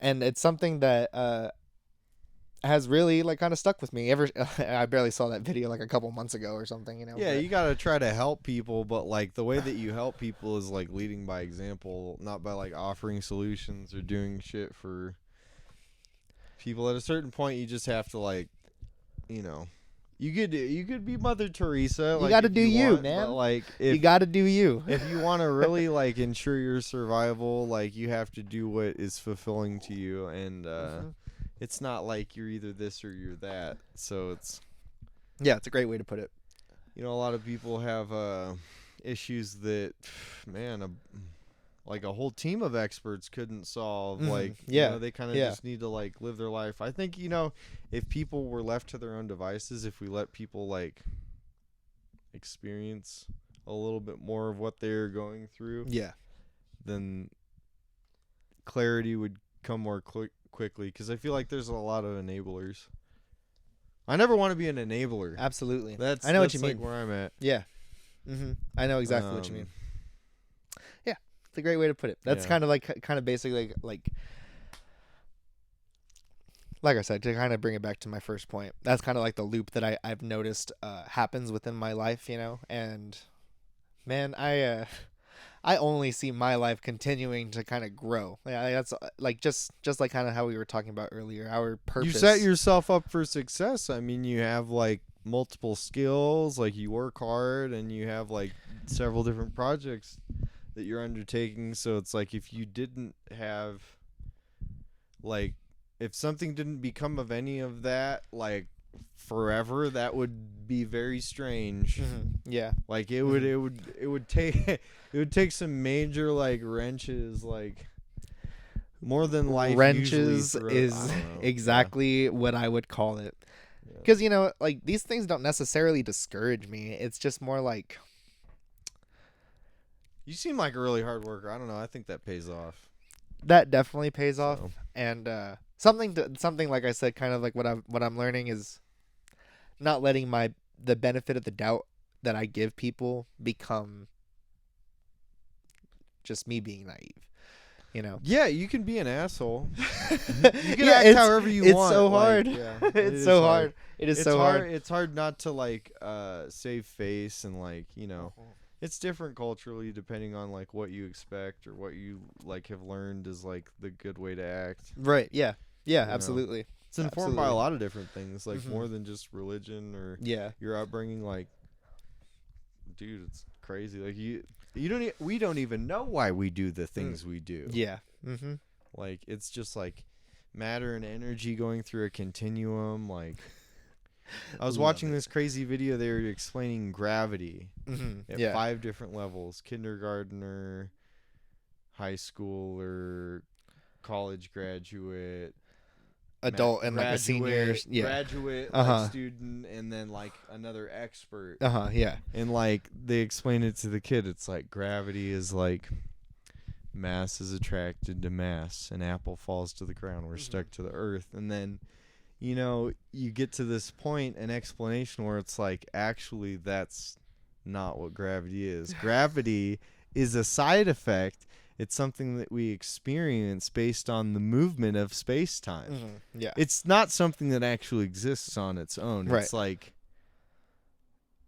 And it's something that has really, like, kind of stuck with me ever. I barely saw that video like a couple months ago or something, you know. Yeah, but you gotta try to help people, but like the way that you help people is like leading by example, not by like offering solutions or doing shit for people. At a certain point, you just have to, like, you know, you could be Mother Teresa. You Like, gotta if do you, want, man. But like you if gotta do you. if you want to really like ensure your survival, like you have to do what is fulfilling to you, and it's not like you're either this or you're that. So it's, Yeah, it's a great way to put it. you know, a lot of people have issues that, man, like a whole team of experts couldn't solve. Mhm. Like, Yeah. you know, they kind of Yeah. just need to like live their life. I think, you know, if people were left to their own devices, if we let people like experience a little bit more of what they're going through, Yeah. then clarity would come more quickly. Because I feel like there's a lot of enablers. I never want to be an enabler. Absolutely. That's I know what that's you like mean. where I'm at. Yeah. I know exactly what you mean. Yeah, it's a great way to put it. That's Yeah. kind of basically like I said, to kind of bring it back to my first point. That's kind of like the loop that I've noticed happens within my life, you know. And man, I only see my life continuing to kind of grow. Yeah, that's like just like kind of how we were talking about earlier. Our purpose. You set yourself up for success. I mean, you have like multiple skills, like you work hard, and you have like several different projects that you're undertaking. So it's like if you didn't have, like, if something didn't become of any of that, like, forever, that would be very strange. Yeah. Like it would take it would take some major like wrenches, like more than life Wrenches usually is I don't know. exactly what I would call it. Because, you know, like, these things don't necessarily discourage me. It's just more like, You seem like a really hard worker. I don't know. I think that pays off. that definitely pays off. So. And something like I said, kind of like what I'm learning is not letting the benefit of the doubt that I give people become just me being naive, you know. Yeah, you can be an asshole. You can Yeah, act however you want. It's so like, hard. yeah, it It's is so hard. It is It's so hard. It's hard not to like save face and like, you know, it's different culturally depending on like what you expect or what you like have learned is like the good way to act. Right. Yeah. Yeah. You know. Absolutely. It's informed by a Absolutely. lot of different things, like more than just religion or Yeah. your upbringing. Like, dude, it's crazy. Like we don't even know why we do the things we do. Yeah. Like it's just like matter and energy going through a continuum. Like I was watching this crazy video. They were explaining gravity at Yeah. 5 different levels: kindergartner, high schooler, college graduate, Adult and like a senior. Yeah. graduate Uh-huh. like, student, and then like another expert. Yeah. And like they explain it to the kid, it's like gravity is like mass is attracted to mass. An apple falls to the ground, we're stuck to the earth. And then, you know, you get to this point, an explanation where it's like, actually, that's not what gravity is. Gravity is a side effect. It's something that we experience based on the movement of space-time. Yeah. It's not something that actually exists on its own. Right. It's like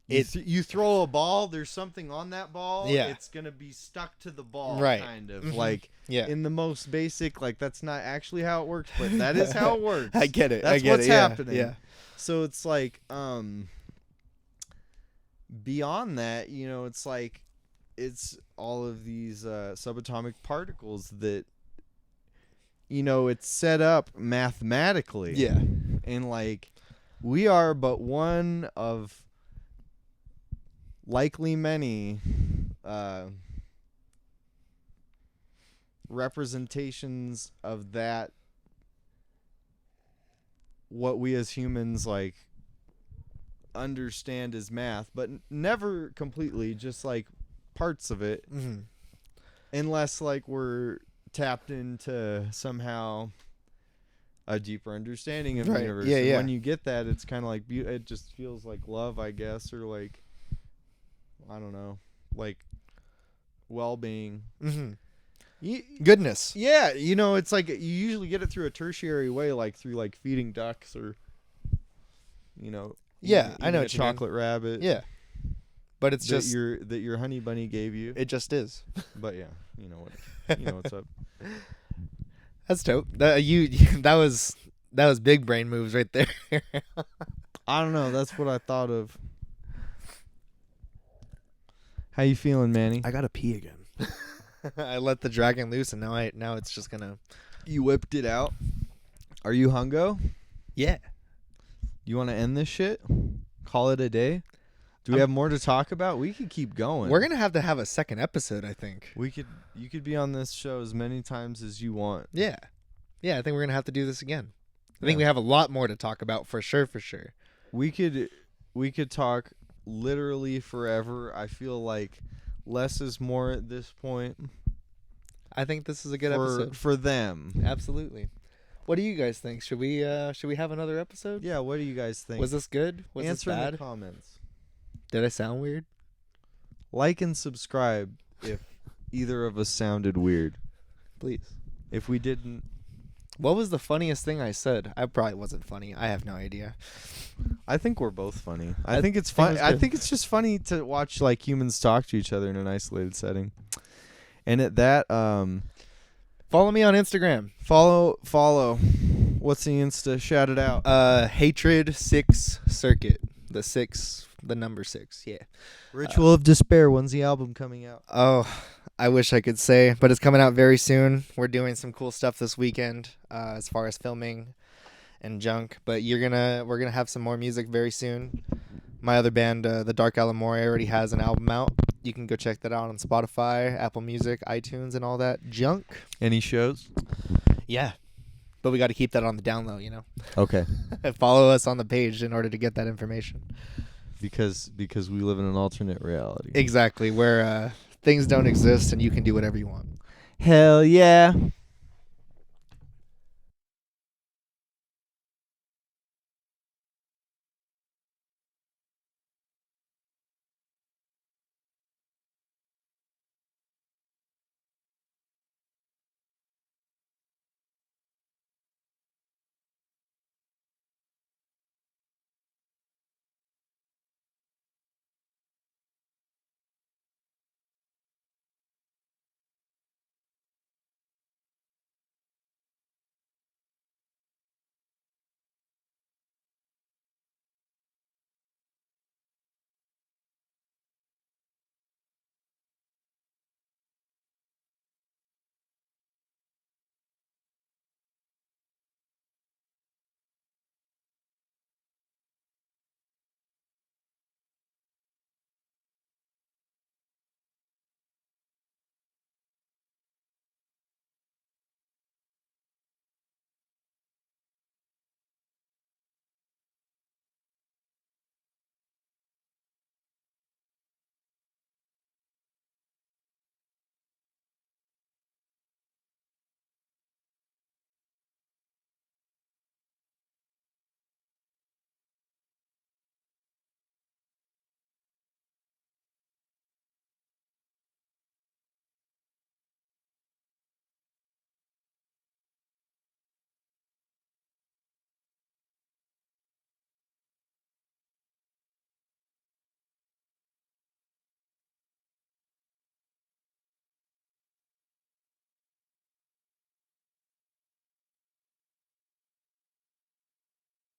you throw a ball, there's something on that ball, Yeah. it's going to be stuck to the ball, Right. kind of. Mhm. Like, Yeah. in the most basic, like, that's not actually how it works, but that is how it works. I get it. That's I get what's it. Yeah. happening. Yeah. So it's like, beyond that, you know, it's like, it's all of these subatomic particles that, you know, it's set up mathematically. Yeah. And like, we are but one of likely many representations of that, what we as humans like understand as math, but never completely, just like parts of it, unless like we're tapped into somehow a deeper understanding of the Right. universe. Yeah, And yeah. when you get that, it's kind of like it just feels like love, I guess, or like, I don't know, like well-being. Goodness. Yeah, you know, it's like you usually get it through a tertiary way, like through like feeding ducks or, you know, Yeah, I know eating a what you mean. chocolate rabbit. Yeah. But it's that just your honey bunny gave you. it just is. But yeah, you know what, you know what's up. That's dope. That was big brain moves right there. I don't know. That's what I thought of. How you feeling, Manny? I gotta pee again. I let the dragon loose, and now it's just gonna. You whipped it out. Are you hungo? Yeah. You want to end this shit? Call it a day? Do we have more to talk about? We could keep going. We're gonna have to have a second episode, I think. You could be on this show as many times as you want. Yeah. Yeah, I think we're gonna have to do this again. I think Yeah. we have a lot more to talk about for sure. We could talk literally forever. I feel like less is more at this point. I think this is a good episode. For them. Absolutely. What do you guys think? Should we have another episode? Yeah, what do you guys think? Was this good? Was Answer this in bad? the comments. Did I sound weird? Like and subscribe if either of us sounded weird. Please. If we didn't, What was the funniest thing I said? I probably wasn't funny. I have no idea. I think we're both funny. I I think it's think it fun. was I good. think it's just funny to watch like humans talk to each other in an isolated setting. And at that, Follow me on Instagram. follow. What's the Insta? Shout it out. Hatred 6 Circuit. The number 6. Yeah. Ritual of Despair. When's the album coming out? Oh, I wish I could say, but it's coming out very soon. We're doing some cool stuff this weekend, as far as filming and junk. But we're gonna have some more music very soon. My other band, the Dark Alamore, already has an album out. You can go check that out on Spotify, Apple Music, iTunes, and all that junk. Any shows? Yeah, but we got to keep that on the down low, Okay. Follow us on the page in order to get that information. Because we live in an alternate reality. Exactly, where things don't exist and you can do whatever you want. Hell yeah.